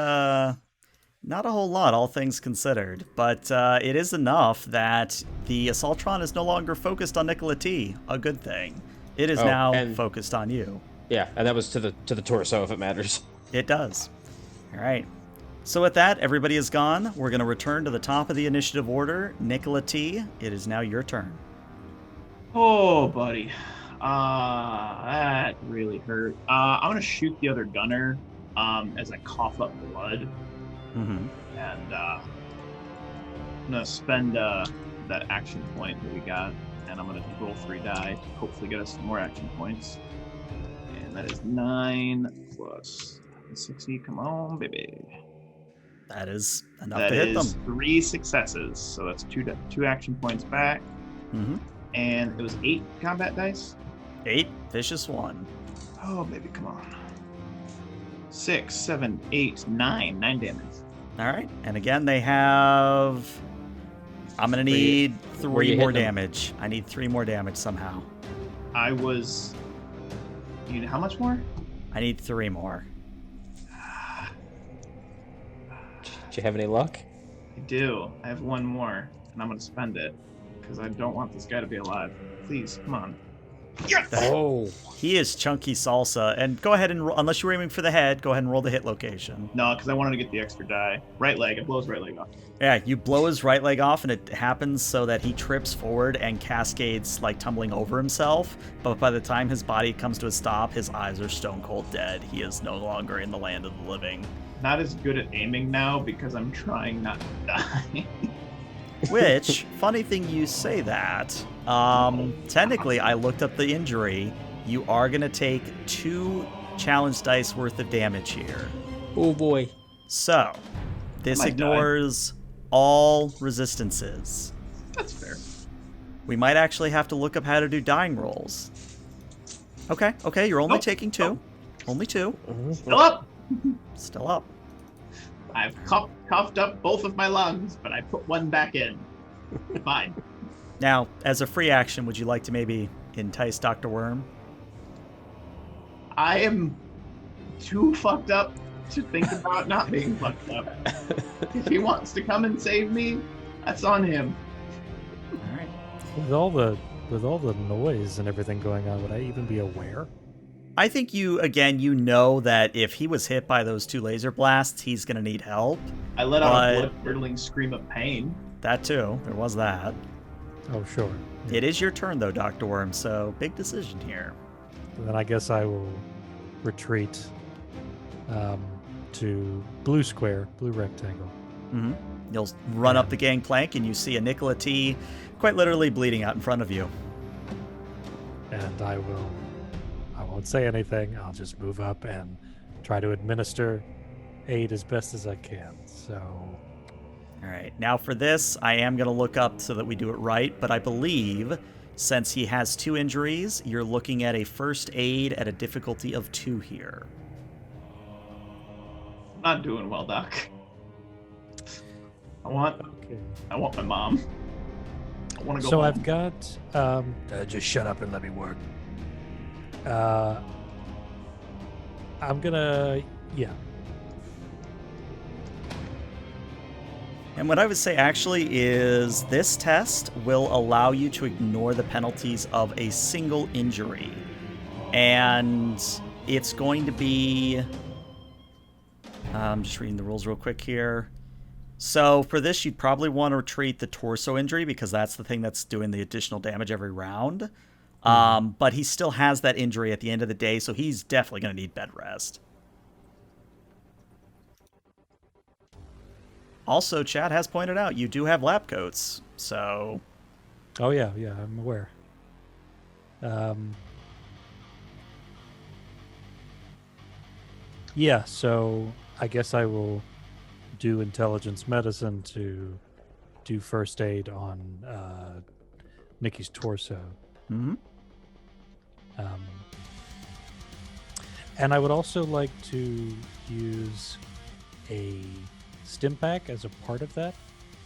not a whole lot, all things considered, but it is enough that the Assaultron is no longer focused on Nikola T. A good thing. It is now focused on you. Yeah, and that was to the torso, if it matters. It does. All right. So with that, everybody is gone. We're going to return to the top of the initiative order. Nicola T, it is now your turn. Oh, buddy. That really hurt. I'm gonna shoot the other gunner as I cough up blood. Mm-hmm. And I'm gonna spend that action point that we got, and I'm gonna roll 3 die to hopefully get us some more action points. And that is 9 plus 60. Come on, baby. That is enough That to hit is them. 3 successes, so that's 2 action points back. Mm-hmm. And it was 8 combat dice. 8, vicious 1. Oh, baby, come on. 6, 7, 8, 9 damage. All right. And again, they have... I'm going to need 3 more damage. I need 3 more damage somehow. I was... You know how much more? I need 3 more. Do you have any luck? I do. I have 1 more, and I'm going to spend it, because I don't want this guy to be alive. Please, come on. Yes! Oh. He is chunky salsa. And go ahead and, unless you were aiming for the head, go ahead and roll the hit location. No, because I wanted to get the extra die. Right leg. It blows right leg off. Yeah, you blow his right leg off, and it happens so that he trips forward and cascades, like tumbling over himself. But by the time his body comes to a stop, his eyes are stone cold dead. He is no longer in the land of the living. Not as good at aiming now because I'm trying not to die. Which, funny thing you say that. Technically, I looked up the injury. You are going to take 2 challenge dice worth of damage here. Oh boy. So, this Might ignores all resistances. That's fair. We might actually have to look up how to do dying rolls. Okay, you're only Nope. taking 2. Nope. Only 2. Still up! Still up. I've coughed up both of my lungs, but I put 1 back in. Fine. Now, as a free action, would you like to maybe entice Dr. Worm? I am too fucked up to think about not being fucked up. If he wants to come and save me, that's on him. All right. With all the noise and everything going on, would I even be aware? I think you know that if he was hit by those 2 laser blasts, he's going to need help. I let out a blood-curdling scream of pain. That too. There was that. Oh, sure. It is your turn, though, Dr. Worm, so big decision here. Then I guess I will retreat to blue square, blue rectangle. Mm-hmm. You'll run up the gangplank, and you see a Nicola T quite literally bleeding out in front of you. And I won't say anything. I'll just move up and try to administer aid as best as I can. So... All right. Now for this, I am going to look up so that we do it right, but I believe since he has 2 injuries, you're looking at a first aid at a difficulty of 2 here. I'm not doing well, Doc. I want my mom. I want to go So home. I've got... Just shut up and let me work. I'm gonna... Yeah. And what I would say actually is this test will allow you to ignore the penalties of a single injury. And it's going to be... I'm just reading the rules real quick here. So for this, you'd probably want to treat the torso injury because that's the thing that's doing the additional damage every round. But he still has that injury at the end of the day, so he's definitely going to need bed rest. Also, Chad has pointed out you do have lab coats, so... Oh, yeah, I'm aware. Yeah, so I guess I will do intelligence medicine to do first aid on Nikki's torso. Mm-hmm. And I would also like to use a stim pack as a part of that.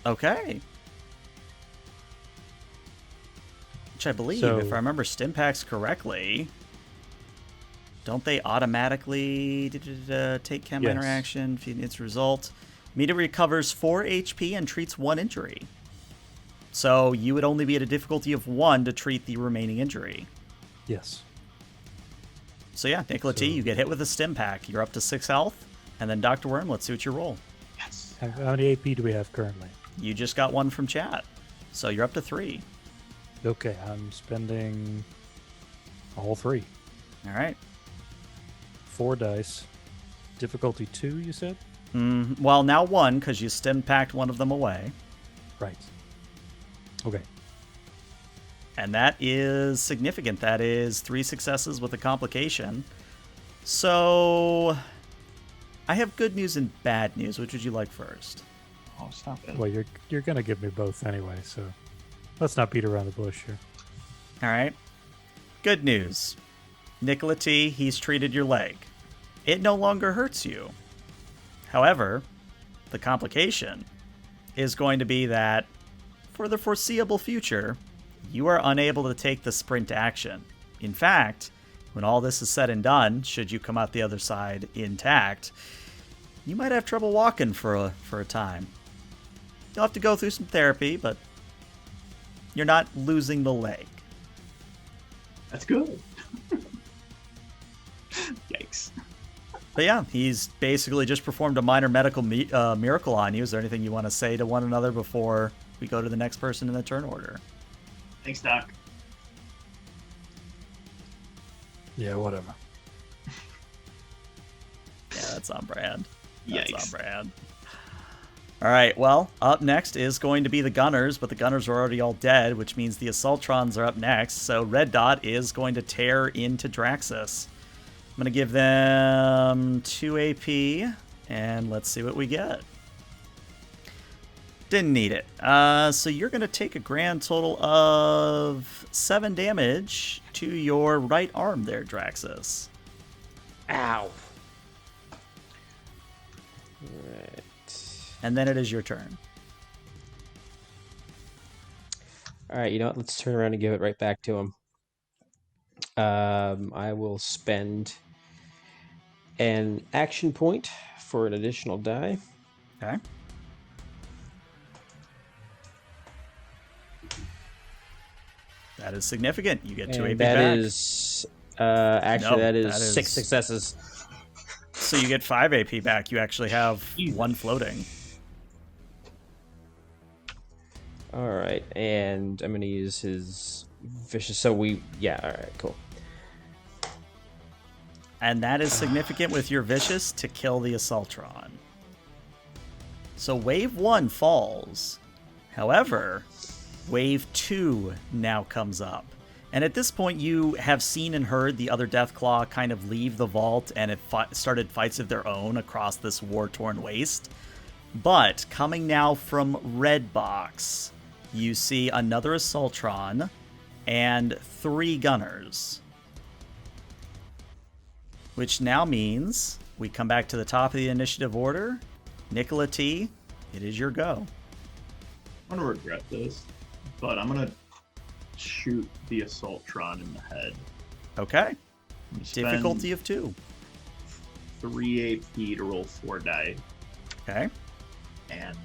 Okay. Which I believe, So- if I remember stim packs correctly, don't they automatically take chem Yes. interaction, feed its result? Meter recovers 4 HP and treats 1 injury. So you would only be at a difficulty of 1 to treat the remaining injury. Yes. So yeah, Nicola T, you get hit with a stim pack. You're up to 6 health. And then Dr. Worm, let's see what you roll. Yes. How many AP do we have currently? You just got 1 from chat. So you're up to 3. Okay, I'm spending all 3. All right. 4 dice. Difficulty 2, you said? Well, now 1, because you stim packed one of them away. Right. Okay. And that is significant. That is 3 successes with a complication. So I have good news and bad news. Which would you like first? Oh, stop it. Well, you're gonna give me both anyway, so let's not beat around the bush here. All right. Good news. Nicola T, he's treated your leg. It no longer hurts you. However, the complication is going to be that for the foreseeable future, you are unable to take the sprint action. In fact, when all this is said and done, should you come out the other side intact, you might have trouble walking for a time. You'll have to go through some therapy, but you're not losing the leg. That's good. Yikes. But yeah, he's basically just performed a minor medical miracle on you. Is there anything you want to say to one another before we go to the next person in the turn order? Thanks, Doc. Yeah, whatever. Yeah, that's on brand. That's Yikes. on brand. All right, well, up next is going to be the Gunners, but the Gunners are already all dead, which means the Assaultrons are up next. So Red Dot is going to tear into Draxus. I'm going to give them 2 AP, and let's see what we get. Didn't need it. So you're going to take a grand total of 7 damage to your right arm there, Draxus. Ow. Right. And then it is your turn. All right, you know what? Let's turn around and give it right back to him. I will spend an action point for an additional die. Okay. That is significant. You get 2 AP That back. is actually No, that is that is- 6 successes. So you get 5 AP back. You actually have Jesus. 1 floating. All right, and I'm gonna use his vicious. So all right, cool. And that is significant with your vicious to kill the Assaultron. So wave 1 falls. However, wave 2 now comes up. And at this point, you have seen and heard the other Deathclaw kind of leave the vault and have started fights of their own across this war-torn waste. But coming now from Red Box, you see another Assaultron and 3 Gunners. Which now means we come back to the top of the initiative order. Nicola T, it is your go. I'm gonna regret this, but I'm gonna shoot the Assaultron in the head. Okay. I'm gonna spend Difficulty of 2. 3 AP to roll 4 die, Okay. and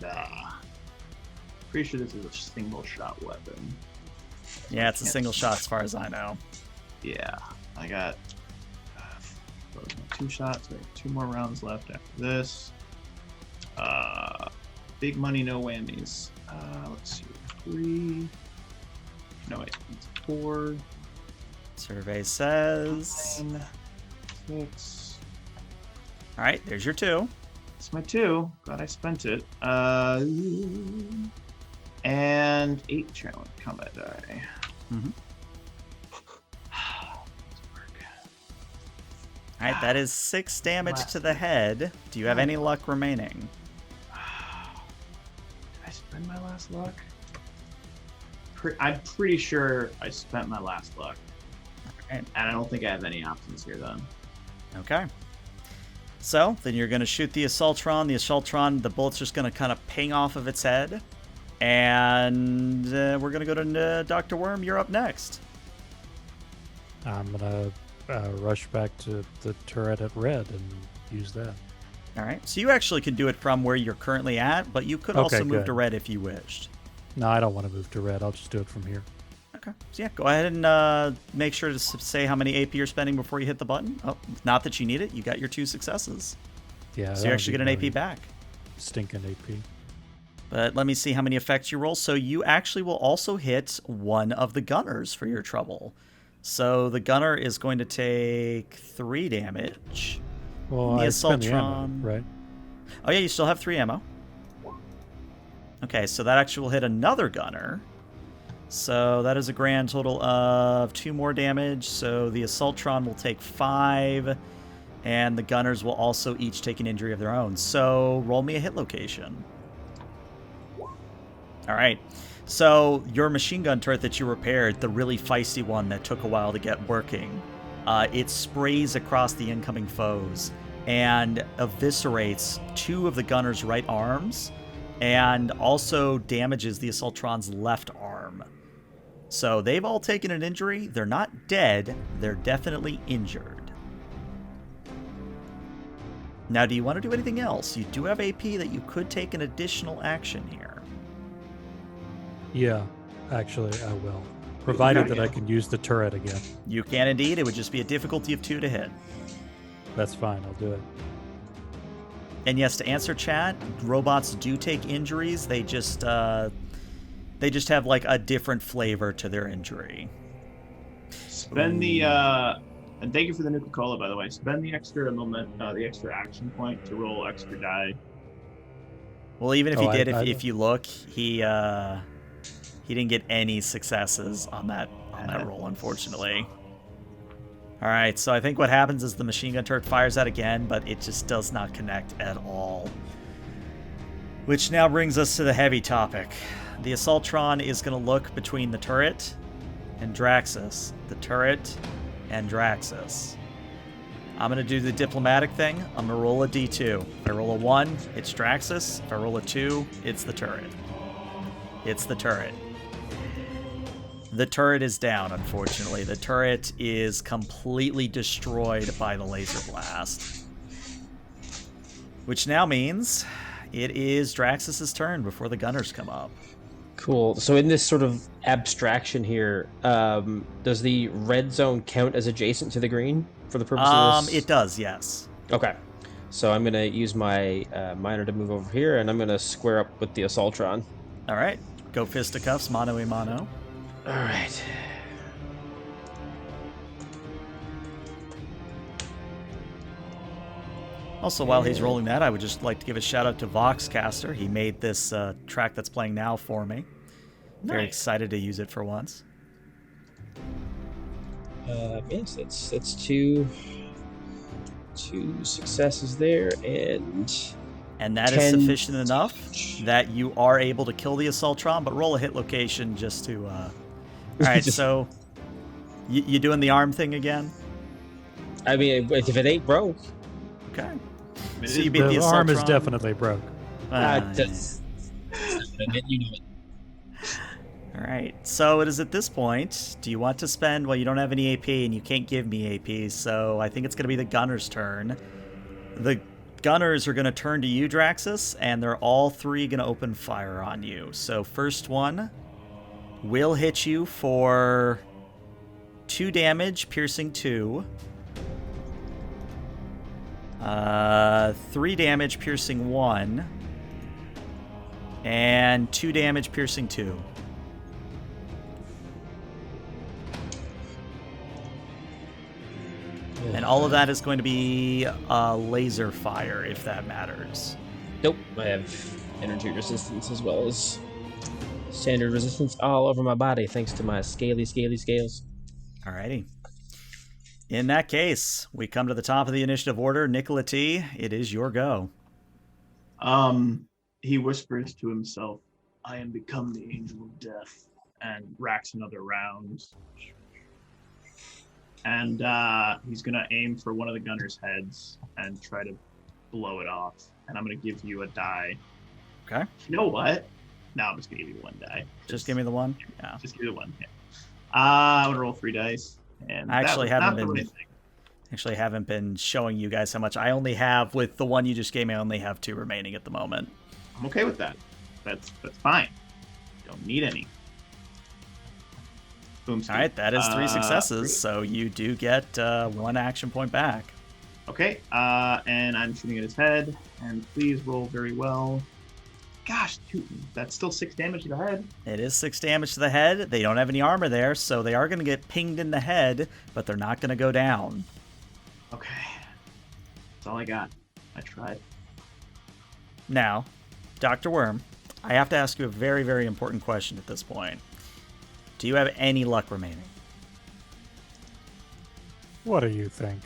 pretty sure this is a single shot weapon. Yeah, it's a single shot as far as I know. Yeah, I got 2 shots. I have 2 more rounds left after this. Big money, no whammies. Let's see, 3. No wait, it's 4. Survey says. 9, 6. All right, there's your 2. That's my 2. Glad I spent it. And 8 challenge combat die. Mhm. All right, that is 6 damage to the head. Do you have any luck remaining? Did I spend my last luck? I'm pretty sure I spent my last luck. Alright. And I don't think I have any options here then. Okay. So, then you're going to shoot the Assaultron. The Assaultron, the bullet's just going to kind of ping off of its head. And we're going to go to Dr. Worm. You're up next. I'm gonna rush back to the turret at red and use that. All right. So you actually can do it from where you're currently at, but you could also Okay, move good. to red if you wished. No, I don't want to move to red. I'll just do it from here. Okay. So yeah, go ahead and make sure to say how many AP you're spending before you hit the button. Oh, not that you need it. You got your 2 successes. Yeah. So you actually get an AP back. Stinking AP. But let me see how many effects you roll. So you actually will also hit one of the gunners for your trouble. So the gunner is going to take 3 damage. Well, The I spent the ammo, Assaultron. right? Oh yeah, you still have 3 ammo. Okay, so that actually will hit another gunner. So that is a grand total of 2 more damage. So the Assaultron will take 5, and the gunners will also each take an injury of their own. So roll me a hit location. All right. So your machine gun turret that you repaired, the really feisty one that took a while to get working, it sprays across the incoming foes and eviscerates 2 of the gunner's right arms and also damages the Assaultron's left arm. So they've all taken an injury. They're not dead. They're definitely injured. Now, do you want to do anything else? You do have AP that you could take an additional action here. Yeah, actually, I will. Provided that I can use the turret again. You can indeed. It would just be a difficulty of 2 to hit. That's fine. I'll do it. And yes, to answer chat, robots do take injuries. They just have like a different flavor to their injury. Spend the and thank you for the Nuka-Cola, by the way. Spend the extra the extra action point to roll extra die. Well, even if he did, I if you look, he didn't get any successes on that roll, unfortunately. All right, so I think what happens is the machine gun turret fires out again, but it just does not connect at all. Which now brings us to the heavy topic. The Assaultron is going to look between the turret and Draxus. The turret and Draxus. I'm going to do the diplomatic thing. I'm going to roll a D2. If I roll a 1, it's Draxus. If I roll a 2, it's the turret. It's the turret. The turret is down, unfortunately. The turret is completely destroyed by the laser blast. Which now means it is Draxus's turn before the gunners come up. Cool. So in this sort of abstraction here, does the red zone count as adjacent to the green for the purpose of this? It does, yes. Okay. So I'm going to use my miner to move over here, and I'm going to square up with the Assaultron. All right. Go fisticuffs, mano a mano. All right. Also, while he's rolling that, I would just like to give a shout out to Voxcaster. He made this track that's playing now for me. Very excited to use it for once. Yes, that's two successes there, and that is sufficient enough that you are able to kill the Assaultron, but roll a hit location just to... All right, so you doing the arm thing again? I mean, if it ain't broke. Okay. So you beat the Assaultron. arm is definitely broke. You know it. All right. So it is at this point. Do you want to spend? Well, you don't have any AP, and you can't give me AP. So I think it's going to be the gunner's turn. The gunners are going to turn to you, Draxus, and they're all 3 going to open fire on you. So first one will hit you for 2 damage, piercing 2. 3 damage, piercing 1. And 2 damage, piercing 2. And all of that is going to be laser fire, if that matters. Nope, I have energy resistance as well as standard resistance all over my body, thanks to my scaly scales. Alrighty. In that case, we come to the top of the initiative order. Nicola T., it is your go. He whispers to himself, "I am become the angel of death," and racks another round. And he's going to aim for one of the gunner's heads and try to blow it off. And I'm going to give you a die. Okay. You know what? No, I'm just going to give you 1 die. Just give me the 1? Yeah. Just give me the 1. Yeah. I'm going to roll 3 dice. And I actually haven't been... been showing you guys how much. I only have, with the one you just gave me, I only have 2 remaining at the moment. I'm okay with that. That's fine. Don't need any. Boomski. All right, that is 3 successes, great. so you do get 1 action point back. Okay, and I'm shooting at his head, and please roll very well. Gosh, that's still 6 damage to the head. It is 6 damage to the head. They don't have any armor there, so they are going to get pinged in the head, but they're not going to go down. Okay, that's all I got. I tried. Now, Dr. Worm, I have to ask you a very, very important question at this point. Do you have any luck remaining? What do you think?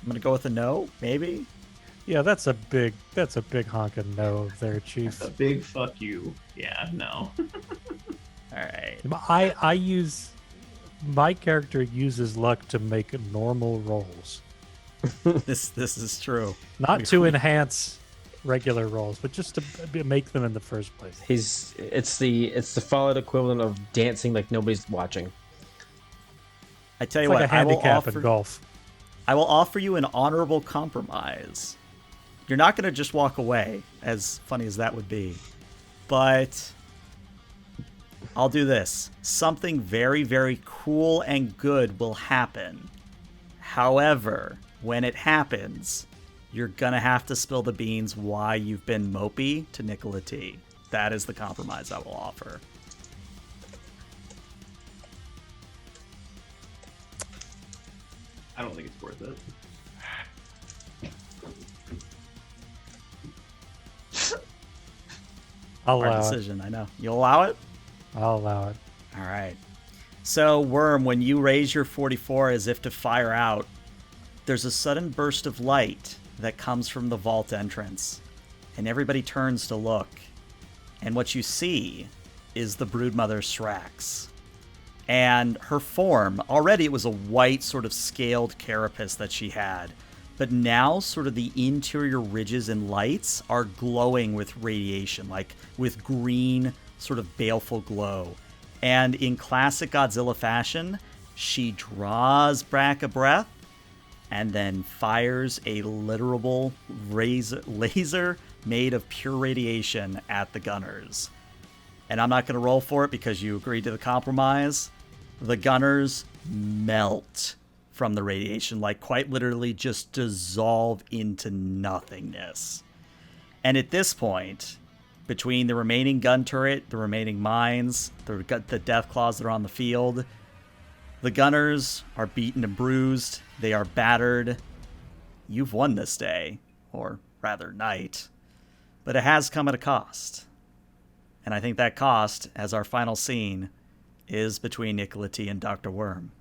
I'm going to go with a no, maybe? Yeah, that's a big honking no there, Chief. That's a big fuck you. Yeah, no. All right. I use my character uses luck to make normal rolls, This is true. not to enhance regular rolls, but just to make them in the first place. It's the Fallout equivalent of dancing like nobody's watching. I tell It's you like what, a handicap in golf. I will offer you an honorable compromise. You're not going to just walk away, as funny as that would be. But I'll do this. Something very, very cool and good will happen. However, when it happens, you're going to have to spill the beans why you've been mopey to Nicola T. That is the compromise I will offer. I don't think it's worth it. I'll Hard allow it. decision, I know. You'll allow it? I'll allow it. All right. So, Worm, when you raise your 44 as if to fire out, there's a sudden burst of light that comes from the vault entrance, and everybody turns to look. And what you see is the Broodmother Srax. And her form, already it was a white sort of scaled carapace that she had, but now sort of the interior ridges and lights are glowing with radiation, like with green sort of baleful glow. And in classic Godzilla fashion, she draws back a breath and then fires a literal laser made of pure radiation at the gunners. And I'm not going to roll for it because you agreed to the compromise. The gunners melt from the radiation, like quite literally just dissolve into nothingness. And at this point, between the remaining gun turret, the remaining mines, the Deathclaws that are on the field, the gunners are beaten and bruised. They are battered. You've won this day, or rather night. But it has come at a cost. And I think that cost, as our final scene, is between Nicola T and Dr. Worm.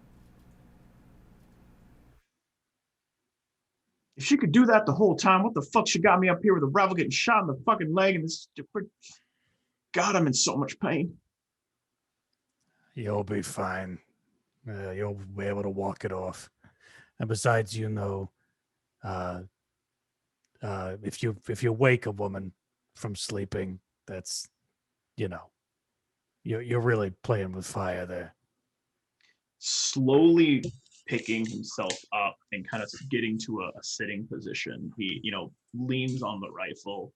If she could do that the whole time, what the fuck she got me up here with a rifle getting shot in the fucking leg and this stupid... God, I'm in so much pain. You'll be fine. You'll be able to walk it off. And besides, if you wake a woman from sleeping, that's, you're really playing with fire there. Slowly picking himself up and kind of getting to a sitting position, he leans on the rifle,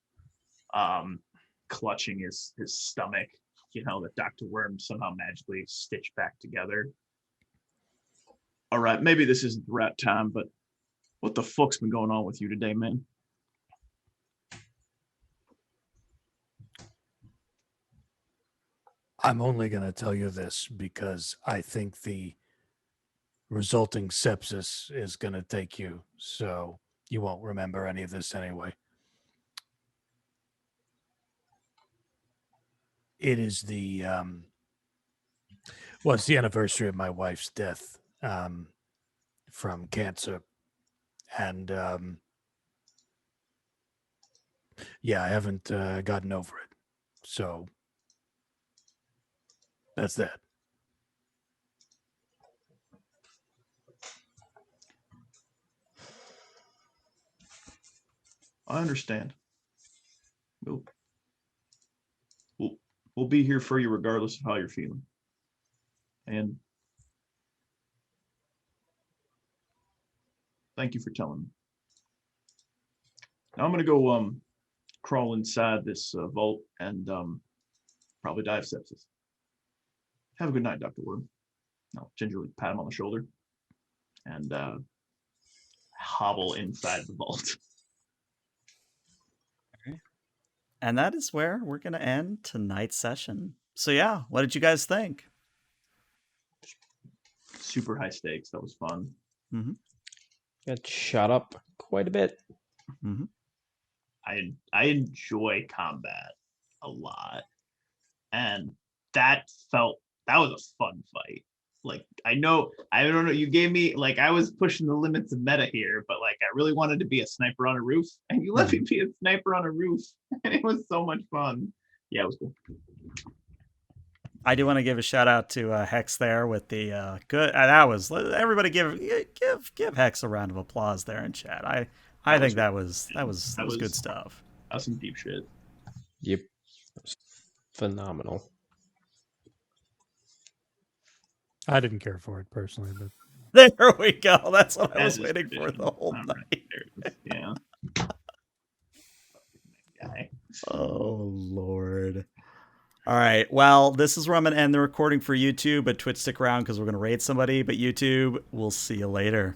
clutching his stomach, that Dr. Worm somehow magically stitched back together. All right, maybe this isn't the right time, but what the fuck's been going on with you today, man? I'm only going to tell you this because I think the resulting sepsis is going to take you, so you won't remember any of this anyway. It is it's the anniversary of my wife's death from cancer. And I haven't gotten over it. So that's that. I understand. We'll be here for you regardless of how you're feeling. And thank you for telling me. Now I'm gonna go crawl inside this vault and probably die of sepsis. Have a good night, Dr. Ward. I'll gingerly pat him on the shoulder and hobble inside the vault. And that is where we're going to end tonight's session. So yeah, what did you guys think? Super high stakes. That was fun. Mm-hmm. Got shot up quite a bit. Mm-hmm. I enjoy combat a lot, and that was a fun fight. Like I don't know, you gave me like I was pushing the limits of meta here, but like I really wanted to be a sniper on a roof, and you let me be a sniper on a roof, and it was so much fun. Yeah, it was cool. I do want to give a shout out to Hex there with the good. That was everybody give Hex a round of applause there in chat. I think that was good stuff. That was some deep shit. Yep, that was phenomenal. I didn't care for it personally, but There we go. That's what I was waiting for the whole night. Yeah. Guy. Oh Lord. All right. Well, this is where I'm going to end the recording for YouTube, but Twitch stick around because we're going to raid somebody. But YouTube, we'll see you later.